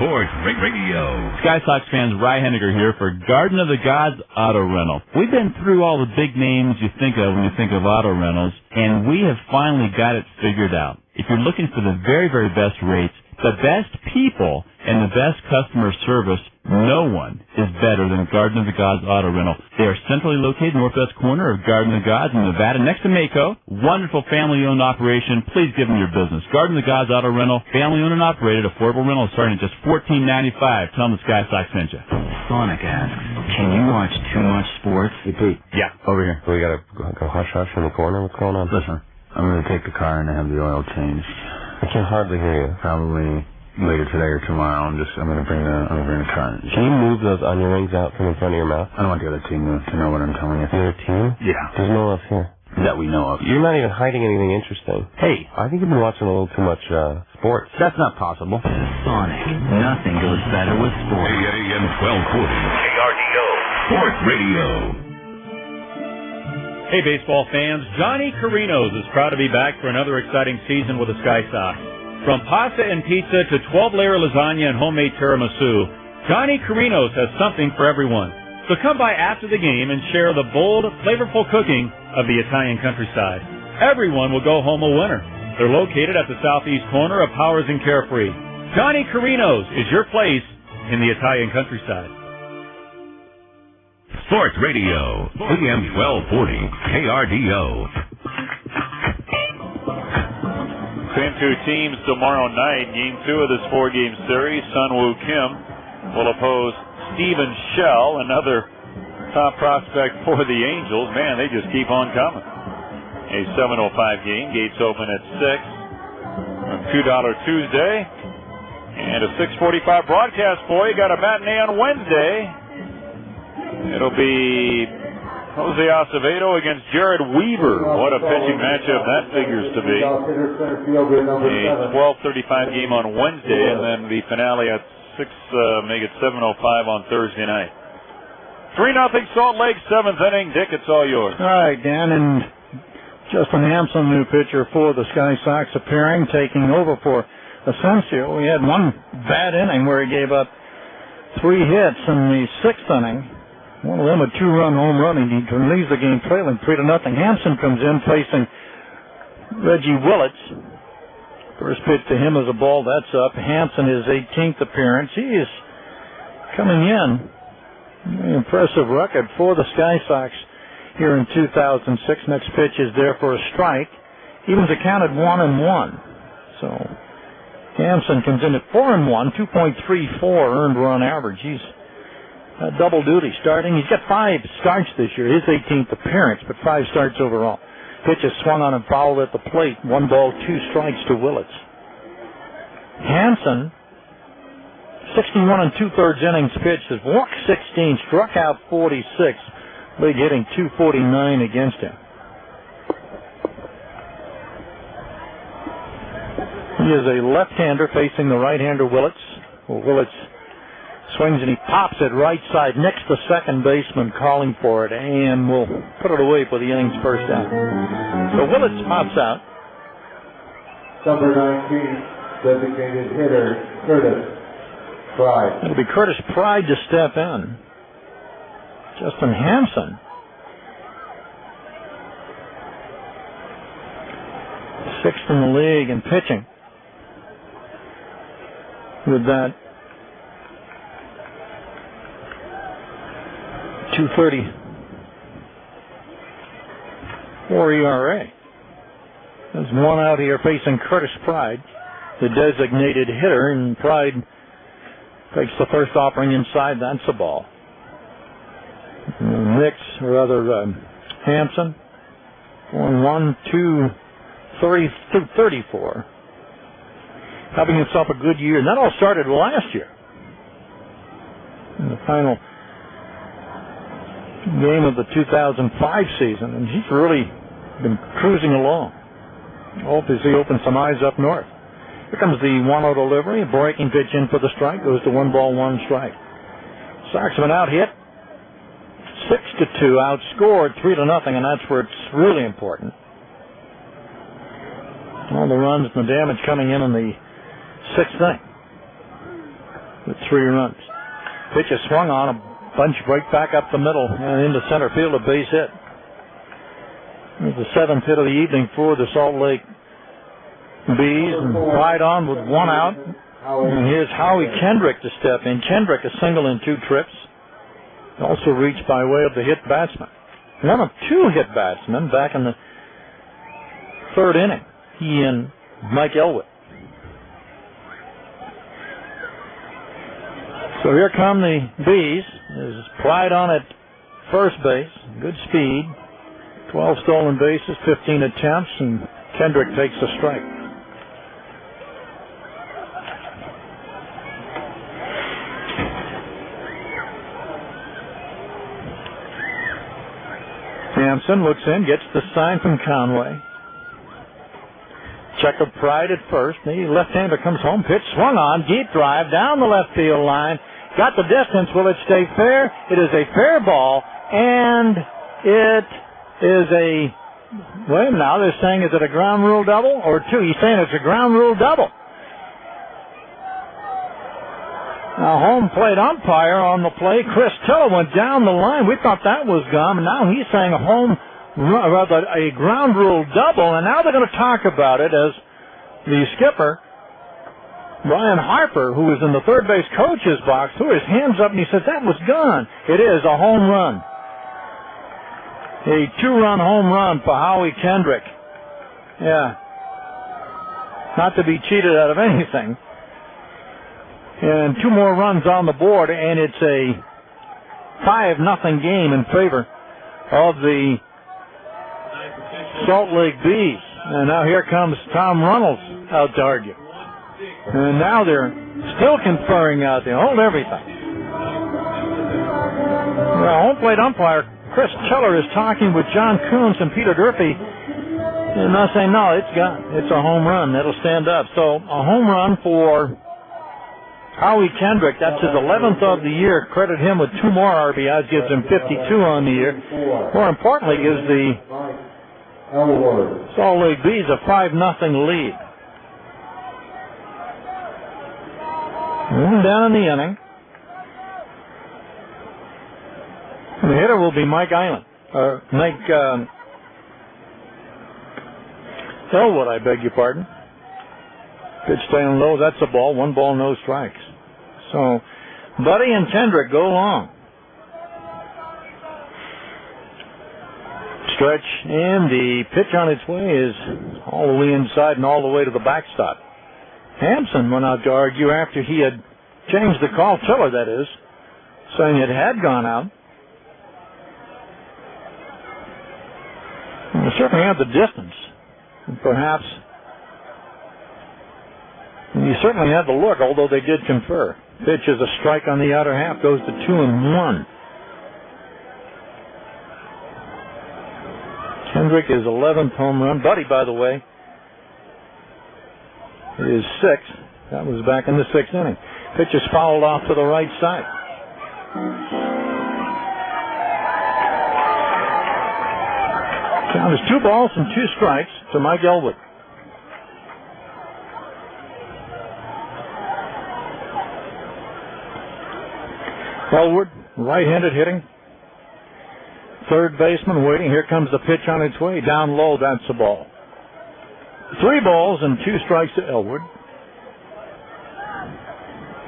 Sports Radio. Sky Sox fans, Ry Henniger here for Garden of the Gods Auto Rental. We've been through all the big names you think of when you think of auto rentals, and we have finally got it figured out. If you're looking for the very, very best rates, the best people, and the best customer service, no one is better than Garden of the Gods Auto Rental. They are centrally located northwest corner of Garden of the Gods in Nevada, next to Mako. Wonderful family-owned operation. Please give them your business. Garden of the Gods Auto Rental, family-owned and operated, affordable rental starting at just $14.95. Tell them the Sky Sox sent you. Sonic asks, can you watch too much sports? Hey, Pete. Yeah, over here. We got to go hush-hush in the corner. What's going on? Listen, I'm going to take the car and have the oil changed. I can hardly hear you. Probably later today or tomorrow. I'm going to bring the car. Can you move those onion rings out from in front of your mouth? I don't want the other team to know what I'm telling you. The other team? Yeah. There's no one else here that we know of. You're not even hiding anything interesting. Hey, I think you've been watching a little too much sports. That's not possible. Sonic, nothing goes better with sports. AM 1240 KRDO Sports Radio. Hey, baseball fans, Johnny Carinos is proud to be back for another exciting season with the Sky Sox. From pasta and pizza to 12-layer lasagna and homemade tiramisu, Johnny Carinos has something for everyone. So come by after the game and share the bold, flavorful cooking of the Italian countryside. Everyone will go home a winner. They're located at the southeast corner of Powers and Carefree. Johnny Carinos is your place in the Italian countryside. Sports Radio, AM 1240 KRDO. Same 2 teams tomorrow night. Game 2 of this 4-game series. Sunwoo Kim will oppose Steven Shell, another top prospect for the Angels. Man, they just keep on coming. A 7:05 game. Gates open at 6. $2 Tuesday. And a 6:45 broadcast for you. Got a matinee on Wednesday. It'll be Jose Acevedo against Jared Weaver. What a pitching matchup that figures to be. A 12:35 game on Wednesday, and then the finale at 6, make it 7:05 on Thursday night. 3-0 Salt Lake, 7th inning. Dick, it's all yours. All right, Dan, and Justin Hampson, new pitcher for the Sky Sox, appearing, taking over for Asensio. We had one bad inning where he gave up 3 hits in the 6th inning. One of them a 2-run home run, and he leaves the game trailing 3-0. Hampson comes in facing Reggie Willits. First pitch to him is a ball. That's up. Hampson, his 18th appearance. He is coming in. Very impressive record for the Sky Sox here in 2006. Next pitch is there for a strike. Evens the count at 1-1. So Hampson comes in at 4-1, 2.34 earned run average. He's double duty starting. He's got 5 starts this year, his 18th appearance, but 5 starts overall. Pitch is swung on and fouled at the plate. 1 ball, 2 strikes to Willits. Hampson, 61 2/3 innings pitched, has walked 16, struck out 46. League hitting 249 against him. He is a left-hander facing the right-hander Willits. Well, Willits swings and he pops it right side next to second baseman calling for it, and will put it away for the inning's first out. So Willits pops out. Number 19, designated hitter, Curtis Pride. It'll be Curtis Pride to step in. Justin Hampson. Sixth in the league in pitching. With that 2.34 ERA. There's one out here facing Curtis Pride, the designated hitter, and Pride takes the first offering inside. That's a ball. Hampson, 1-2-34. Having himself a good year. And that all started last year. In the final game of the 2005 season. And he's really been cruising along. Hope as he opens some eyes up north. Here comes the 1-0 delivery. Breaking pitch in for the strike. Goes to 1 ball, 1 strike. Sox have been out hit 6-2. Outscored 3-0. And that's where it's really important. All the runs and the damage coming in the 6th inning with 3 runs. Pitch is swung on, a bunch right back up the middle and into center field, a base hit. It's the 7th hit of the evening for the Salt Lake Bees, and Pride on with 1 out. And here's Howie Kendrick to step in. Kendrick a single in 2 trips. Also reached by way of the hit batsman. One of 2 hit batsmen back in the 3rd inning. He and Mike Elwood. So here come the Bees. There's Pride on at first base. Good speed. 12 stolen bases, 15 attempts, and Kendrick takes a strike. Hampson looks in, gets the sign from Conway. Check of Pride at first. The left-hander comes home. Pitch swung on. Deep drive down the left field line. Got the distance. Will it stay fair? It is a fair ball. And it is a... Wait, now they're saying, is it a ground rule double or 2? He's saying it's a ground rule double. Now, home plate umpire on the play, Chris Tiller, went down the line. We thought that was gone. And now he's saying a ground rule double, and now they're going to talk about it as the skipper, Brian Harper, who was in the third base coach's box, threw his hands up and he said, that was gone. It is a home run. A 2-run home run for Howie Kendrick. Yeah. Not to be cheated out of anything. And 2 more runs on the board, and it's a 5-0 game in favor of the Salt Lake Bees. And now here comes Tom Runnels out to argue. And now they're still conferring out there. Hold everything. Well, home plate umpire Chris Tiller is talking with John Coons and Peter Durfee. And they're saying, no, it's gone. It's a home run. That'll stand up. So a home run for Howie Kendrick. That's his 11th of the year. Credit him with 2 more RBIs. Gives him 52 on the year. More importantly, gives the Salt Lake Bees a 5-0 lead. 1 down in the inning. The hitter will be Mike Elwood, I beg your pardon. Pitch staying low, that's a ball. 1 ball, no strikes. So, Buddy and Kendrick go long. Stretch, and the pitch on its way is all the way inside and all the way to the backstop. Hampson went out to argue after he had changed the call, Tiller that is, saying it had gone out. And they certainly had the distance. And perhaps he certainly had the look, although they did confer. Pitch is a strike on the outer half, goes to 2-1. Kendrick is 11th home run. Buddy, by the way, is 6th. That was back in the 6th inning. Pitch is fouled off to the right side. Count is 2 balls and 2 strikes to Mike Elwood. Elwood, right-handed hitting. Third baseman waiting. Here comes the pitch on its way. Down low, that's the ball. 3 balls and 2 strikes to Elwood.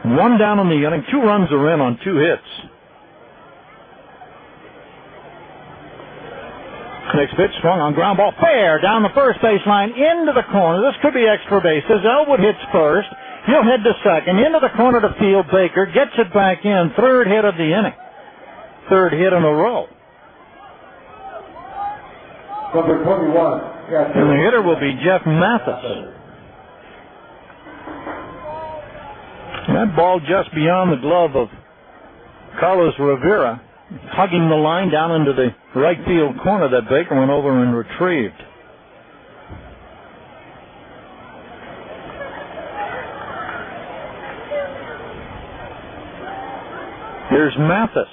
1 down in the inning. 2 runs are in on 2 hits. Next pitch swung on ground ball. Fair down the first baseline into the corner. This could be extra bases. Elwood hits first. He'll head to second. Into the corner to field. Baker gets it back in. 3rd hit of the inning. 3rd hit in a row. Number 21. And the hitter will be Jeff Mathis. That ball just beyond the glove of Carlos Rivera, hugging the line down into the right field corner that Baker went over and retrieved. Here's Mathis.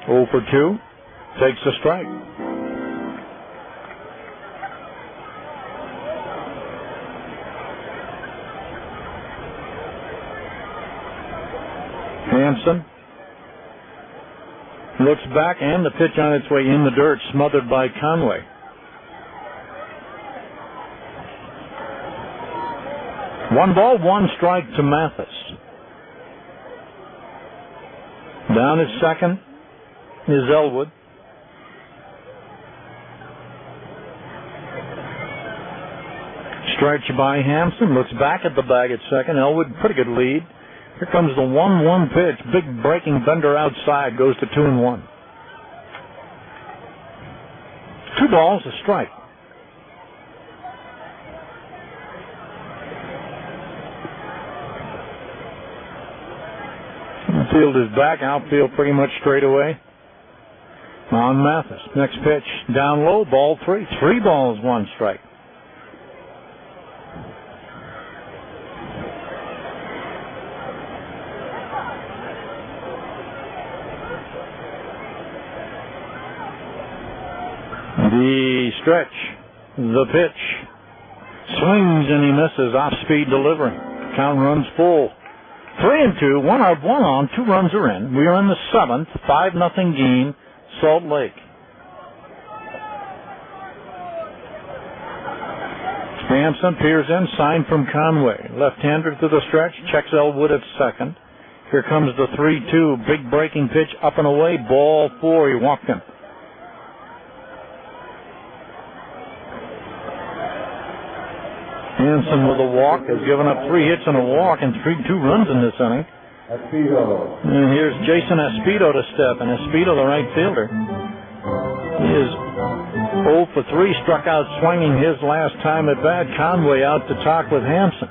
0 for 2. Takes a strike. Hampson looks back, and the pitch on its way in the dirt, smothered by Conway. One ball, 1 strike to Mathis. Down at second is Elwood. Stretch by Hampson, looks back at the bag at second. Elwood, pretty good lead. Here comes the 1-1 pitch. Big breaking bender outside. Goes to 2-1. 2 balls, a strike. Infield is back. Outfield pretty much straight away. On Mathis. Next pitch. Down low. Ball 3. 3 balls, 1 strike. The stretch, the pitch, swings and he misses. Off-speed delivery. Count runs full. 3-2, 1 out, 1 on, 2 runs are in. We are in the 7th, 5-0 game, Salt Lake. Hampson peers in, sign from Conway. Left-hander to the stretch, checks Elwood at second. Here comes the 3-2, big breaking pitch, up and away, ball 4, he walked him. Hanson with a walk has given up 3 hits and a walk and 2 runs in this inning. Espino. And here's Jason Espino to step, and Espino, the right fielder, he is 0 for 3, struck out swinging his last time at bat. Conway out to talk with Hanson.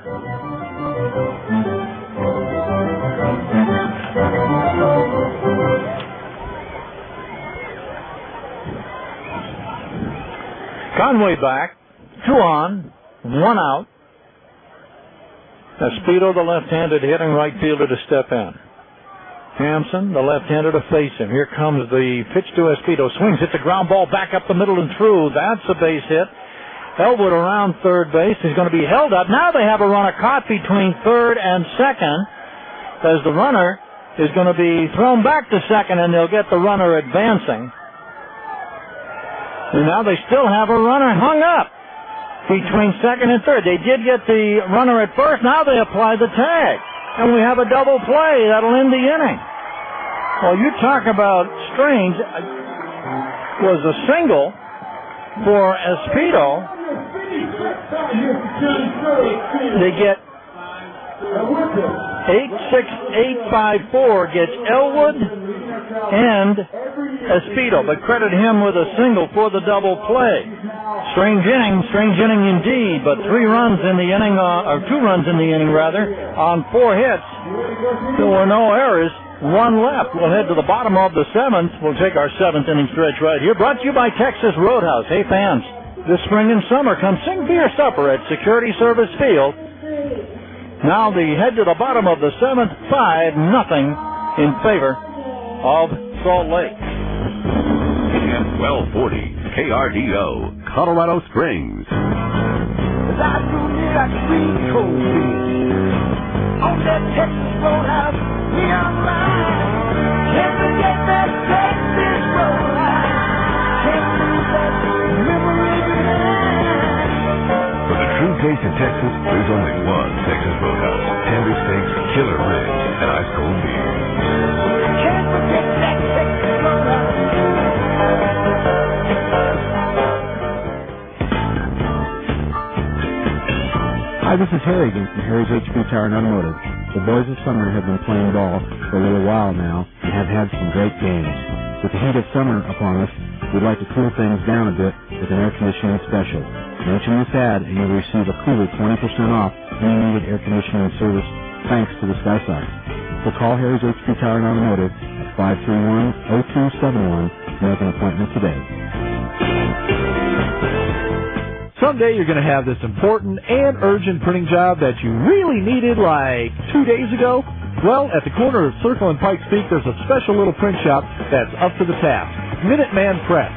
Conway back, 2 on. 1 out. Espino, the left-handed hitting right fielder, to step in. Hampson, the left-hander, to face him. Here comes the pitch to Espino. Swings, hits a ground ball back up the middle and through. That's a base hit. Elwood around third base. He's going to be held up. Now they have a runner caught between third and second, as the runner is going to be thrown back to second, and they'll get the runner advancing. And now they still have a runner hung up between second and third. They did get the runner at first. Now they apply the tag. And we have a double play. That'll end the inning. Well, you talk about strange. Was a single for Espino. They get 8-6-8-5-4 gets Elwood and Espino, but credit him with a single for the double play. Strange inning indeed, but 3 runs in the inning, or 2 runs in the inning rather, on 4 hits. There were no errors, 1 left. We'll head to the bottom of the 7th. We'll take our 7th inning stretch right here. Brought to you by Texas Roadhouse. Hey fans, this spring and summer, come sing for your supper at Security Service Field. Now the head to the bottom of the 7th, 5-0 in favor of Salt Lake. AM 1240, KRDO, Colorado Springs. On that Texas Roadhouse, neon line. taste of Texas, there's only one Texas Roadhouse. Tender steaks, killer ribs, and ice cold beer. Can't forget that Texas Roadhouse. Hi, this is Harry again from Harry's HP Tire and Automotive. The boys of summer have been playing ball for a little while now and have had some great games. With the heat of summer upon us, we'd like to cool things down a bit with an air conditioning special. Mention this ad and you'll receive a cool 20% off any needed air conditioning service thanks to the Sky Sox. So call Harry's HP Tire and Automotive at 531-0271 to make an appointment today. Someday you're going to have this important and urgent printing job that you really needed like 2 days ago. Well, at the corner of Circle and Pikes Peak, there's a special little print shop that's up to the task. Minuteman Press.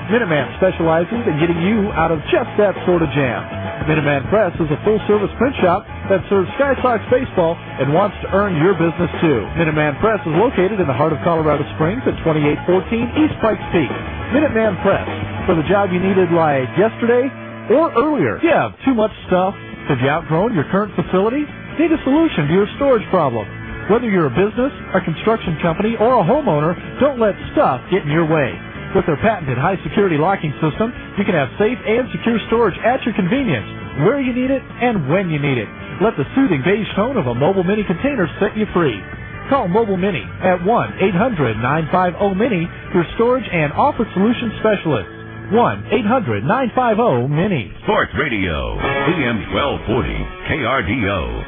Minuteman specializes in getting you out of just that sort of jam. Minuteman Press is a full-service print shop that serves Sky Sox baseball and wants to earn your business too. Minuteman Press is located in the heart of Colorado Springs at 2814 East Pikes Peak. Minuteman Press, for the job you needed like yesterday or earlier. You have too much stuff? Have you outgrown your current facility? Need a solution to your storage problem? Whether you're a business, a construction company, or a homeowner, don't let stuff get in your way. With their patented high-security locking system, you can have safe and secure storage at your convenience, where you need it and when you need it. Let the soothing beige tone of a Mobile Mini container set you free. Call Mobile Mini at 1-800-950-MINI, your storage and office solution specialist. 1-800-950-MINI. Sports Radio, AM 1240, KRDO.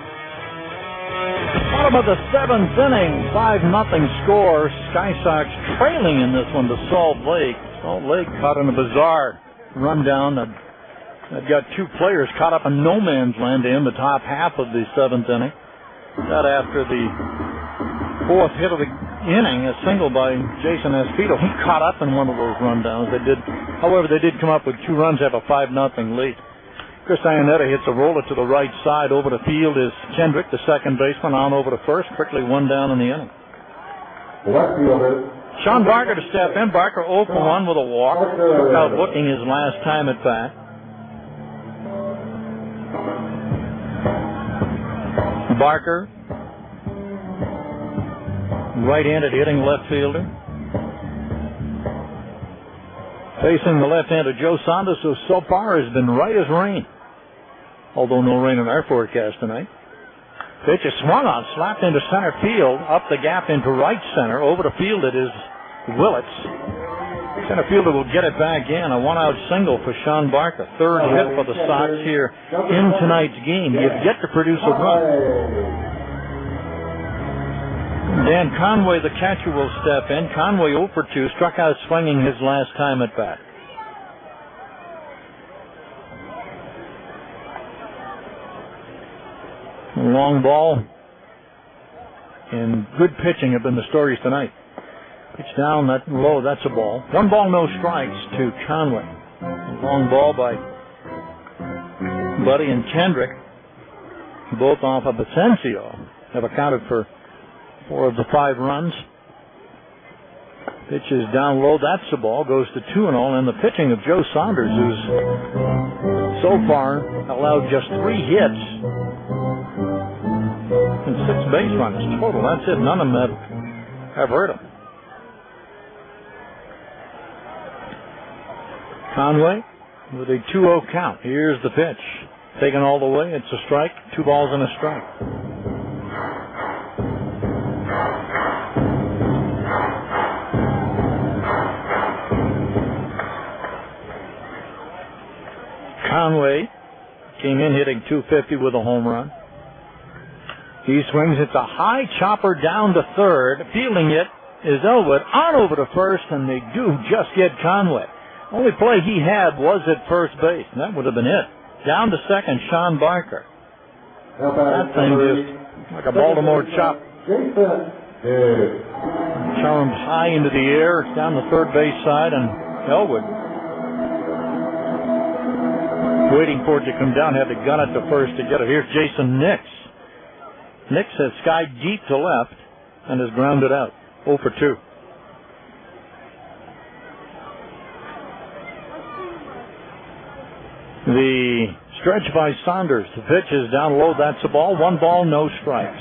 Bottom of the seventh inning, 5-0 score. Sky Sox trailing in this one to Salt Lake. Salt Lake caught in a bizarre rundown. They've got two players caught up in no man's land in the top half of the seventh inning. That after the fourth hit of the inning, a single by Jason Espejo. He caught up in one of those rundowns. However, they did come up with 2 runs, have a 5-0 lead. Chris Iannetta hits a roller to the right side. Over the field is Kendrick, the second baseman, on over to first. Quickly 1 down in the inning. Sean Barker to step in. Barker 0 for 1 with a walk. Struck out looking his last time at bat. Barker, right-handed hitting left fielder. Facing the left-handed Joe Saunders, who so far has been right as rain. Although no rain in our forecast tonight. Pitch is swung on, slapped into center field, up the gap into right center. Over the field it is Willits. Center fielder will get it back in. A 1-out single for Sean Barker. Third hit for the Sox here in tonight's game. You've yet to produce a run. Dan Conway, the catcher, will step in. Conway 0 for 2, struck out swinging his last time at bat. Long ball and good pitching have been the stories tonight. Pitch down, that low, that's a ball. 1 ball, no strikes to Conway. Long ball by Buddy and Kendrick, both off of Asensio, have accounted for 4 of the 5 runs. Pitch is down low, that's the ball, goes to 2-0, and the pitching of Joe Saunders, who's so far allowed just 3 hits and 6 base runners total. That's it. None of them have hurt him. Conway with a 2-0 count. Here's the pitch. Taken all the way. It's a strike. 2 balls and a strike. Conway came in hitting .250 with a home run. He swings. It's a high chopper down to third. Fielding it is Elwood on over to first, and they do just get Conway. Only play he had was at first base, and that would have been it. Down to second, Sean Barker. That thing just like a Baltimore chop. Charmed high into the air. It's down the third base side, and Elwood, waiting for it to come down, had to gun it to first to get it. Here's Jason Nix. Nix has skied deep to left and has grounded out. 0 for 2. The stretch by Saunders. The pitch is down low. That's the ball. 1 ball, no strikes.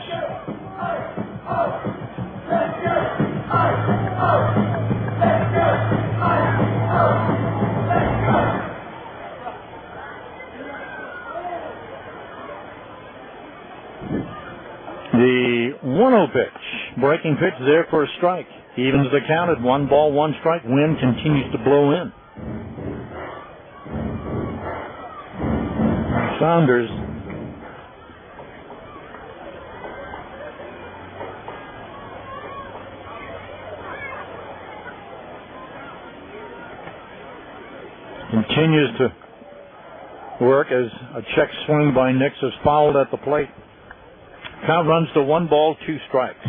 The 1-0 pitch. Breaking pitch there for a strike. Evens the count at 1 ball, 1 strike. Wind continues to blow in. Saunders continues to work as a check swing by Nix is fouled at the plate. Count runs to 1 ball, 2 strikes.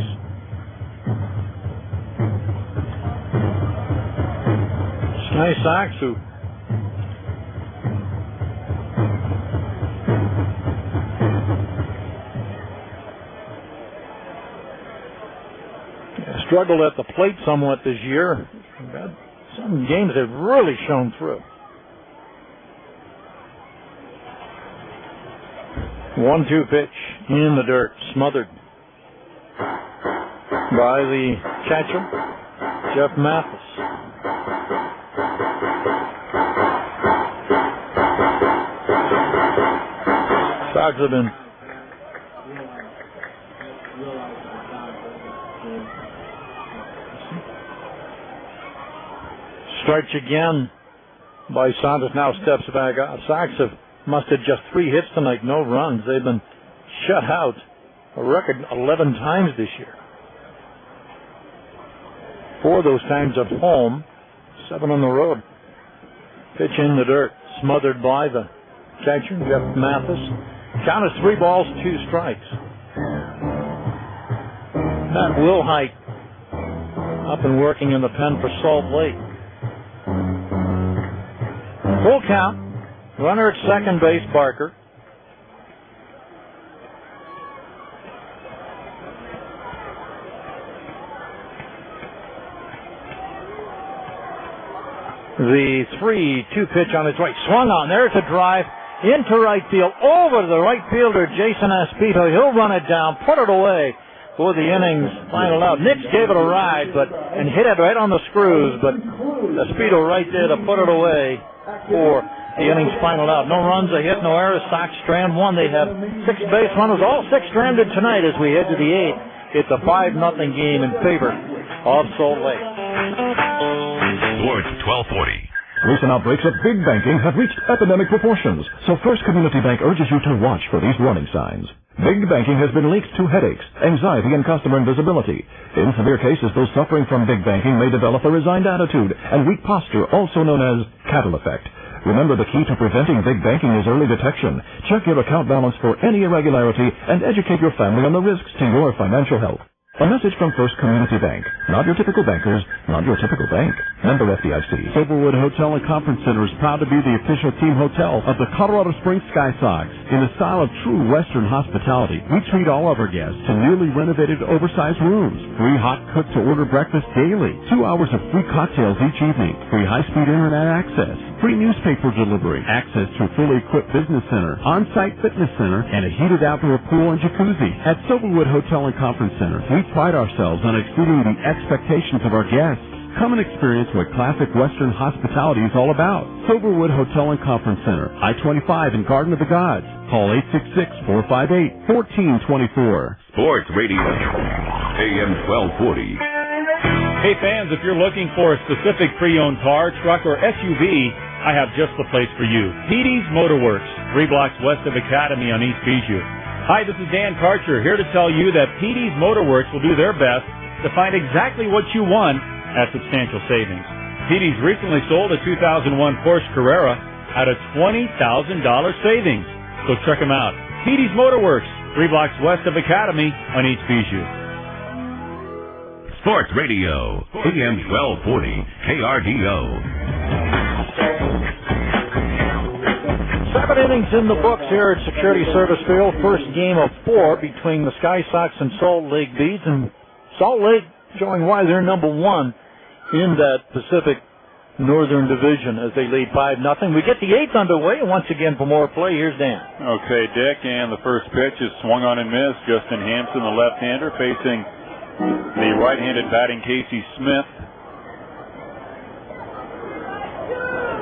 Sky Sox, who struggled at the plate somewhat this year. Some games have really shown through. 1-2 pitch in the dirt, smothered by the catcher, Jeff Mathis. Sox have been stretch again by Santos. Now steps back up. Sox have mustered just 3 hits tonight, no runs. They've been shut out a record 11 times this year. 4 of those times at home, 7 on the road. Pitch in the dirt, smothered by the catcher, Jeff Mathis. Count is 3 balls, 2 strikes. Matt Wilhite up and working in the pen for Salt Lake. Full count. Runner at second base, Barker. The 3-2 pitch on its way. Swung on. There's a drive into right field. Over to the right fielder, Jason Espito. He'll run it down, put it away for the inning's final out. Nix gave it a ride and hit it right on the screws, but Espito right there to put it away for the inning's final out. No runs, a hit, no errors. Sox strand 1. They have 6 base runners, all 6 stranded tonight as we head to the 8th. It's a 5-0 game in favor of Salt Lake. Sports 1240. Recent outbreaks of big banking have reached epidemic proportions, so First Community Bank urges you to watch for these warning signs. Big banking has been linked to headaches, anxiety, and customer invisibility. In severe cases, those suffering from big banking may develop a resigned attitude and weak posture, also known as cattle effect. Remember, the key to preventing big banking is early detection. Check your account balance for any irregularity and educate your family on the risks to your financial health. A message from First Community Bank. Not your typical bankers, not your typical bank. Member FDIC. Silverwood Hotel and Conference Center is proud to be the official team hotel of the Colorado Springs Sky Sox. In the style of true Western hospitality, we treat all of our guests to newly renovated oversized rooms. Free hot cook to order breakfast daily. 2 hours of free cocktails each evening. Free high-speed internet access. Free newspaper delivery. Access to a fully equipped business center. On-site fitness center. And a heated outdoor pool and jacuzzi. At Silverwood Hotel and Conference Center, we pride ourselves on exceeding the expectations of our guests. Come and experience what classic Western hospitality is all about. Silverwood Hotel and Conference Center, I-25 in Garden of the Gods. Call 866-458-1424. Sports Radio, AM 1240. Hey fans, if you're looking for a specific pre-owned car, truck, or SUV, I have just the place for you. Petey's Motorworks, 3 blocks west of Academy on East Bijou. Hi, this is Dan Karcher, here to tell you that Petey's Motorworks will do their best to find exactly what you want at substantial savings. Petey's recently sold a 2001 Porsche Carrera at a $20,000 savings. So check them out. Petey's Motorworks, 3 blocks west of Academy on East Bijou. Sports Radio, AM 1240, KRDO. 7 innings in the books here at Security Service Field. First game of 4 between the Sky Sox and Salt Lake Bees. And Salt Lake showing why they're number 1 in that Pacific Northern Division as they lead 5-0. We get the 8th underway, and once again for more play, here's Dan. Okay, Dick, and the first pitch is swung on and missed. Justin Hampson, the left-hander, facing the right-handed batting Casey Smith.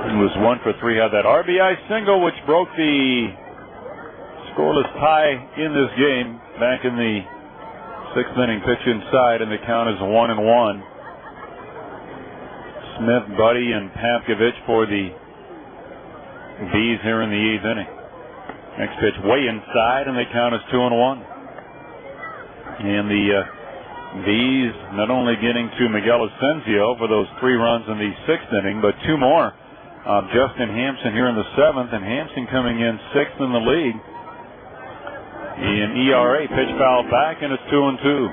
He was 1 for 3, had that RBI single, which broke the scoreless tie in this game back in the 6th inning. Pitch inside, and the count is 1-1. Smith, Buddy, and Pavkovich for the Bees here in the 8th inning. Next pitch way inside, and the count is 2-1. And the Bees not only getting to Miguel Asensio for those 3 runs in the 6th inning, but 2 more. Justin Hampson here in the 7th, and Hampson coming in 6th in the league in ERA. Pitch fouled back, and it's 2-2.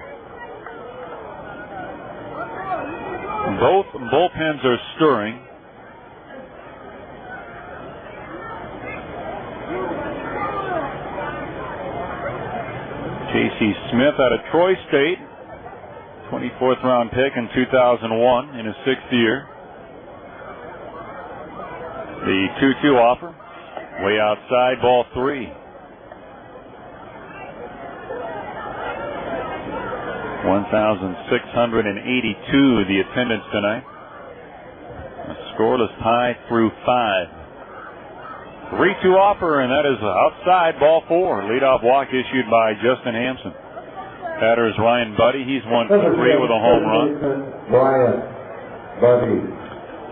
Both bullpens are stirring. Casey Smith out of Troy State, 24th round pick in 2001 in his 6th year. The 2-2 offer, way outside, ball 3. 1,682 the attendance tonight. A scoreless tie through 5. 3-2 offer, and that is outside, ball 4. Leadoff walk issued by Justin Hampson. Batter is Ryan Buddy. He's 1 for 3 with a home run. Ryan Buddy.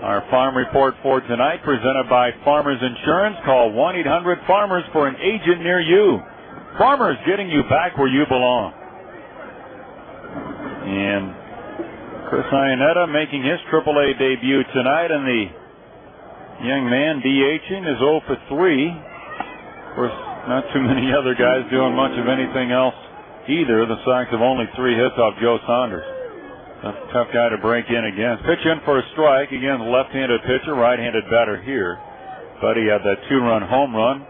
Our farm report for tonight presented by Farmers Insurance. Call 1-800-FARMERS for an agent near you. Farmers, getting you back where you belong. And Chris Iannetta making his AAA debut tonight, and the young man DHing is 0 for 3. Of course, not too many other guys doing much of anything else either. The Sox have only 3 hits off Joe Saunders. A tough guy to break in against. Pitch in for a strike. Again, left-handed pitcher, right-handed batter here. Buddy had that 2-run home run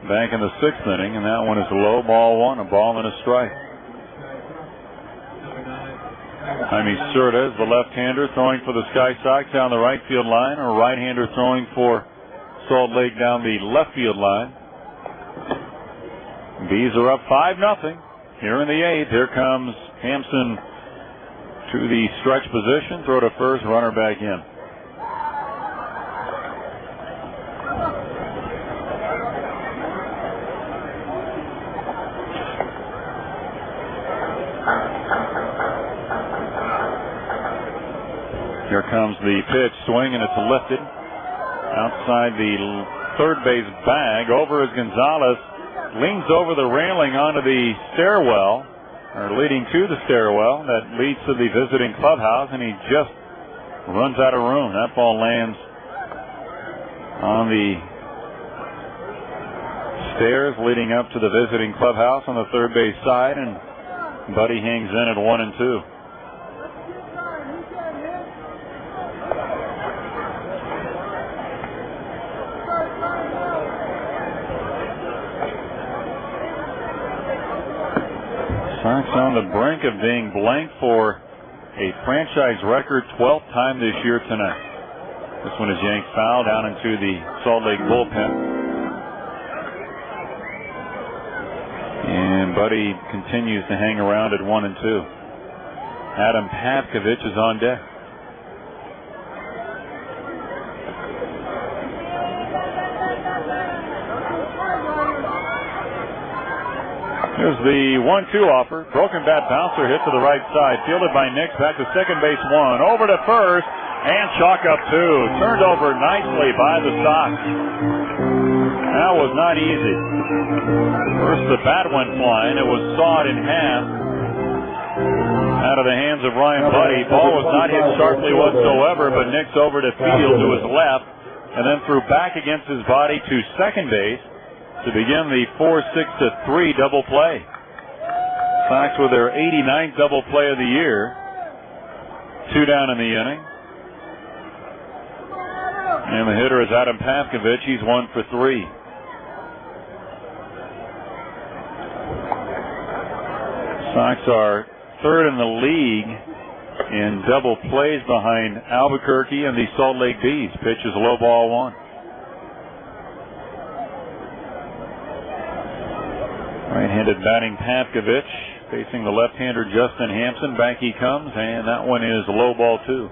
back in the 6th inning, and that one is low, ball 1, a ball and a strike. Jaime Cerda is the left-hander throwing for the Sky Sox down the right field line, or right-hander throwing for Salt Lake down the left field line. Bees are up 5-0 here in the 8th. Here comes Hampson to the stretch position, throw to first, runner back in. Here comes the pitch, swing, and it's lifted outside the third base bag. Over is Gonzalez, leans over the railing onto the stairwell, or leading to the stairwell that leads to the visiting clubhouse, and he just runs out of room. That ball lands on the stairs leading up to the visiting clubhouse on the third base side, and Buddy hangs in at 1-2. Sox on the brink of being blanked for a franchise record 12th time this year tonight. This one is yanked foul down into the Salt Lake bullpen. And Buddy continues to hang around at 1-2. Adam Pavkovich is on deck. Here's the 1-2 offer. Broken bat bouncer hit to the right side. Fielded by Nix. Back to second base 1. Over to first. And chalk up 2. Turned over nicely by the Sox. That was not easy. First the bat went flying. It was sawed in half out of the hands of Ryan Buddy. Ball was not hit sharply whatsoever, but Nix over to field to his left, and then threw back against his body to second base to begin the 4-6-3 double play. Sox with their 89th double play of the year. 2 down in the inning. And the hitter is Adam Pavkovich. He's 1 for 3. Sox are third in the league in double plays behind Albuquerque and the Salt Lake Bees. Pitch is low, ball one. Right-handed batting Pavkovich facing the left-hander Justin Hampson. Back he comes, and that one is low, ball two.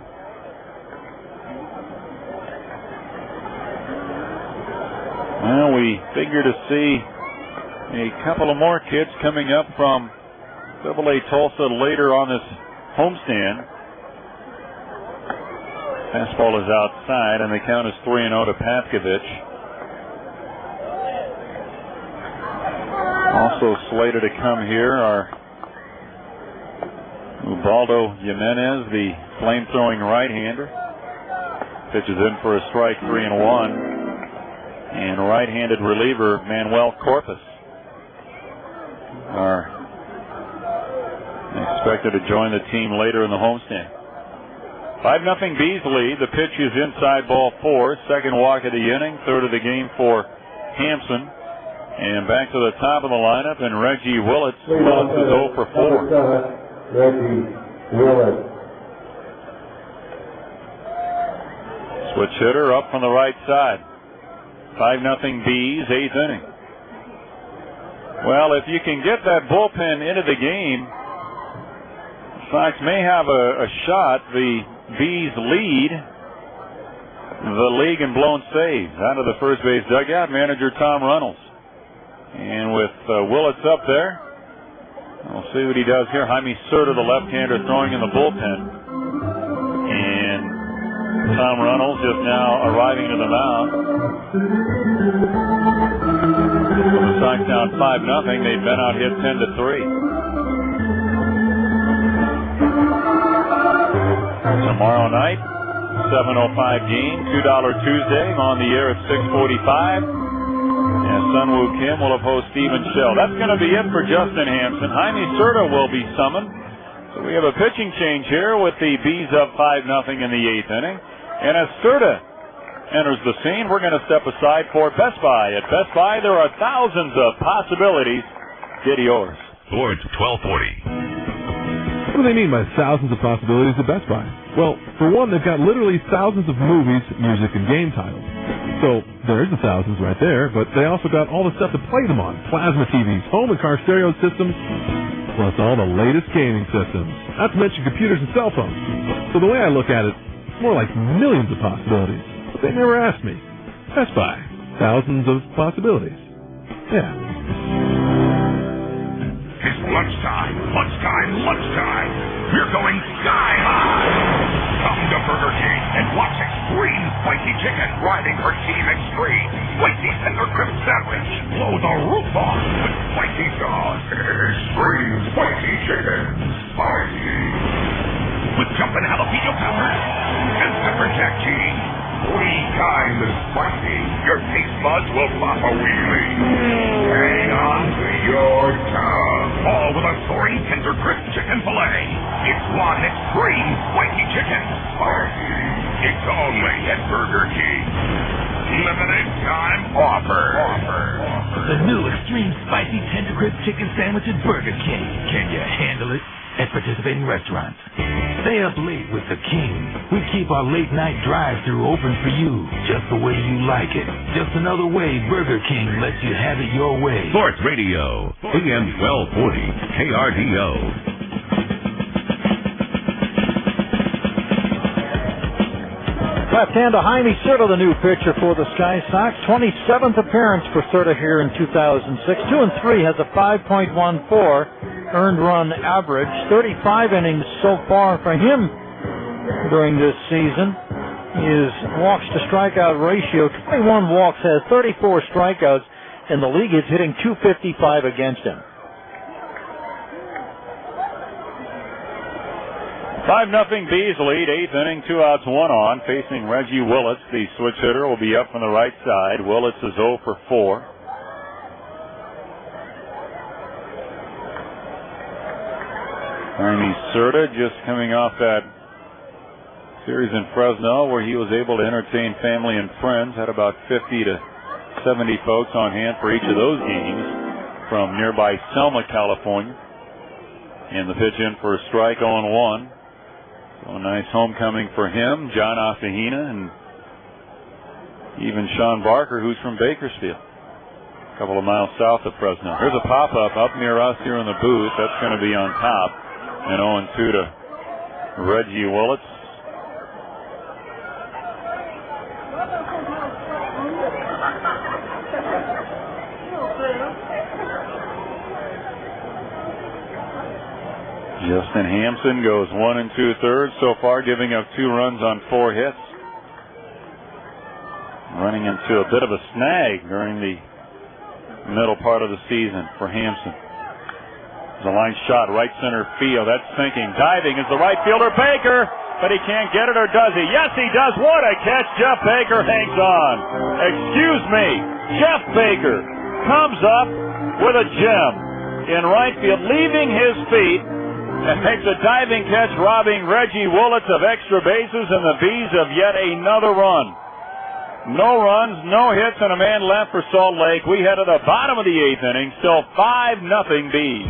Well, we figure to see a couple of more kids coming up from AA Tulsa later on this homestand. Fastball is outside, and the count is 3-0 to Pavkovich. Also slated to come here are Ubaldo Jimenez, the flame-throwing right-hander. Pitches in for a strike, 3-1. And right-handed reliever Manuel Corpus are expected to join the team later in the homestand. 5-0 Bees lead. The pitch is inside, ball four. Second walk of the inning. Third of the game for Hampson. And back to the top of the lineup, and Reggie Willits. Willits is 0 for 4. Reggie Willits. Switch hitter up from the right side. 5-0 Bees, 8th inning. Well, if you can get that bullpen into the game, the Sox may have a shot. The Bees lead the league in blown saves. Out of the first base dugout, manager Tom Reynolds. And with Willits up there, we'll see what he does here. Jaime Cerda, the left-hander, throwing in the bullpen. And Tom Reynolds just now arriving to the mound. With the Sox down 5-0, they've been out hit 10-3. Tomorrow night, 7:05 game, $2 Tuesday, on the air at 6:45. And Sunwoo Kim will oppose Stephen Shell. That's going to be it for Justin Hampson. Jaime Cerda will be summoned. So we have a pitching change here with the Bees up 5-0 in the 8th inning. And as Cerda enters the scene, we're going to step aside for Best Buy. At Best Buy, there are thousands of possibilities. Get yours. Sports 1240. What do they mean by thousands of possibilities at Best Buy? Well, for one, they've got literally thousands of movies, music, and game titles. So there's the thousands right there, but they also got all the stuff to play them on. Plasma TVs, home and car stereo systems, plus all the latest gaming systems. Not to mention computers and cell phones. So the way I look at it, it's more like millions of possibilities. But they never asked me. Best Buy. Thousands of possibilities. Yeah. It's lunchtime, lunchtime, lunchtime. We're going sky high. Come to Burger King and watch Extreme Spicy Chicken riding for Team Extreme. Spicy Tender Crisp Sandwich. Blow the roof off with spicy sauce. Extreme Spicy Chicken. Spicy. With jumpin' jalapeno peppers and pepper jack cheese. 3 times as spicy. Your taste buds will pop a wheelie. Hang on to your tongue. All with a soaring tender crisp chicken filet. It's one Extreme Spicy Chicken. Spicy. It's only at Burger King. Limited time offer. The new Extreme Spicy Tender Crisp Chicken Sandwich at Burger King. Can you handle it? At participating restaurants. Stay up late with the King. We keep our late night drive-thru open for you, just the way you like it. Just another way Burger King lets you have it your way. Sports Radio, AM 1240, KRDO. Left-hander Jaime Cerda, the new pitcher for the Sky Sox. 27th appearance for Cerda here in 2006. 2-3, has a 5.14 earned run average. 35 innings so far for him during this season. His walks to strikeout ratio, 21 walks, has 34 strikeouts, and the league is hitting .255 against him. 5-0 Bees lead, 8th inning, 2 outs, 1 on, facing Reggie Willits. The switch hitter will be up from the right side. Willits is 0 for 4. Jaime Cerda just coming off that series in Fresno where he was able to entertain family and friends. Had about 50 to 70 folks on hand for each of those games from nearby Selma, California. And the pitch in for a strike, 0-1. So a nice homecoming for him, John Afahina, and even Sean Barker, who's from Bakersfield, a couple of miles south of Fresno. Here's a pop-up up near us here in the booth. That's going to be on top. And 0-2 to Reggie Willits. Justin Hampson goes 1 2/3 so far, giving up 2 runs on 4 hits. Running into a bit of a snag during the middle part of the season for Hampson. The line shot right center field. That's sinking. Diving is the right fielder, Baker, but he can't get it, or does he? Yes, he does. What a catch. Jeff Baker hangs on. Excuse me. Jeff Baker comes up with a gem in right field, leaving his feet, and makes a diving catch, robbing Reggie Willits of extra bases and the Bees of yet another run. No runs, no hits, and a man left for Salt Lake. We head to the bottom of the 8th inning, still 5-0 Bees.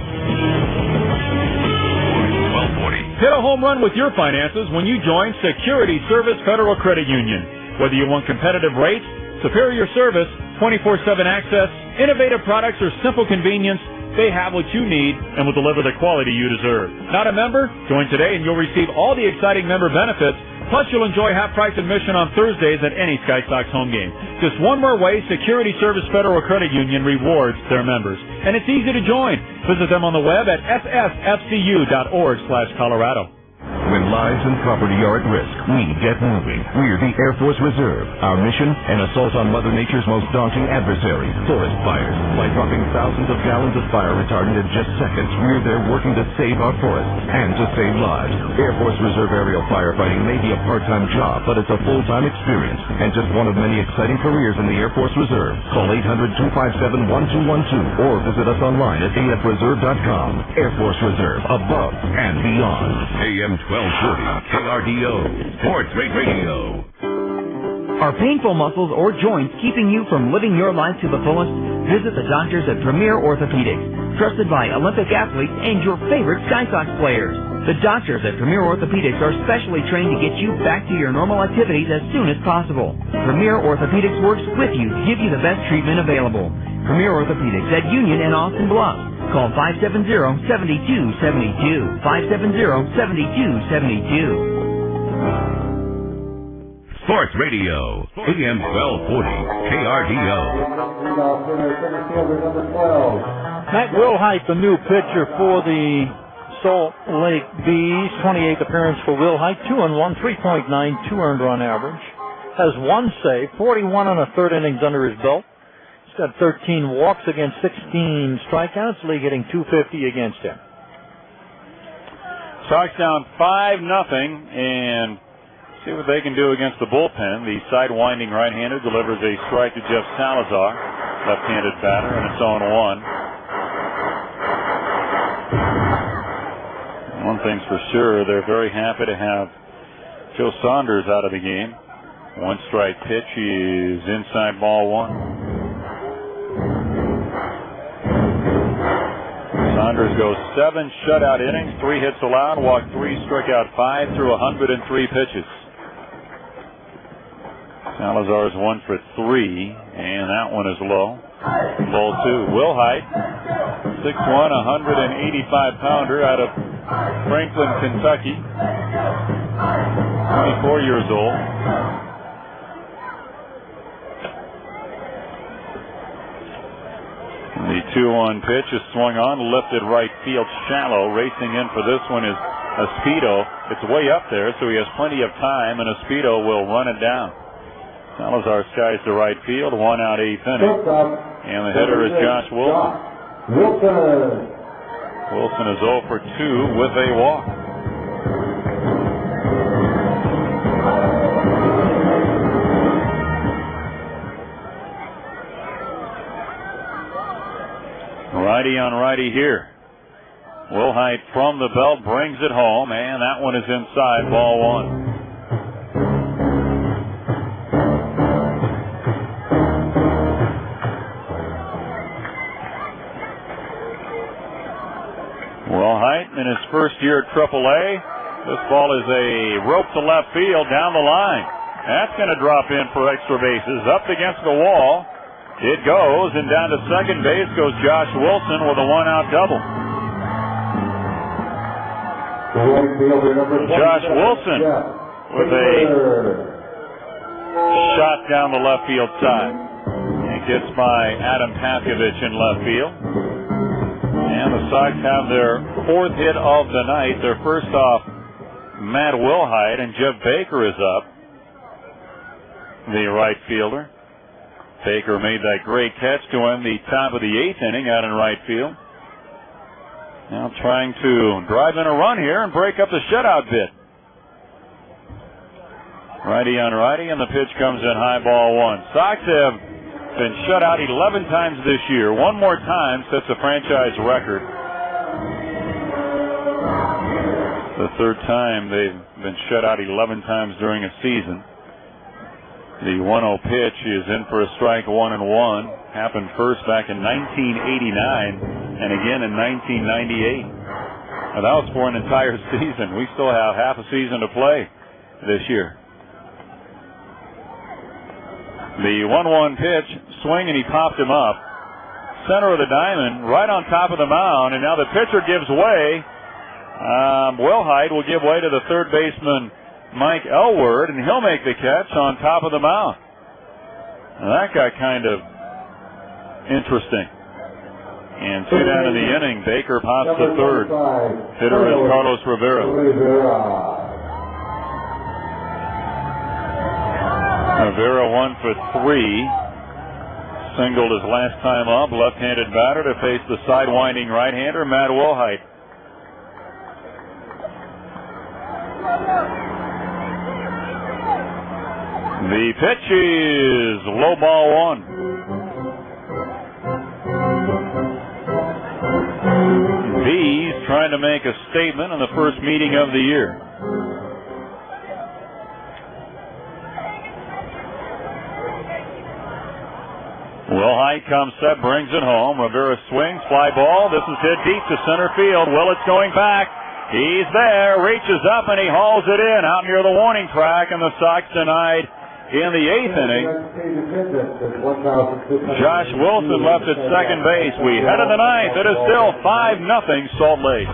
1240. Hit a home run with your finances when you join Security Service Federal Credit Union. Whether you want competitive rates, superior service, 24/7 access, innovative products, or simple convenience, they have what you need and will deliver the quality you deserve. Not a member? Join today and you'll receive all the exciting member benefits. Plus, you'll enjoy half-price admission on Thursdays at any Sky Sox home game. Just one more way Security Service Federal Credit Union rewards their members. And it's easy to join. Visit them on the web at ssfcu.org/Colorado. When lives and property are at risk, we get moving. We're the Air Force Reserve. Our mission, an assault on Mother Nature's most daunting adversary, forest fires. By dropping thousands of gallons of fire retardant in just seconds, we're there working to save our forests and to save lives. Air Force Reserve aerial firefighting may be a part-time job, but it's a full-time experience and just one of many exciting careers in the Air Force Reserve. Call 800-257-1212 or visit us online at afreserve.com. Air Force Reserve, above and beyond. AM 1240 KRDO Sports Radio. Are painful muscles or joints keeping you from living your life to the fullest? Visit the doctors at Premier Orthopedics, trusted by Olympic athletes and your favorite Sky Sox players. The doctors at Premier Orthopedics are specially trained to get you back to your normal activities as soon as possible. Premier Orthopedics works with you to give you the best treatment available. Premier Orthopedics at Union and Austin Bluffs. Call 570-7272. 570-7272. Sports Radio, AM 1240 KRDO. Matt Wilhite, the new pitcher for the Salt Lake Bees. 28th appearance for Wilhite. 2-1, 3.92 earned run average. Has 1 save, 41 1/3 innings under his belt. He's got 13 walks against 16 strikeouts. League hitting .250 against him. Sox down 5-0, and see what they can do against the bullpen. The side-winding right-hander delivers a strike to Jeff Salazar, left-handed batter, and it's 0-1. One thing's for sure, they're very happy to have Joe Saunders out of the game. 1 strike pitch is inside ball 1. Saunders goes 7 shutout innings, 3 hits allowed, walked 3, struck out 5 through 103 pitches. Salazar's 1 for 3, and that one is low. Ball 2. Wilhite, 6'1", 185-pounder out of Franklin, Kentucky. 24 years old. The 2-1 pitch is swung on, lifted right field shallow. Racing in for this one is Espedo. It's way up there, so he has plenty of time, and Espedo will run it down. Salazar skies to right field, 1 out, 8th inning. And the hitter is Josh Wilson. Wilson is 0 for 2 with a walk. Righty on righty here. Wilhite from the belt brings it home, and that one is inside, ball 1. Wilhite in his first year at AAA This ball is a rope to left field down the line. That's going to drop in for extra bases. Up against the wall. It goes, and down to second base goes Josh Wilson with a one-out double. Josh Wilson with a shot down the left field side. It gets by Adam Paskovich in left field. And the Sox have their fourth hit of the night. They're first off Matt Wilhite, and Jeff Baker is up, the right fielder. Baker made that great catch to him the top of the eighth inning out in right field. Now trying to drive in a run here and break up the shutout bid. Righty on righty, and the pitch comes in high, ball one. Sox have been shut out 11 times this year. One more time sets a franchise record. The third time they've been shut out 11 times during a season. The 1-0 pitch is in for a strike, 1-1. Happened first back in 1989 and again in 1998. Now, that was for an entire season. We still have half a season to play this year. The 1-1 pitch, swing, and he popped him up. Center of the diamond, right on top of the mound, and now the pitcher gives way. Wilhite will give way to the third baseman, Mike Elward, and he'll make the catch on top of the mound. Now, that got kind of interesting. And two down in the inning, Baker pops the third. Hitter is Carlos Rivera. Rivera 1 for 3. Singled his last time up. Left-handed batter to face the sidewinding right-hander, Matt Wilhite. The pitch is low, ball one. Bees trying to make a statement in the first meeting of the year. Wilhite comes set, brings it home. Rivera swings, fly ball. This is hit deep to center field. Willett's going back. He's there, reaches up, and he hauls it in out near the warning track, and the Sox denied in the eighth inning. Josh Wilson left at second base. We head to the ninth. It is still 5-0 Salt Lake.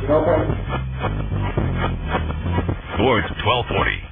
Sports 1240.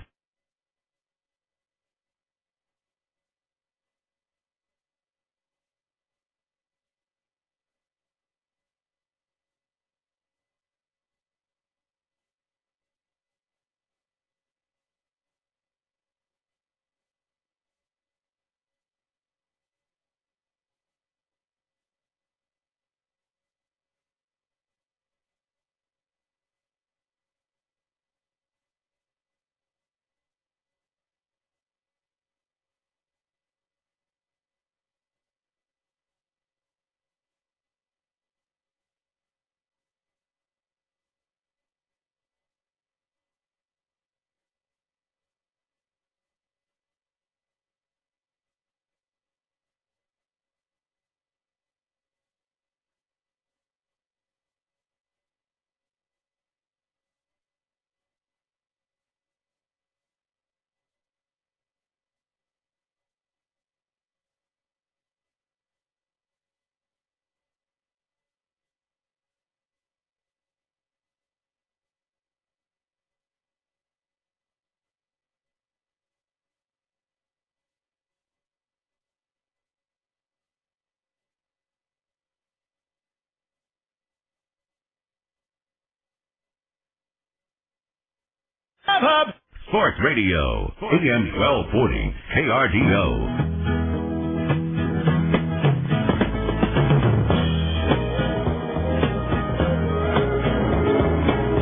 Sports Radio, AM 1240, KRDO.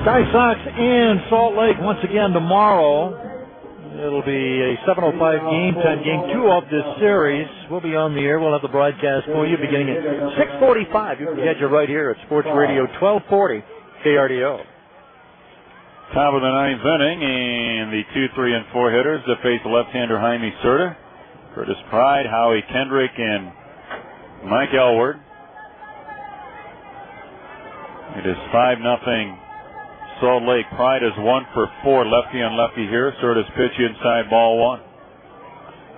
Sky Sox in Salt Lake once again tomorrow. It'll be a 7:05 game time, game 2 of this series. We'll be on the air. We'll have the broadcast for you beginning at 6:45. You can get you right here at Sports Radio 1240, KRDO. Top of the ninth inning, and the 2, 3, and 4 hitters to face left-hander Jaime Cerda, Curtis Pride, Howie Kendrick, and Mike Elward. It is 5-0 Salt Lake. Pride is 1 for 4, lefty on lefty here. Serta's pitch inside, ball 1.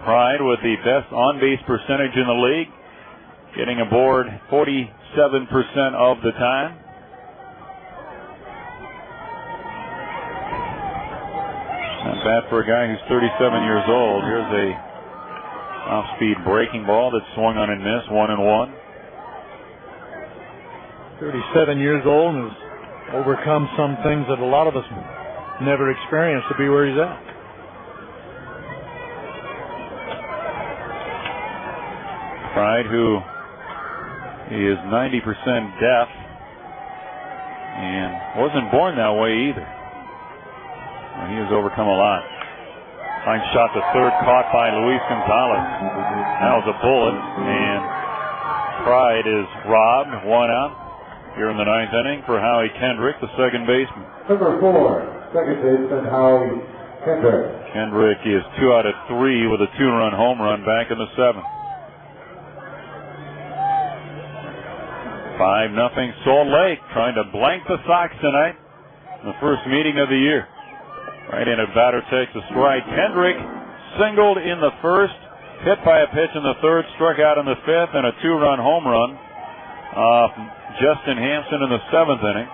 Pride with the best on-base percentage in the league, getting aboard 47% of the time. Not bad for a guy who's 37 years old. Here's a off-speed breaking ball that's swung on and missed, 1-1. 37 years old and has overcome some things that a lot of us never experienced to be where he's at. Pride, who is 90% deaf and wasn't born that way either. Well, he has overcome a lot. Fine shot to third, caught by Luis Gonzalez. That was a bullet, and Pride is robbed. 1 out here in the 9th inning for Howie Kendrick, the second baseman. Number 4, second baseman Howie Kendrick. Kendrick is 2 out of 3 with a 2-run home run back in the 7th. 5-0 Salt Lake, trying to blank the Sox tonight in the first meeting of the year. Right-handed batter takes a strike. Kendrick singled in the first, hit by a pitch in the third, struck out in the 5th, and a 2-run home run off Justin Hampson in the 7th inning.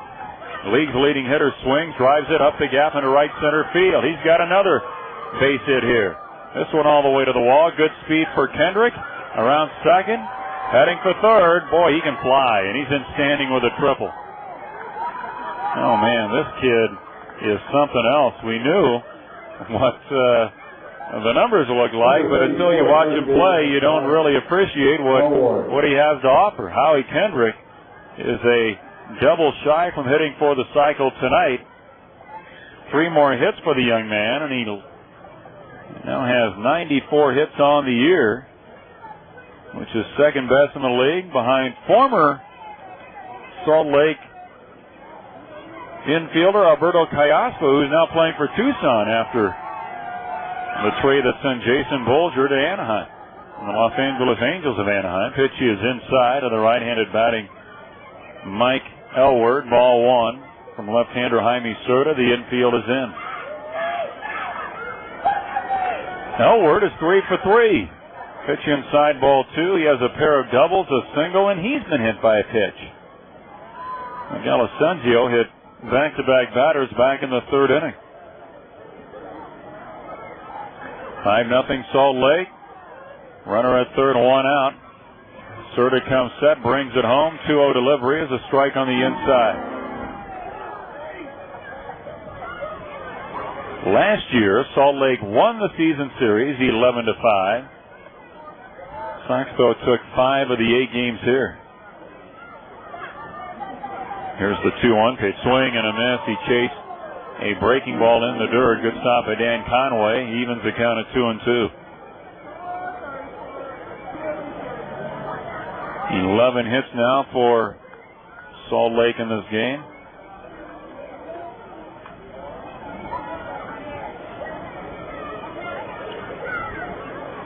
The league's leading hitter swings, drives it up the gap into right center field. He's got another base hit here. This one all the way to the wall. Good speed for Kendrick. Around second. Heading for third. Boy, he can fly, and he's in standing with a triple. Oh, man, this kid is something else. We knew what the numbers look like, but until you watch him play, you don't really appreciate what he has to offer. Howie Kendrick is a double shy from hitting for the cycle tonight. 3 more hits for the young man, and he now has 94 hits on the year, which is second best in the league, behind former Salt Lake infielder Alberto Callaspo, who's now playing for Tucson after the trade that sent Jason Bolger to Anaheim. And the Los Angeles Angels of Anaheim. Pitch is inside of the right-handed batting Mike Elward. Ball 1 from left-hander Jaime Serta. The infield is in. Elward is 3 for 3. Pitch inside, ball 2. He has a pair of doubles, a single, and he's been hit by a pitch. Miguel Asensio hit back-to-back batters back in the 3rd inning. 5-0 Salt Lake. Runner at third, 1 out. Serta comes set, brings it home. 2-0 delivery is a strike on the inside. Last year, Salt Lake won the season series 11-5. Sox, though, took 5 of the 8 games here. Here's the 2-1 pitch. Swing and a miss. He chased a breaking ball in the dirt. Good stop by Dan Conway. He evens the count at 2-2. 11 hits now for Salt Lake in this game.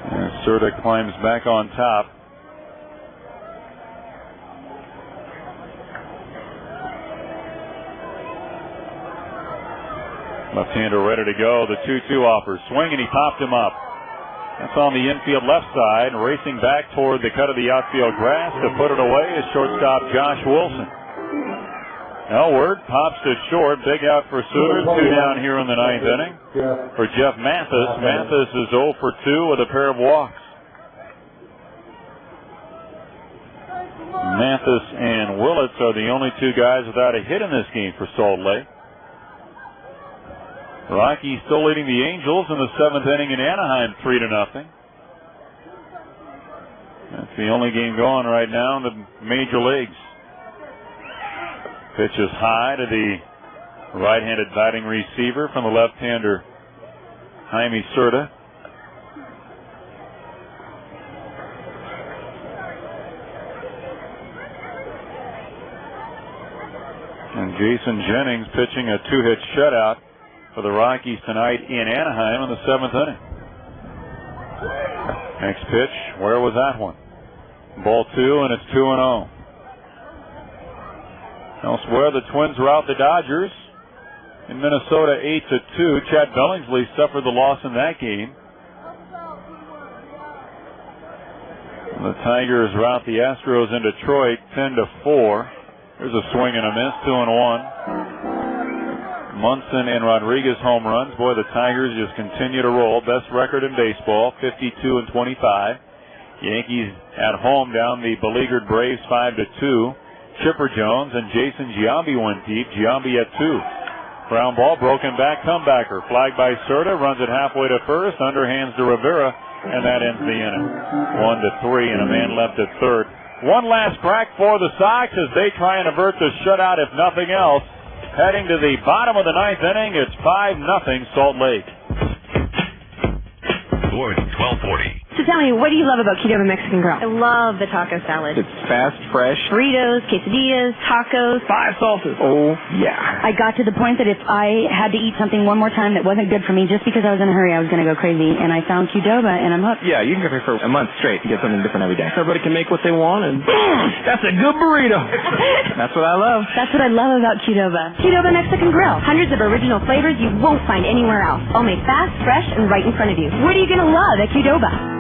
And Serta climbs back on top. Left-hander ready to go. The 2-2 offer. Swing, and he popped him up. That's on the infield left side. Racing back toward the cut of the outfield grass to put it away is shortstop Josh Wilson. Elward pops to short. Big out for Sooners. 2 down here in the 9th inning. For Jeff Mathis. Mathis is 0 for 2 with a pair of walks. Mathis and Willits are the only 2 guys without a hit in this game for Salt Lake. Rockies still leading the Angels in the 7th inning in Anaheim, 3-0. That's the only game going right now in the major leagues. Pitch is high to the right-handed batting receiver from the left-hander Jaime Serta. And Jason Jennings pitching a 2-hit shutout for the Rockies tonight in Anaheim in the 7th inning. Next pitch, where was that one? Ball 2, and it's 2-0. Elsewhere, the Twins rout the Dodgers in Minnesota 8-2. Chad Billingsley suffered the loss in that game. The Tigers rout the Astros in Detroit 10-4. There's a swing and a miss, 2-1. Munson and Rodriguez home runs. Boy, the Tigers just continue to roll. Best record in baseball, 52-25. Yankees at home down the beleaguered Braves 5-2. Chipper Jones and Jason Giambi went deep. Giambi at 2. Ground ball, broken back, comebacker. Flagged by Serta, runs it halfway to first, underhands to Rivera, and that ends the inning. 1-3, and a man left at third. One last crack for the Sox as they try and avert the shutout, if nothing else. Heading to the bottom of the ninth inning, it's 5-0 Salt Lake. Sports 1240. So tell me, what do you love about Qdoba Mexican Grill? I love the taco salad. It's fast, fresh. Burritos, quesadillas, tacos. 5 salsas. Oh, yeah. I got to the point that if I had to eat something one more time that wasn't good for me, just because I was in a hurry, I was going to go crazy. And I found Qdoba, and I'm hooked. Yeah, you can go for a month straight and get something different every day. Everybody can make what they want, and that's a good burrito. That's what I love. That's what I love about Qdoba. Qdoba Mexican Grill. Hundreds of original flavors you won't find anywhere else. All made fast, fresh, and right in front of you. What are you going to love at Qdoba?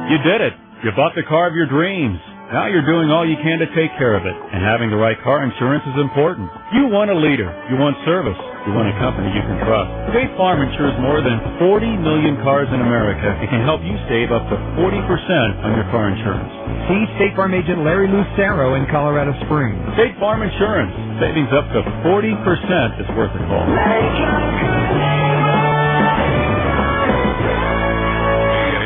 You did it. You bought the car of your dreams. Now you're doing all you can to take care of it. And having the right car insurance is important. You want a leader. You want service. You want a company you can trust. State Farm insures more than 40 million cars in America. It can help you save up to 40% on your car insurance. See State Farm agent Larry Lucero in Colorado Springs. State Farm Insurance. Savings up to 40% is worth a call.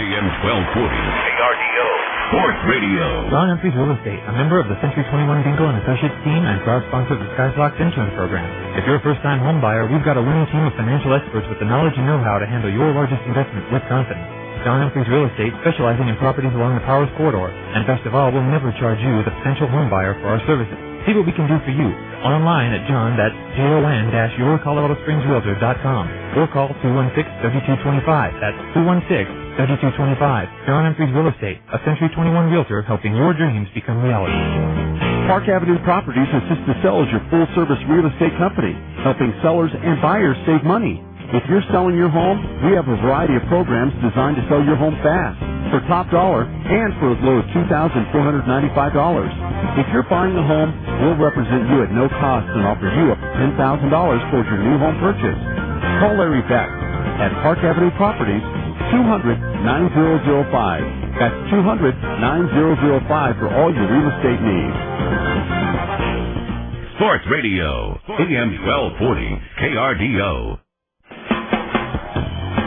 AM 1240. KRDO. Sports Radio. Ron Humphreys Real Estate, a member of the Century 21 Dingle and Associates team, and proud sponsor of the SkySlocks Insurance Program. If you're a first-time home buyer, we've got a winning team of financial experts with the knowledge and know-how to handle your largest investment with confidence. John Humphreys Real Estate, specializing in properties along the Powers Corridor, and best of all, we'll never charge you, the potential home buyer, for our services. See what we can do for you online at John, that's JON-yourColoradoSpringsRealtor.com, or call 216-3225. That's 216-3225. John Humphreys Real Estate, a Century 21 realtor helping your dreams become reality. Park Avenue Properties assists the sellers your full-service real estate company, helping sellers and buyers save money. If you're selling your home, we have a variety of programs designed to sell your home fast, for top dollar, and for as low as $2,495. If you're buying a home, we'll represent you at no cost and offer you up to $10,000 towards your new home purchase. Call Larry Beck at Park Avenue Properties, 200-9005. That's 200-9005 for all your real estate needs. Sports Radio. AM 1240. KRDO.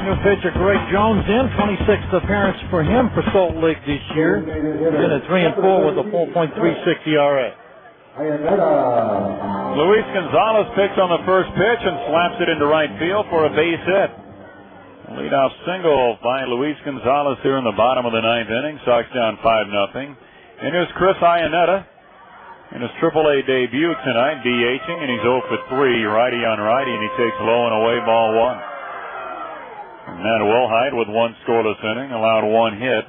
New pitcher Greg Jones in, 26th appearance for him for Salt Lake this year. In at 3-4 with a 4.36 ERA. Luis Gonzalez picks on the first pitch and slaps it into right field for a base hit. Leadoff single by Luis Gonzalez here in the bottom of the ninth inning. Sox down 5-0. And here's Chris Iannetta in his AAA debut tonight, DHing, and he's 0 for 3, righty on righty, and he takes low and away, ball 1. Matt Wilhite with one scoreless inning, allowed one hit.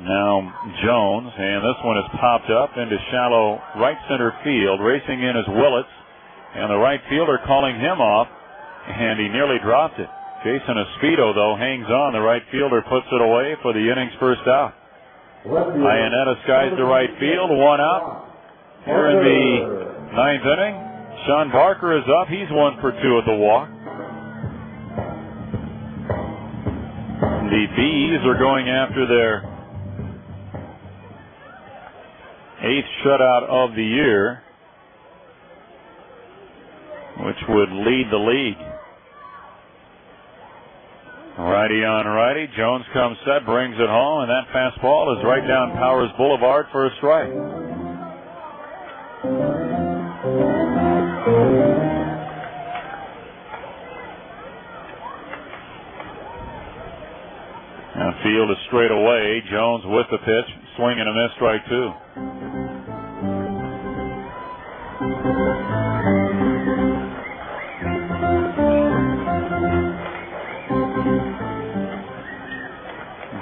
Now Jones, and this one is popped up into shallow right center field. Racing in is Willits, and the right fielder calling him off, and he nearly dropped it. Jason Espedo, though, hangs on. The right fielder puts it away for the inning's first out. Iannetta skies to right field, one out. Here in the ninth inning, Sean Barker is up. He's 1 for 2 at the walk. The Bees are going after their 8th shutout of the year, which would lead the league. Righty on righty. Jones comes set, brings it home, and that fastball is right down Powers Boulevard for a strike. Now field is straight away. Jones with the pitch, swing and a miss, strike 2.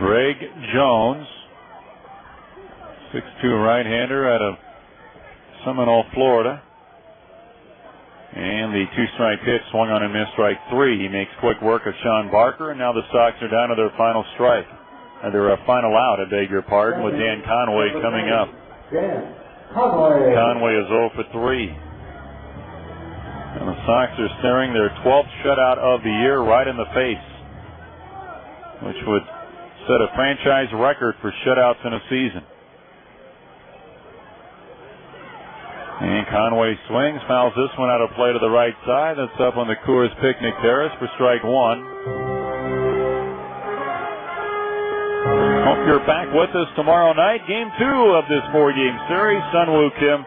Greg Jones, 6'2" right-hander out of Seminole, Florida. And the two-strike pitch swung on and missed, strike three. He makes quick work of Sean Barker, and now the Sox are down to their final strike. Their final out, I beg your pardon, with Dan Conway coming up. Conway is 0 for 3. And the Sox are staring their 12th shutout of the year right in the face, which would set a franchise record for shutouts in a season. And Conway swings, fouls this one out of play to the right side. That's up on the Coors Picnic Terrace for strike one. Hope you're back with us tomorrow night. Game 2 of this 4-game series. Sunwoo Kim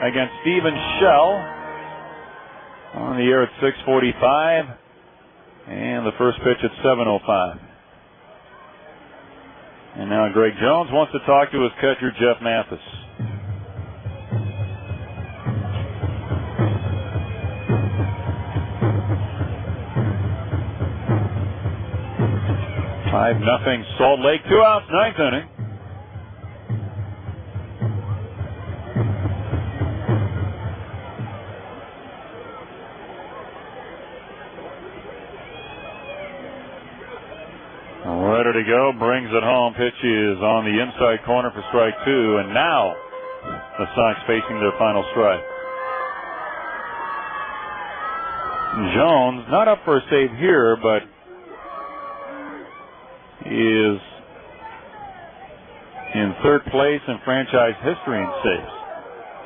against Steven Shell. On the air at 6:45. And the first pitch at 7:05. And now Greg Jones wants to talk to his catcher, Jeff Mathis. Nothing. Salt Lake, 2 outs, 9th inning. Ready to go, brings it home. Pitch is on the inside corner for strike 2, and now the Sox facing their final strike. Jones not up for a save here, but is in third place in franchise history in saves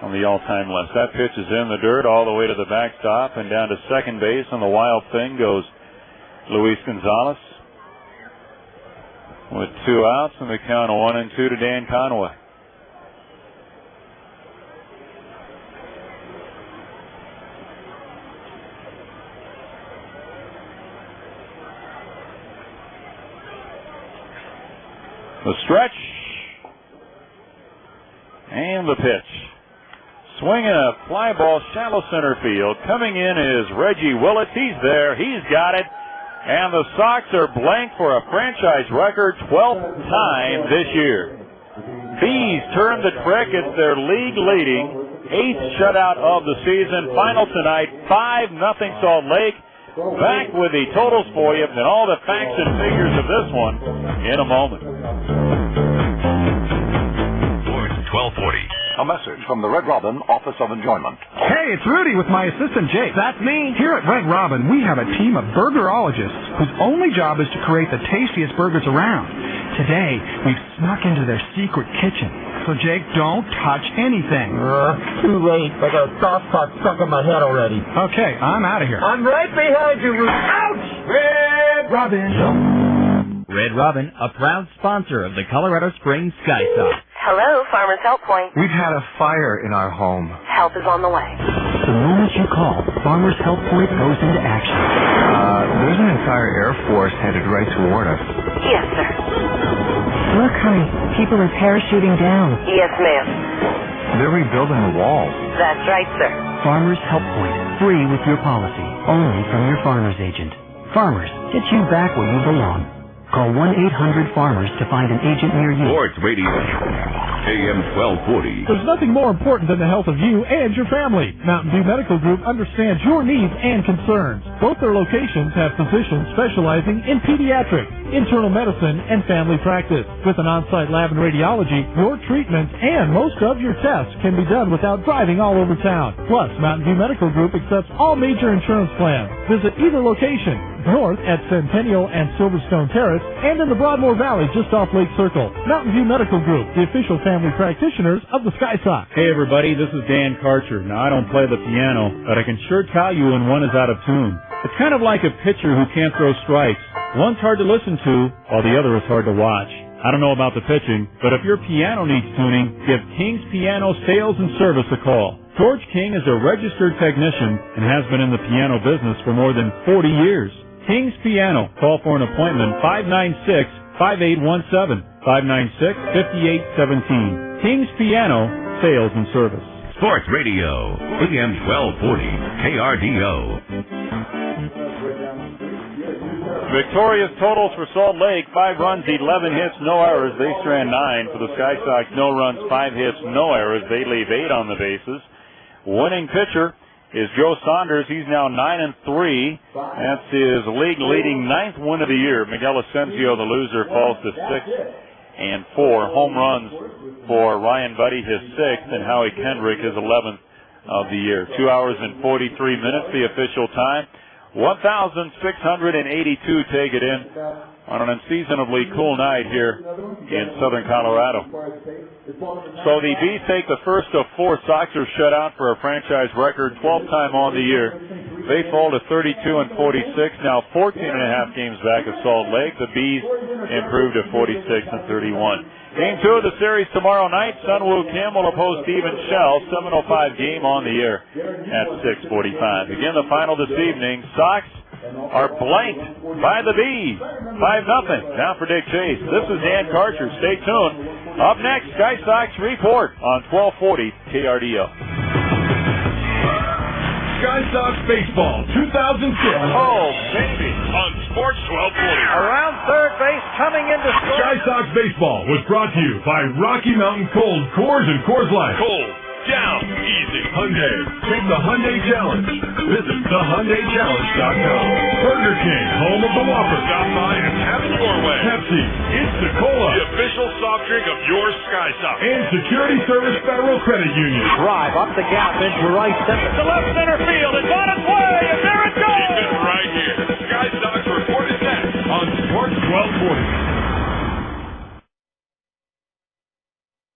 on the all-time list. That pitch is in the dirt all the way to the backstop, and down to second base on the wild thing goes Luis Gonzalez with 2 outs, and the count of 1-2 to Dan Conway. The stretch. And the pitch. Swinging a fly ball, shallow center field. Coming in is Reggie Willits. He's there. He's got it. And the Sox are blank for a franchise record 12th time this year. Bees turn the trick. It's their league leading 8th shutout of the season. Final tonight, 5-0 Salt Lake. Back with the totals for you and all the facts and figures of this one in a moment. Sports 1240. A message from the Red Robin Office of Enjoyment. Hey, it's Rudy with my assistant Jake. That's me. Here at Red Robin, we have a team of burgerologists whose only job is to create the tastiest burgers around. Today, we've snuck into their secret kitchen. So, Jake, don't touch anything. Too late. I got a soft spot stuck in my head already. Okay, I'm out of here. I'm right behind you, Rudy. Ouch! Red Robin. Red Robin, a proud sponsor of the Colorado Springs Sky Sox. Hello, Farmers Help Point. We've had a fire in our home. Help is on the way. The moment you call, Farmers Help Point goes into action. There's an entire Air Force headed right toward us. Yes, sir. Look, honey, people are parachuting down. Yes, ma'am. They're rebuilding the wall. That's right, sir. Farmers Help Point, free with your policy, only from your farmer's agent. Farmers, get you back where you belong. Call 1-800-FARMERS to find an agent near you. Sports Radio, AM 1240. There's nothing more important than the health of you and your family. Mountain View Medical Group understands your needs and concerns. Both their locations have physicians specializing in pediatrics, internal medicine, and family practice. With an on-site lab and radiology, your treatments and most of your tests can be done without driving all over town. Plus, Mountain View Medical Group accepts all major insurance plans. Visit either location. North at Centennial and Silverstone Terrace, and in the Broadmoor Valley just off Lake Circle. Mountain View Medical Group, the official family practitioners of the Sky Sox. Hey everybody, this is Dan Karcher. Now I don't play the piano, but I can sure tell you when one is out of tune. It's kind of like a pitcher who can't throw strikes. One's hard to listen to, while the other is hard to watch. I don't know about the pitching, but if your piano needs tuning, give King's Piano Sales and Service a call. George King is a registered technician and has been in the piano business for more than 40 years. King's Piano. Call for an appointment 596-5817, 596-5817. King's Piano, Sales and Service. Sports Radio, AM 1240, KRDO. Victorious totals for Salt Lake: 5 runs, 11 hits, no errors. They strand 9. For the Sky Sox, no runs, 5 hits, no errors. They leave 8 on the bases. Winning pitcher is Joe Saunders. He's now 9-3. That's his league-leading 9th win of the year. Miguel Asensio, the loser, falls to 6-4. Home runs for Ryan Buddy, his 6th, and Howie Kendrick, his 11th of the year. 2 hours and 43 minutes, the official time. 1,682 take it in on an unseasonably cool night here in southern Colorado. So the Bees take the first of 4 Soxers shutout for a franchise record, 12th time on the year. They fall to 32-46, now 14.5 games back of Salt Lake. The Bees improved to 46-31. Game 2 of the series tomorrow night. Sunwoo Kim will oppose Stephen Shell. 7:05 game on the air at 6:45. Again, the final this evening. Sox are blanked by the Bees. 5-0. Now for Dick Chase. This is Dan Karcher. Stay tuned. Up next, Sky Sox Report on 1240 KRDO. Sky Sox Baseball 2006. Oh, baby. On Sports 1240. Around third base, coming into score. Sky Sox Baseball was brought to you by Rocky Mountain Cold Coors and Coors Light. Cold, down, easy. Hyundai. Take the Hyundai Challenge. Visit thehyundaichallenge.com. Burger King, home of the Whopper. Stop by and have it your way. Pepsi. It's the Cola. The official soft drink of your Sky Sox. And Security Service Federal Credit Union. Drive up the gap into right center. To left center field. It's on its way. And there it goes. Keep it right here. Sky Sox report is next on Sports 1240.